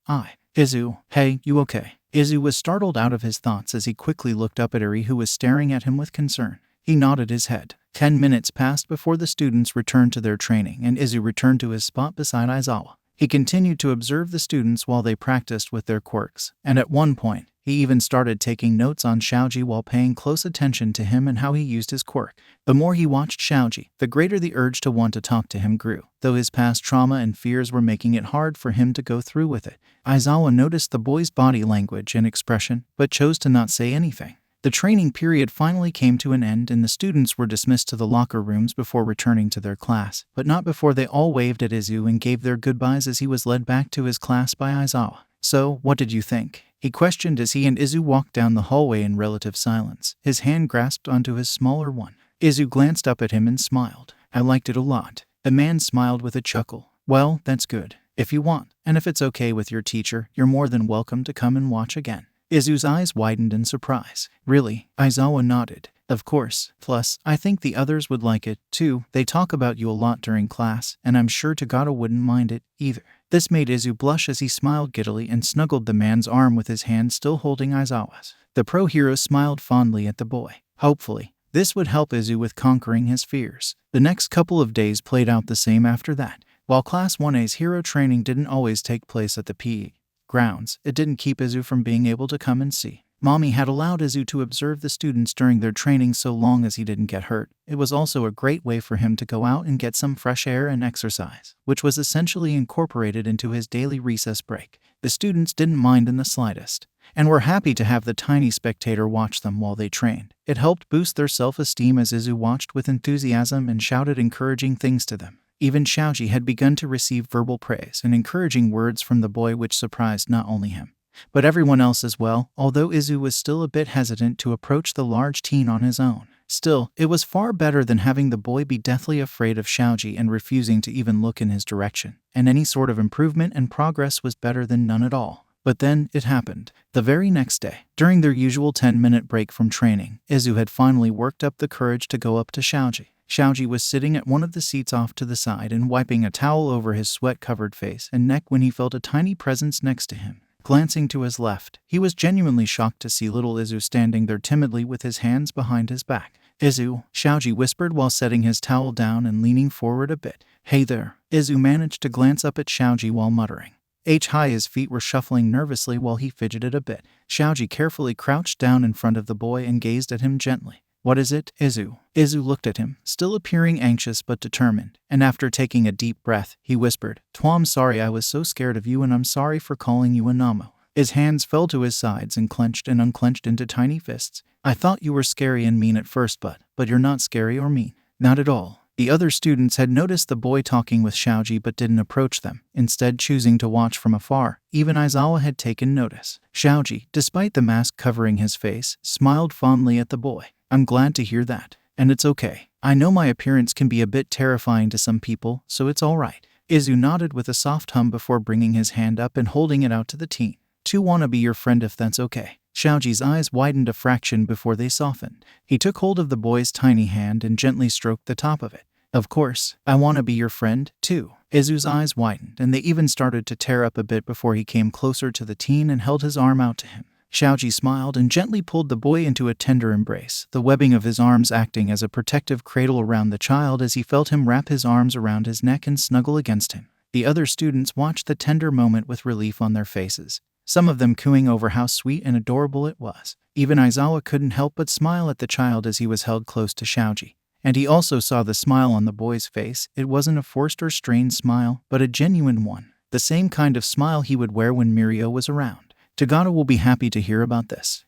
Izu, hey, you okay?" Izu was startled out of his thoughts as he quickly looked up at Eri, who was staring at him with concern. He nodded his head. 10 minutes passed before the students returned to their training and Izu returned to his spot beside Aizawa. He continued to observe the students while they practiced with their quirks, and at one point, he even started taking notes on Xiaoji while paying close attention to him and how he used his quirk. The more he watched Xiaoji, the greater the urge to want to talk to him grew, though his past trauma and fears were making it hard for him to go through with it. Aizawa noticed the boy's body language and expression, but chose to not say anything. The training period finally came to an end and the students were dismissed to the locker rooms before returning to their class, but not before they all waved at Izu and gave their goodbyes as he was led back to his class by Aizawa. "So, what did you think?" he questioned as he and Izu walked down the hallway in relative silence, his hand grasped onto his smaller one. Izu glanced up at him and smiled. "I liked it a lot." The man smiled with a chuckle. "Well, that's good. If you want, and if it's okay with your teacher, you're more than welcome to come and watch again." Izu's eyes widened in surprise. "Really?" Aizawa nodded. "Of course. Plus, I think the others would like it, too. They talk about you a lot during class, and I'm sure Tagata wouldn't mind it, either." This made Izu blush as he smiled giddily and snuggled the man's arm with his hand still holding Aizawa's. The pro hero smiled fondly at the boy. Hopefully, this would help Izu with conquering his fears. The next couple of days played out the same after that. While Class 1A's hero training didn't always take place at the PE grounds, it didn't keep Izu from being able to come and see. Mommy had allowed Izu to observe the students during their training so long as he didn't get hurt. It was also a great way for him to go out and get some fresh air and exercise, which was essentially incorporated into his daily recess break. The students didn't mind in the slightest, and were happy to have the tiny spectator watch them while they trained. It helped boost their self-esteem as Izu watched with enthusiasm and shouted encouraging things to them. Even Xiaoji had begun to receive verbal praise and encouraging words from the boy, which surprised not only him, but everyone else as well, although Izu was still a bit hesitant to approach the large teen on his own. Still, it was far better than having the boy be deathly afraid of Xiaoji and refusing to even look in his direction, and any sort of improvement and progress was better than none at all. But then, it happened. The very next day, during their usual 10-minute break from training, Izu had finally worked up the courage to go up to Xiaoji. Xiaoji was sitting at one of the seats off to the side and wiping a towel over his sweat-covered face and neck when he felt a tiny presence next to him. Glancing to his left, he was genuinely shocked to see little Izu standing there timidly with his hands behind his back. "Izu," Xiaoji whispered while setting his towel down and leaning forward a bit. "Hey there." Izu managed to glance up at Xiaoji while muttering. Hi, his feet were shuffling nervously while he fidgeted a bit. Xiaoji carefully crouched down in front of the boy and gazed at him gently. "What is it, Izu?" Izu looked at him, still appearing anxious but determined, and after taking a deep breath, he whispered, "I'm sorry I was so scared of you and I'm sorry for calling you a Namo." His hands fell to his sides and clenched and unclenched into tiny fists. "I thought you were scary and mean at first, but you're not scary or mean." "Not at all." The other students had noticed the boy talking with Xiaoji but didn't approach them, instead choosing to watch from afar. Even Aizawa had taken notice. Xiaoji, despite the mask covering his face, smiled fondly at the boy. "I'm glad to hear that. And it's okay. I know my appearance can be a bit terrifying to some people, so it's alright." Izu nodded with a soft hum before bringing his hand up and holding it out to the teen. "To wanna be your friend if that's okay." Xiaoji's eyes widened a fraction before they softened. He took hold of the boy's tiny hand and gently stroked the top of it. "Of course, I want to be your friend, too." Izu's eyes widened, and they even started to tear up a bit before he came closer to the teen and held his arm out to him. Xiaoji smiled and gently pulled the boy into a tender embrace, the webbing of his arms acting as a protective cradle around the child as he felt him wrap his arms around his neck and snuggle against him. The other students watched the tender moment with relief on their faces, some of them cooing over how sweet and adorable it was. Even Aizawa couldn't help but smile at the child as he was held close to Xiaoji. And he also saw the smile on the boy's face. It wasn't a forced or strained smile, but a genuine one. The same kind of smile he would wear when Mirio was around. "Tagata will be happy to hear about this."